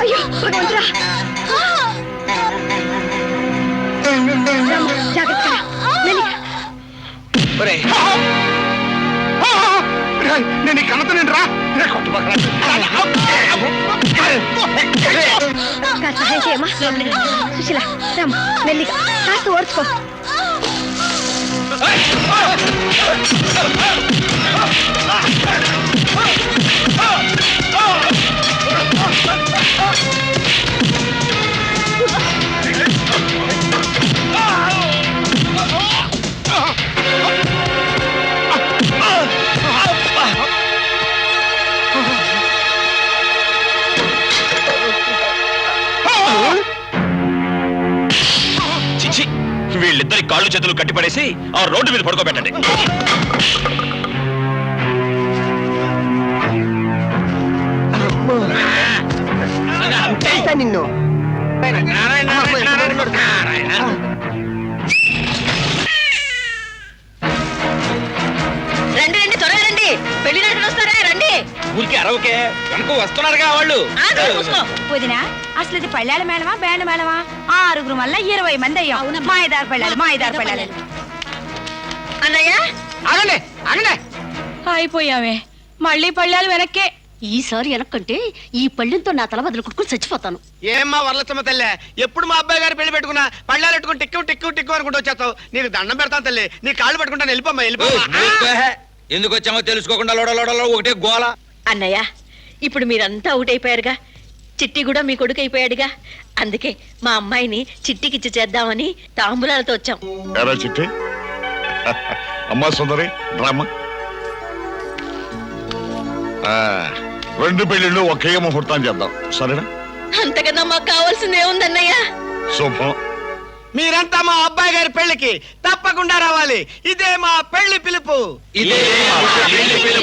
అయ్యో భగవంతుడా. జాగ్రత్త నేను కన్నత నేను రా సహాయం చేయమ్మా. సుశీల రామ్ మెల్లిగా కాస్త ఓర్చుకో. వీళ్ళిద్దరి కాళ్ళు చేతులు కట్టిపడేసి ఆ రోడ్డు మీద పడుకోబెట్టండి. నిన్ను రండి రండి త్వరగా రండి. పెళ్లి నాటికి వస్తారా రండి. ఊరికి అరవకే వెనక వస్తున్నారుగా వాళ్ళు. వదినా అసలు ఇది పళ్ళాల మేళమా బ్యాండ్ మేళమా? 6 వల్ల 20 మంది అయ్యాం. మాయదారు పళ్ళాలి. అన్నయ్య ఆగండి ఆగండి. అయిపోయావే. మళ్ళీ పళ్ళాలు వెనక్కే. ఈసారి వెనక్కంటే ఈ పళ్ళెంతో నా తల బదులు కుట్టుకుని చచ్చిపోతాను. ఏమ్మా వరలచ్చమ్మ తల్లే, ఎప్పుడు మా అబ్బాయి గారు పెళ్లి పెట్టుకున్నా పళ్ళాలు పెట్టుకుని టిక్కు అనుకుంటూ వచ్చేస్తావు. నీకు దండం పెడతాను తల్లి, నీ కాళ్ళు పట్టుకుంటాను. వెళ్ళిపోమ్మా. ఎందుకు వచ్చామో తెలుసుకోకుండా లోడలో ఒకటే గోల. అన్నయ్య ఇప్పుడు మీరంతా అవుట్ అయిపోయారుగా. చిట్టి కూడా మీ కొడుకు అయిపోయాడుగా. అందుకే మా అమ్మాయిని చిట్టికిచ్చి చేద్దామని తాంబూలాలతో వచ్చాం. ఎరా చిట్టి, అమ్మా సుందరి డ్రామా. 2 పెళ్లిళ్ళు ఒకే ముహూర్తం చేద్దాం, సరేనా? అంతకన్నా మాకు కావాల్సిందే ఉందన్నయ్య. శుభం. మీరంతా మా అబ్బాయి గారి పెళ్లికి తప్పకుండా రావాలి. ఇదే మా పెళ్లి పిలుపు. ఇదే మా పెళ్లి పిలుపు.